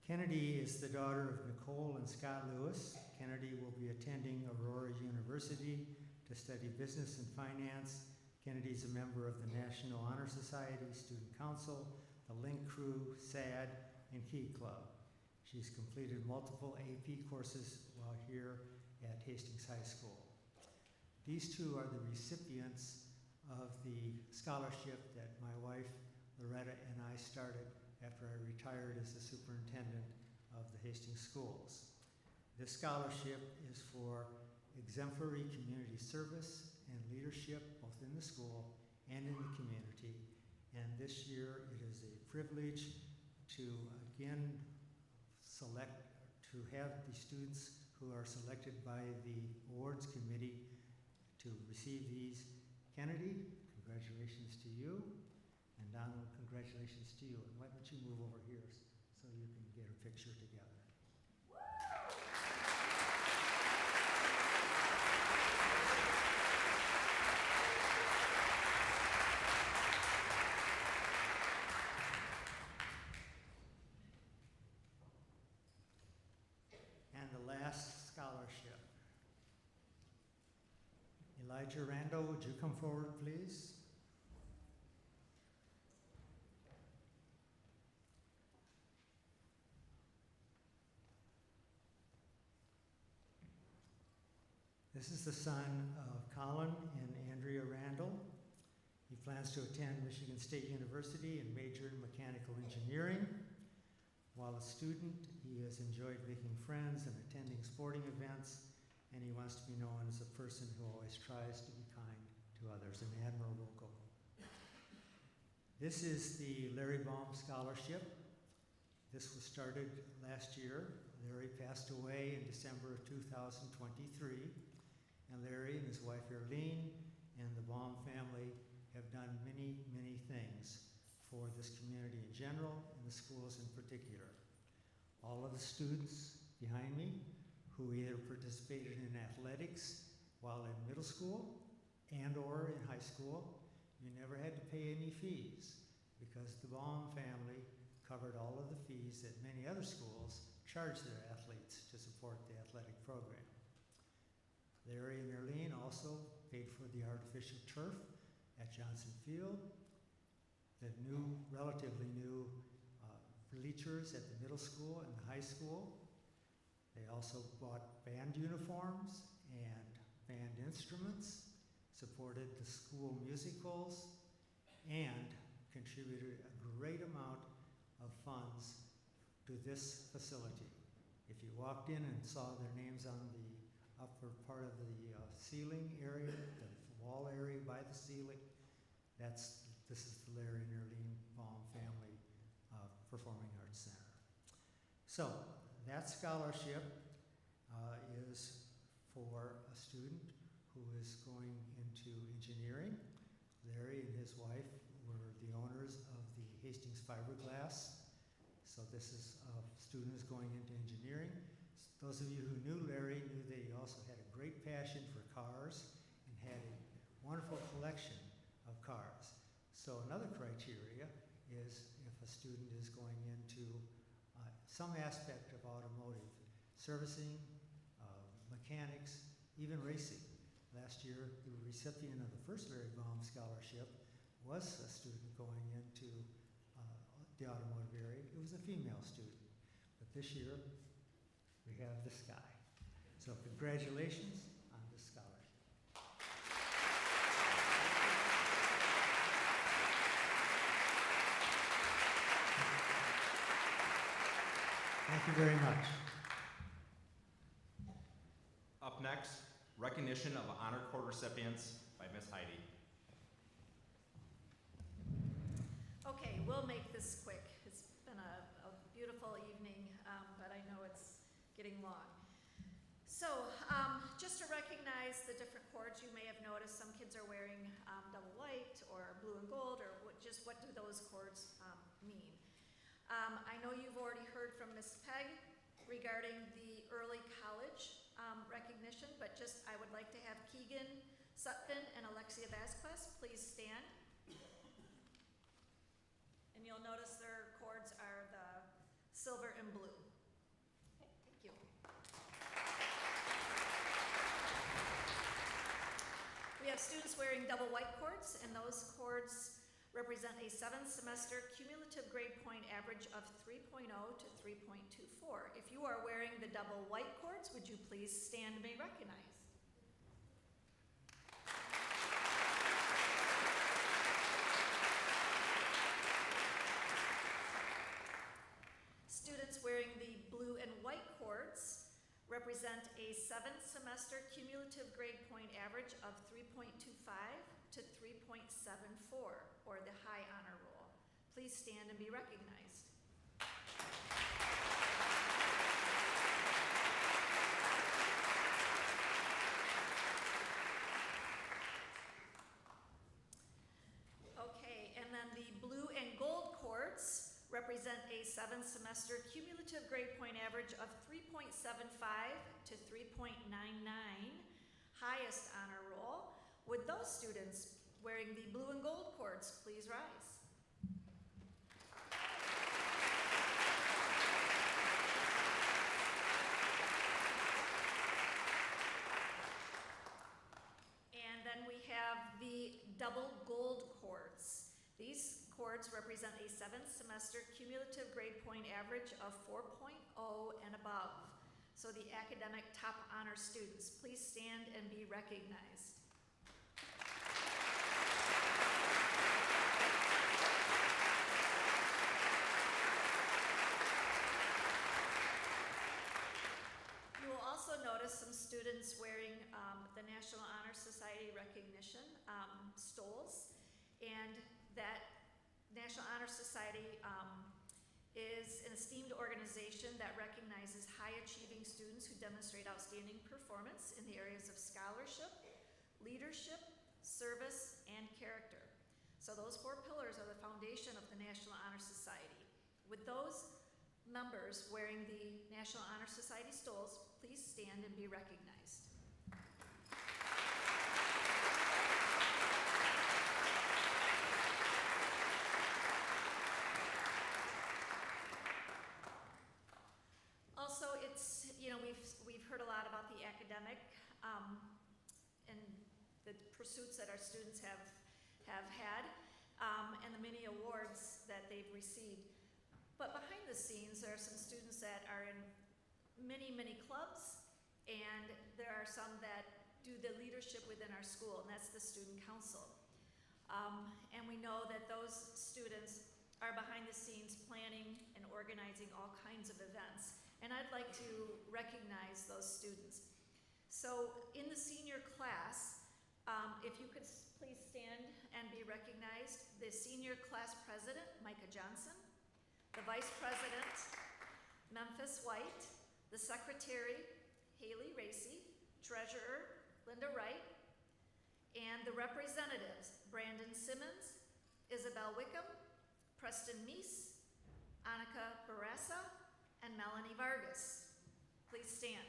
Kennedy is the daughter of Nicole and Scott Lewis. Kennedy will be attending Aurora University to study business and finance. Kennedy is a member of the National Honor Society, Student Council, the Link Crew, SAD, and Key Club. She's completed multiple AP courses while here at Hastings High School. These two are the recipients of the scholarship that my wife, Loretta, and I started after I retired as the superintendent of the Hastings schools. This scholarship is for exemplary community service and leadership both in the school and in the community. And this year it is a privilege to again have the students who are selected by the awards committee to receive these. Kennedy, congratulations to you. And Donald, congratulations to you. And why don't you move over here so you can get a picture together. And the last scholarship. Elijah Randall, would you come forward, please? This is the son of Colin and Andrea Randall. He plans to attend Michigan State University and major in mechanical engineering. While a student, he has enjoyed making friends and attending sporting events, and he wants to be known as a person who always tries to be kind to others, an admirable goal. This is the Larry Baum Scholarship. This was started last year. Larry passed away in December of 2023. And Larry and his wife Erlene and the Baum family have done many, many things for this community in general and the schools in particular. All of the students behind me who either participated in athletics while in middle school and or in high school, you never had to pay any fees because the Baum family covered all of the fees that many other schools charge their athletes to support the athletic program. Larry and Erlene also paid for the artificial turf at Johnson Field, the new, relatively new bleachers at the middle school and the high school. They also bought band uniforms and band instruments, supported the school musicals, and contributed a great amount of funds to this facility. If you walked in and saw their names on the upper part of the ceiling area, the wall area by the ceiling, this is the Larry and Erlene Baum Family Performing Arts Center. So that scholarship is for a student who is going into engineering. Larry and his wife were the owners of the Hastings Fiberglass. So this is a student who's going into engineering. Those of you who knew Larry knew that he also had a great passion for cars and had a wonderful collection of cars. So another criteria is if a student is going into some aspect of automotive, servicing, mechanics, even racing. Last year, the recipient of the first Larry Baum Scholarship was a student going into the automotive area. It was a female student. But this year, we have this guy. So congratulations on this scholarship. Thank you very much. Up next, recognition of honor cord recipients by Miss Heidi. Okay, we'll make this quick. It's been a beautiful evening, but I know it's getting long. So, just to recognize the different cords, you may have noticed some kids are wearing double white or blue and gold, or what do those cords mean? I know you've already heard from Miss Pegg regarding the early college recognition, but I would like to have Keegan Sutphin and Alexia Vasquez please stand. And you'll notice their cords are the silver and blue. Okay, thank you. We have students wearing double white cords, and those cords represent a 7th semester cumulative grade point average of 3.0 to 3.24. If you are wearing the double white cords, would you please stand and be recognized? Students wearing the blue and white cords represent a 7th semester cumulative grade point average of 3.25 to 3.74, or the high honor roll. Please stand and be recognized. Okay, and then the blue and gold cords represent a 7th semester cumulative grade point average of 3.75 to 3.99, highest honor roll. Would those students wearing the blue and gold cords please rise? And then we have the double gold cords. These cords represent a 7th semester cumulative grade point average of 4.0 and above. So the academic top honor students, please stand and be recognized. You will also notice some students wearing the National Honor Society recognition stoles, and that National Honor Society is an esteemed organization that recognizes high-achieving students who demonstrate outstanding performance in the areas of scholarship, leadership, service, and character. So those 4 pillars are the foundation of the National Honor Society. With those members wearing the National Honor Society stoles, please stand and be recognized. Also, we've heard a lot about the academic and the pursuits that our students have had, and the many awards that they've received. But behind the scenes, there are some students that are in many, many clubs, and there are some that do the leadership within our school, and that's the Student Council. And we know that those students are behind the scenes planning and organizing all kinds of events. And I'd like to recognize those students. So in the senior class, if you could please stand and be recognized, the senior class president, Micah Johnson, the vice president, Memphis White, the secretary, Haley Racy, treasurer, Linda Wright, and the representatives, Brandon Simmons, Isabel Wickham, Preston Meese, Annika Barassa, and Melanie Vargas. Please stand.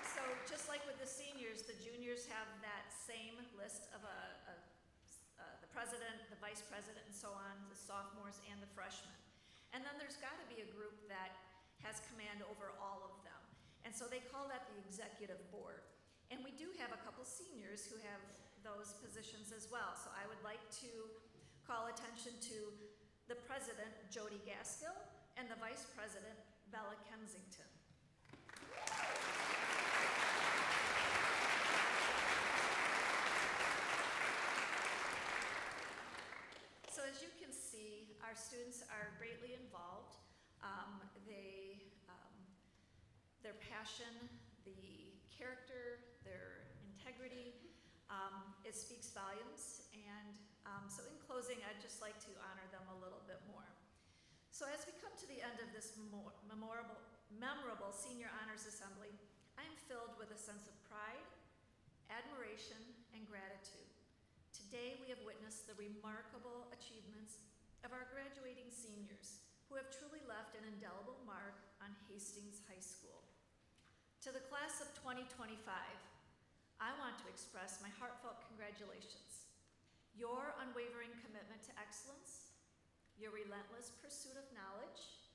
So just like with the seniors, the juniors have that same list of the president, the vice president, and so on, the sophomores and the freshmen. And then there's got to be a group that has command over all of them. And so they call that the executive board. And we do have a couple seniors who have those positions as well. So I would like to call attention to the president, Jody Gaskill, and the vice president, Bella Kensington. So as you can see, our students are greatly involved. Their passion, the character, their integrity, it speaks volumes. And so in closing, I'd just like to honor them a little bit more. So as we come to the end of this memorable Senior Honors Assembly, I am filled with a sense of pride, admiration, and gratitude. Today we have witnessed the remarkable achievements of our graduating seniors who have truly left an indelible mark on Hastings High School. To the class of 2025, I want to express my heartfelt congratulations. Your unwavering commitment to excellence, your relentless pursuit of knowledge,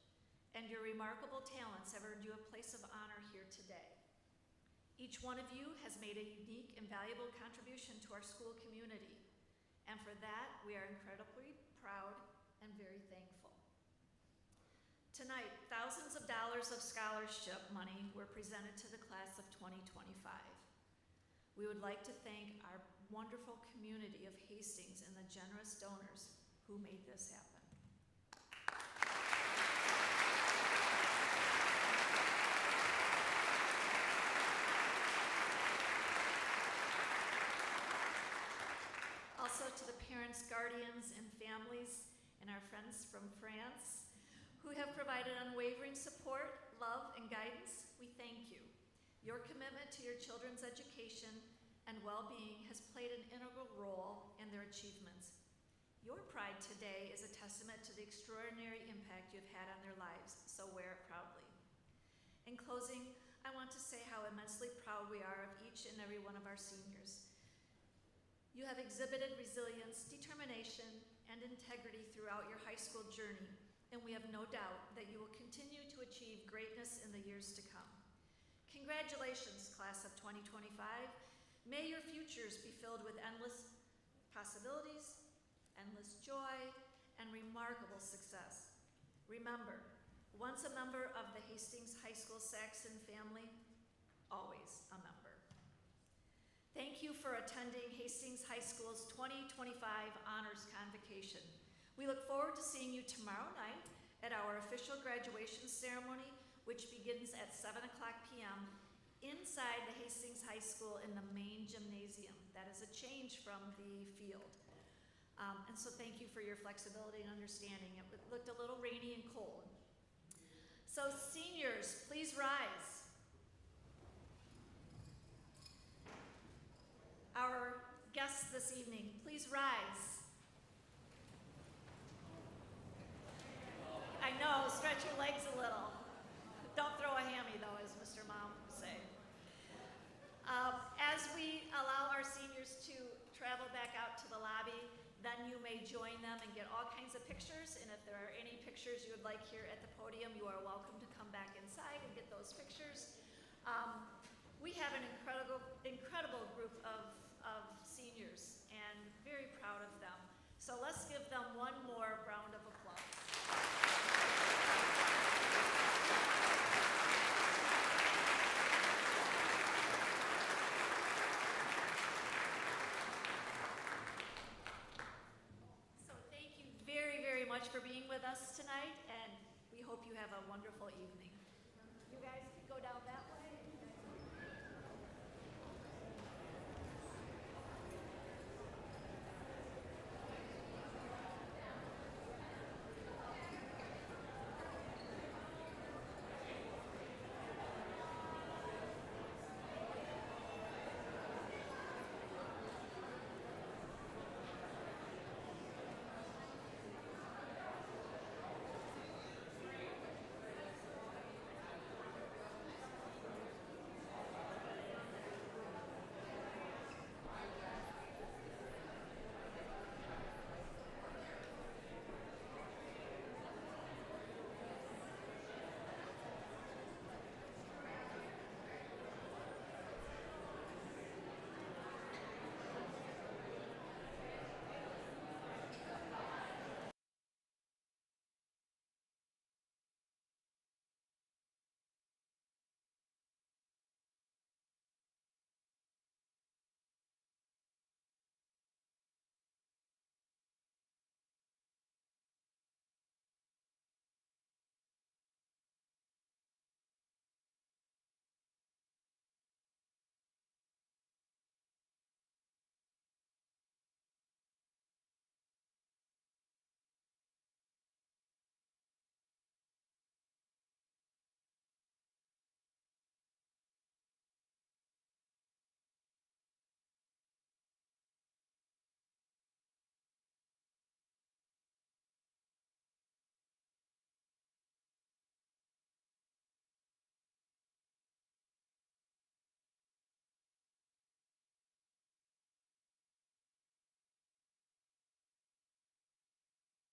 and your remarkable talents have earned you a place of honor here today. Each one of you has made a unique and valuable contribution to our school community, and for that, we are incredibly proud and very thankful. Tonight, thousands of dollars of scholarship money were presented to the class of 2025. We would like to thank our wonderful community of Hastings and the generous donors who made this happen. Also to the parents, guardians, and families, and our friends from France who have provided unwavering support, love, and guidance, we thank you. Your commitment to your children's education and well-being has played an integral role in their achievements. Your pride today is a testament to the extraordinary impact you've had on their lives, so wear it proudly. In closing, I want to say how immensely proud we are of each and every one of our seniors. You have exhibited resilience, determination, and integrity throughout your high school journey, and we have no doubt that you will continue to achieve greatness in the years to come. Congratulations, class of 2025. May your futures be filled with endless possibilities, endless joy, and remarkable success. Remember, once a member of the Hastings High School Saxon family, always a member. Thank you for attending Hastings High School's 2025 Honors Convocation. We look forward to seeing you tomorrow night at our official graduation ceremony, which begins at 7 o'clock p.m. inside the Hastings High School in the main gymnasium. That is a change from the field. And so thank you for your flexibility and understanding. It looked a little rainy and cold. So seniors, please rise. Our guests this evening, please rise. I know, stretch your legs a little. Don't throw a hammy though, as Mr. Mom would say. As we allow our seniors to travel back out to the lobby, then you may join them and get all kinds of pictures, and if there are any pictures you would like here at the podium, you are welcome to come back inside and get those pictures. We have an incredible group of seniors, and very proud of them. So let's give them one more round of applause. So thank you very, very much for being with us tonight, and we hope you have a wonderful evening. You guys